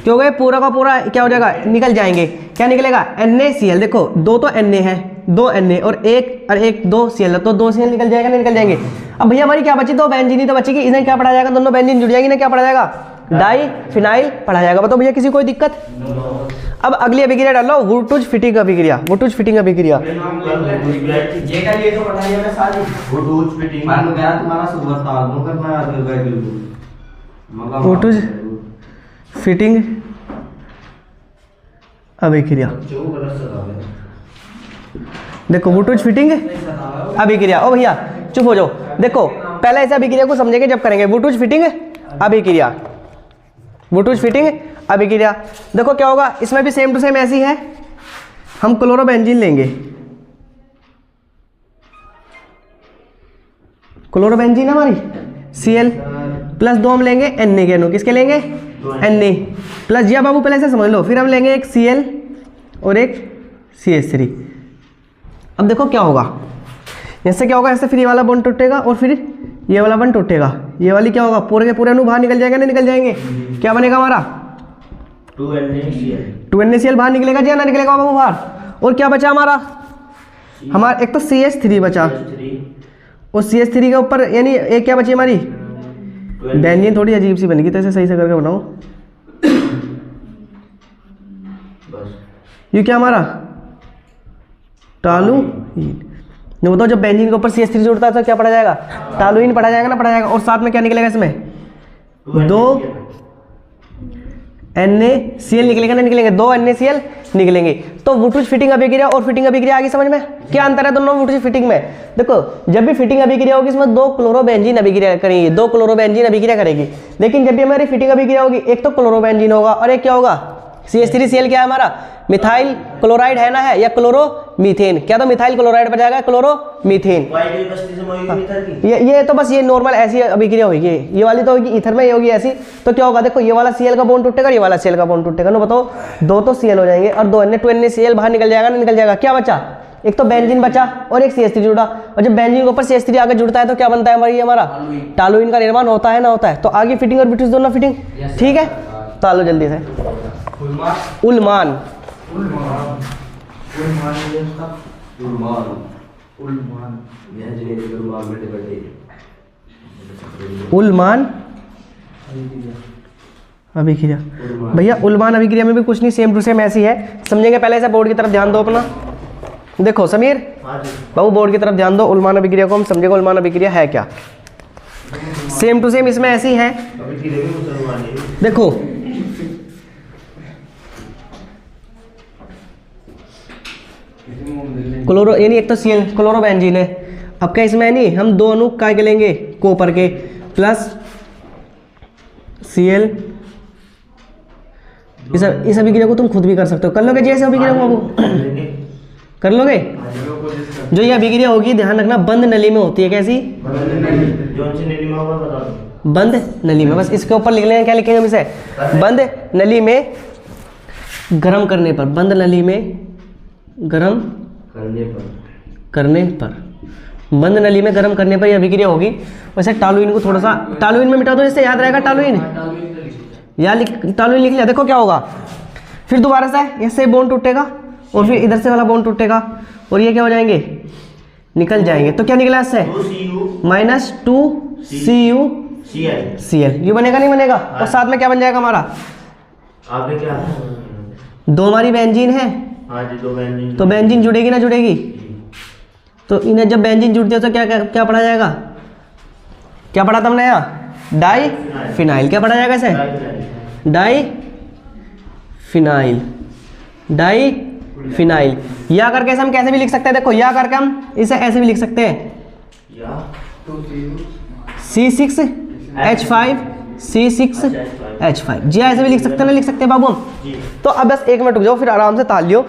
क्यों गए? पूरा का पूरा क्या हो जाएगा? निकल जाएंगे। क्या निकलेगा? NaCl। देखो 2 तो Na है, 2 Na और एक 2 Cl, तो 2 Cl निकल जाएगा, नहीं निकल जाएंगे? अब भैया हमारी क्या बची? 2 बेंजीन ही तो बचेगी। इन्हें क्या पढ़ा जाएगा? दोनों बेंजीन जुड़ जाएगी ना, क्या पढ़ा जाएगा? डाई फिनाइल पढ़ा जाएगा। बताओ भैया किसी कोई दिक्कत? अब अगली अभिक्रिया डालो, वुटुज फिटिंग अभिक्रिया। वुटुज फिटिंग अभिक्रिया, ये तो बताइए मैं सारी वुटुज फिटिंग मान गया तुम्हारा सुबह था दो कर मैं आज गया बिल्कुल वुटुज फिटिंग अभिक्रिया। देखो वुटुज फिटिंग अभिक्रिया। ओ भैया चुप हो जाओ। देखो पहले इस अभिक्रिया को समझेंगे जब करेंगे। वुटुज फिटिंग अभिक्रिया, वुटुज फिटिंग अभिक्रिया। देखो क्या होगा? इसमें भी सेम टू सेम ऐसी है। हम क्लोरोबेंजीन लेंगे, क्लोरोबेंजीन हमारी Cl प्लस 2 हम लेंगे Na के अणु। किसके लेंगे? Na plus. जी बाबू पहले से समझ लो। फिर हम लेंगे एक Cl और एक CH3। अब देखो क्या होगा? इससे क्या होगा? ऐसे फिर ये वाला बॉन्ड टूटेगा और फिर ये वाला बॉन्ड टूटेगा। ये वाली क्या होगा? पूरे के पूरे अणु बाहर निकल जाएंगे, नहीं निकल जाएंगे? क्या बनेगा हमारा? 2 NaCl बाहर निकलेगा जी, ना निकलेगा बाबू बाहर? और क्या बचा हमारा? हमारा एक तो CH3 बचा और CH3 के ऊपर यानी एक क्या बची हमारी? बेंजीन थोड़ी अजीब सी बनेगी तो इसे सही से करके बनाओ। ये क्या हमारा? टॉलुइन। बताओ जब बेंजीन के ऊपर CH3 जुड़ता है तो क्या पढ़ा जाएगा? टॉलुइन पढ़ा जाएगा ना, पढ़ा जाएगा। और साथ में क्या निकलेगा इसमें? 2 NaCl निकलेगा ना, निकलेंगे? 2 NaCl निकलेंगे। तो वुटुज फिटिंग अभिक्रिया और फिटिंग अभिक्रिया आगे समझ में? क्या अंतर है दोनों वुटुज फिटिंग में? देखो जब भी फिटिंग अभिक्रिया होगी इसमें 2 क्लोरोबेंजीन अभिक्रिया करेंगे, 2 क्लोरोबेंजीन अभिक्रिया करेगी। लेकिन जब भी हमारी फिटिंग अभिक्रिया होगी एक तो क्लोरोबेंजीन होगा और एक क्या होगा? CH3Cl क्या है हमारा? मिथाइल क्लोराइड है ना, है या क्लोरोमीथेन? क्या तो मिथाइल क्लोराइड बन जाएगा, क्लोरोमीथेन। ये तो बस ये नॉर्मल ऐसी अभिक्रिया होगी। ये वाली तो होगी ईथर में, ये होगी ऐसी। तो क्या होगा? देखो ये वाला Cl का बॉन्ड टूटेगा, ये वाला Cl का बॉन्ड टूटेगा। नो बताओ 2 तो Cl हो जाएंगे और 2 NaCl बाहर निकल जाएगा, नहीं निकल जाएगा? क्या बचा? एक तो बेंजीन बचा और एक CH3 जुड़ा। और जब बेंजीन के ऊपर CH3 आगे जुड़ता है तो क्या बनता है हमारी? हमारा टॉलुइन का निर्माण होता है ना, होता है। तो आगे फिटिंग और वुटुज दोनों फिटिंग, ठीक है? तो आलो जल्दी से। उल्मान, उल्मान अभिक्रिया। भैया उल्मान अभिक्रिया में भी कुछ नहीं, सेम टू सेम ऐसी है। समझेंगे पहले से। बोर्ड की तरफ ध्यान दो अपना। देखो समीर बाबू बोर्ड की तरफ ध्यान दो। उल्मान अभिक्रिया को हम समझेंगे, उल्मान अभिक्रिया है क्या। सेम टू सेम इसमें ऐसी है। देखो क्लोरो यानी एक तो Cl क्लोरोबेंजीन है। अब क्या इसमें नहीं हम दो अणु क्या के लेंगे कॉपर के प्लस Cl। इस अभिक्रिया को तुम खुद भी कर सकते हो, कर लोगे जी ऐसे अभिक्रिया को बाबू? कर लोगे? जो ये अभिक्रिया होगी ध्यान रखना बंद नली में होती है। कैसी? बंद नली में। बस इसके ऊपर लिख लेंगे, क्या लिखेंगे हम इसे? बंद नली में गर्म करने पर, बंद नली में गर्म करने पर, बंद नली में गर्म करने पर यह अभिक्रिया होगी। वैसे टालुइन को थोड़ा सा टालुइन में मिटा दो, इससे याद रहेगा। टालुइन टालुइन लिख लिया। देखो क्या होगा, फिर दोबारा से इससे बॉन्ड टूटेगा और फिर इधर से वाला बॉन्ड टूटेगा और ये क्या हो जाएंगे? निकल जाएंगे। तो क्या निकला इससे? -2CuCl। ये बनेगा नहीं बनेगा? और साथ में क्या बन जाएगा हमारा? आपने क्या? दो हमारी बेंजीन है। हाँ जी, दो बेंजीन। तो बेंजीन जुड़ेगी ना जुड़ेगी? तो इन्हें जब बेंजीन जुड़ती है तो क्या क्या पढ़ा जाएगा? क्या पढ़ा था हमने यहाँ? Di phenyl. क्या पढ़ा जाएगा इसे? Di phenyl. Di phenyl. या करके हम कैसे भी लिख सकते हैं? देखो या करके हम इसे ऐसे भी लिख सकते हैं, C6H5 C6H5 जी, ऐसे भी लिख सकते हैं ना? लिख सकते हैं बाबू हम। तो अब बस एक मिनट रुक जाओ, फिर आराम से ताल लियो।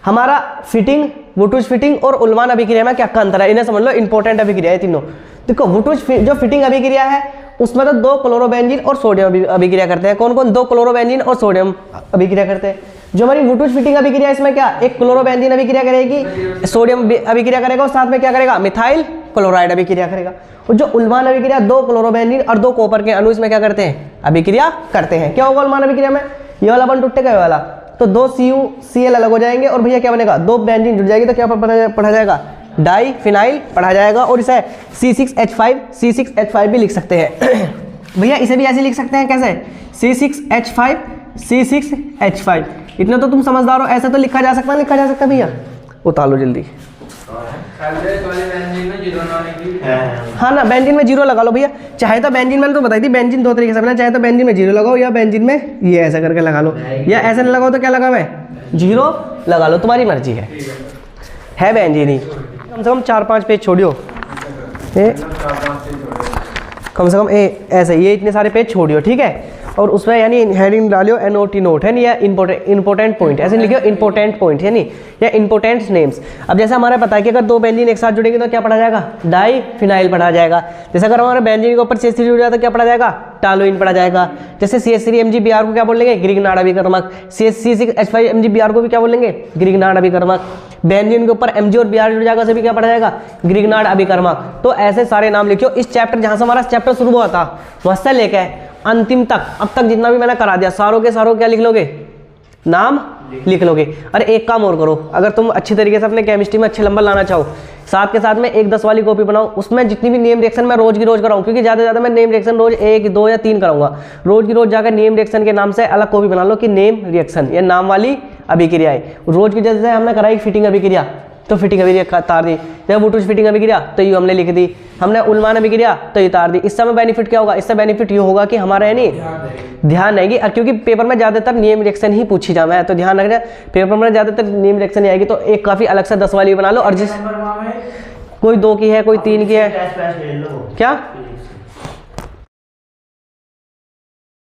हमारा फिटिंग, वुटूज फिटिंग और उल्मान अभिक्रिया में क्या अंतर है, इन्हें समझ लो। इंपॉर्टेंट अभिक्रिया है तीनों। देखो वुटूज जो फिटिंग अभिक्रिया है उसमें तो दो क्लोरोबेंजीन और सोडियम अभिक्रिया करते हैं। कौन कौन? दो क्लोरोबेंजीन और सोडियम अभिक्रिया करते हैं। जो हमारी वुटूज फिटिंग अभिक्रिया इसमें क्या, एक क्लोरोबेंजीन अभिक्रिया करेगी, सोडियम अभिक्रिया करेगा और साथ में क्या करेगा? मिथाइल क्लोराइड अभिक्रिया करेगा। और जो उल्मान अभिक्रिया, दो क्लोरोबेंजीन और दो कॉपर के अणु इसमें क्या करते हैं? अभिक्रिया करते हैं। क्या होगा उल्मान अभिक्रिया में? ये वाला बॉन्ड टूटेगा, ये वाला, तो दो CuCl अलग हो जाएंगे और भैया क्या बनेगा? दो बेंजीन जुड़ जाएगी तो क्या पढ़ा जाएगा? डाई फिनाइल पढ़ा जाएगा। और इसे C6H5 भी लिख सकते हैं। भैया इसे भी ऐसे लिख सकते हैं, कैसे? C6H5 इतना तो तुम समझदार हो, ऐसे तो लिखा जा सकता है, लिखा जा सकता है भैया? उतार लो जल्दी। हाँ ना, बेंजीन में जीरो लगा लो भैया। चाहे तो बेंजीन, मैंने तो बताई थी बेंजीन दो तरीके से बना, चाहे तो बेंजीन में जीरो लगाओ या बेंजीन में ये ऐसा करके लगा लो, या ऐसे नहीं लगाओ तो क्या लगा मैं? जीरो लगा लो, तुम्हारी मर्जी है बेंजीन ही। कम से कम 4-5 पेज छोड़ियो, कम से कम ऐसे ये इतने सारे पेज छोड़ियो, ठीक है? और उसमें यानी हेडिंग डालियो NOT नोट है नहीं, या इंपॉर्टेंट पॉइंट ऐसे लिखियो, इंपॉर्टेंट पॉइंट है नहीं, या इंपॉर्टेंट नेम्स। अब जैसे हमारा पता है कि अगर दो बेंजीन एक साथ जुड़ेंगे तो क्या पढ़ा जाएगा? डाई फिनाइल पढ़ा जाएगा। जैसे अगर हमारे बेंजीन के ऊपर CH3 जुड़ जाए तो क्या पढ़ा जाएगा? टालुइन पढ़ा जाएगा। जैसे CH3MgBr को क्या बोलेंगे? ग्रिग्नार्ड अभिकर्मक। C6H5MgBr को भी क्या बोलेंगे? ग्रिग्नार्ड अभिकर्मक। बेंजीन के ऊपर Mg और Br जुड़ जाएगा, उसे भी क्या पढ़ा जाएगा? ग्रिग्नार्ड अभिकर्मक। तो ऐसे सारे नाम लिखियो। इस चैप्टर जहां से हमारा चैप्टर शुरू हुआ था वहां से लेकर अंतिम तक, अब तक जितना भी मैंने करा दिया, सारों के सारों क्या लिख लोगे? नाम लिख लोगे। अरे एक काम और करो, अगर तुम अच्छी तरीके से अपने केमिस्ट्री में अच्छे नंबर लाना चाहो, साथ के साथ में एक 10 वाली कॉपी बनाओ, उसमें जितनी भी नेम रिएक्शन मैं रोज की रोज कराऊं, क्योंकि ज़्यादा से ज़्यादा मैं नेम रिएक्शन रोज 1, 2 या 3 कराऊंगा। रोज की रोज जाकर नेम रिएक्शन के नाम से अलग कॉपी बना लो कि नेम रिएक्शन, ये नाम वाली अभिक्रिया है। रोज की जैसे हमने कराई फिटिंग अभिक्रिया, तो फिटिंग अभिक्रिया तार दी। जब वुटूज फिटिंग अभिक्रिया तो ये हमने लिख दी। हमने उल्मान अभिक्रिया तो ये तार दी। इससे हमें बेनिफिट क्या होगा? इससे बेनिफिट ये होगा कि हमारा है नहीं ध्यान रहेगी, क्योंकि पेपर में ज़्यादातर नेम रिएक्शन ही पूछी जाए है, तो ध्यान रखना पेपर में ज़्यादातर नेम रिएक्शन ही आएगी। तो एक काफ़ी अलग से 10 वाली बना लो, और जिस कोई 2 की है, कोई 3 की है, क्या